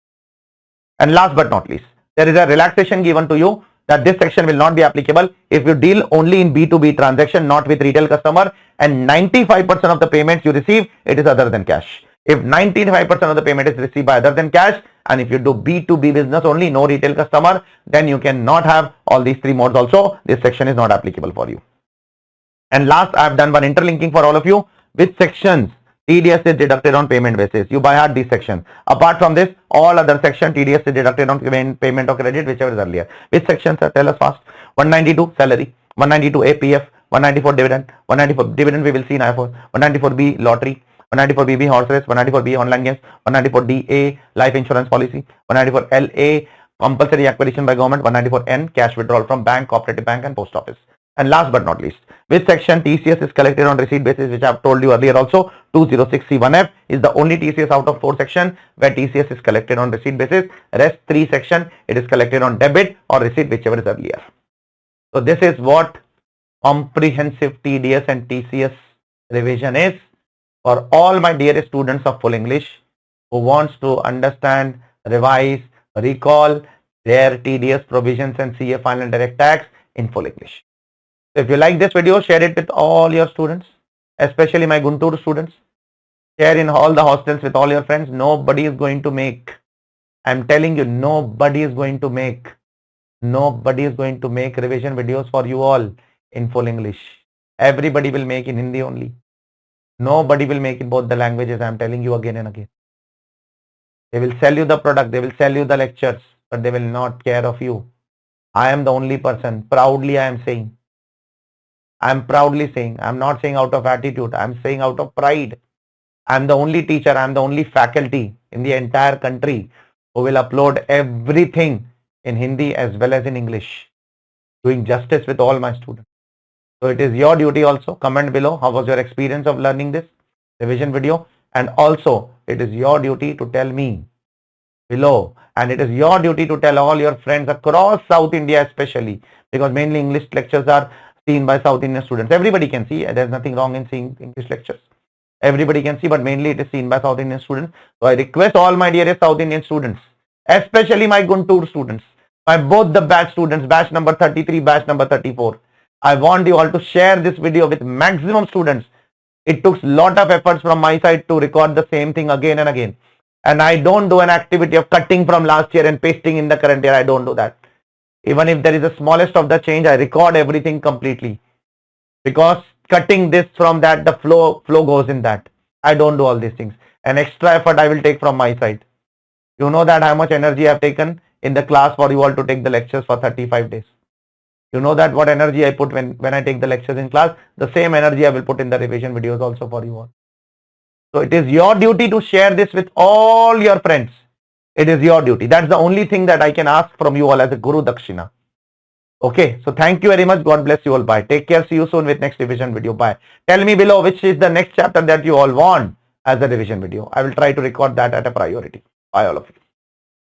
And last but not least, there is a relaxation given to you that this section will not be applicable if you deal only in B2B transaction, not with retail customer, and 95% of the payments you receive, it is other than cash. If 95% of the payment is received by other than cash, and if you do B2B business only, no retail customer, then you cannot have all these three modes also. This section is not applicable for you. And last, I have done one interlinking for all of you. Which sections TDS is deducted on payment basis? You by heart these sections. Apart from this, all other section TDS is deducted on payment or credit, whichever is earlier. Which sections, sir? Tell us fast. 192 salary, 192 APF, 194 dividend, 194 dividend we will see now. 194B lottery, 194BB horse race, 194B online games, 194DA life insurance policy, 194LA compulsory acquisition by government, 194N cash withdrawal from bank, cooperative bank and post office. And last but not least, which section TCS is collected on receipt basis, which I have told you earlier also. 206C1F is the only TCS out of 4 section where TCS is collected on receipt basis. Rest 3 section, it is collected on debit or receipt, whichever is earlier. So this is what comprehensive TDS and TCS revision is for all my dearest students of full English who wants to understand, revise, recall their TDS provisions and CA final direct tax in full English. So if you like this video, share it with all your students, especially my Guntur students. Share in all the hostels with all your friends. Nobody is going to make, I'm telling you, nobody is going to make revision videos for you all in full English. Everybody will make in Hindi only. Nobody will make in both the languages. I'm telling you again and again. They will sell you the product, they will sell you the lectures, but they will not care of you. I am the only person, proudly I am saying. I'm proudly saying, I'm not saying out of attitude, I'm saying out of pride. I'm the only teacher, I'm the only faculty in the entire country who will upload everything in Hindi as well as in English, doing justice with all my students. So it is your duty also. Comment below how was your experience of learning this revision video, and also it is your duty to tell me below, and it is your duty to tell all your friends across South India especially, because mainly English lectures are seen by South Indian students. Everybody can see, there's nothing wrong in seeing English lectures. Everybody can see, but mainly it is seen by South Indian students. So I request all my dearest South Indian students, especially my Guntur students, my both the batch students, batch number 33, batch number 34. I want you all to share this video with maximum students. It took lot of efforts from my side to record the same thing again and again. And I don't do an activity of cutting from last year and pasting in the current year. I don't do that. Even if there is the smallest of the change, I record everything completely. Because cutting this from that, the flow goes in that. I don't do all these things. An extra effort I will take from my side. You know that how much energy I have taken in the class for you all to take the lectures for 35 days. You know that what energy I put when I take the lectures in class, the same energy I will put in the revision videos also for you all. So it is your duty to share this with all your friends. It is your duty. That's the only thing that I can ask from you all as a Guru Dakshina. Okay, so thank you very much. God bless you all. Bye. Take care. See you soon with next revision video. Bye. Tell me below which is the next chapter that you all want as a revision video. I will try to record that at a priority. Bye all of you.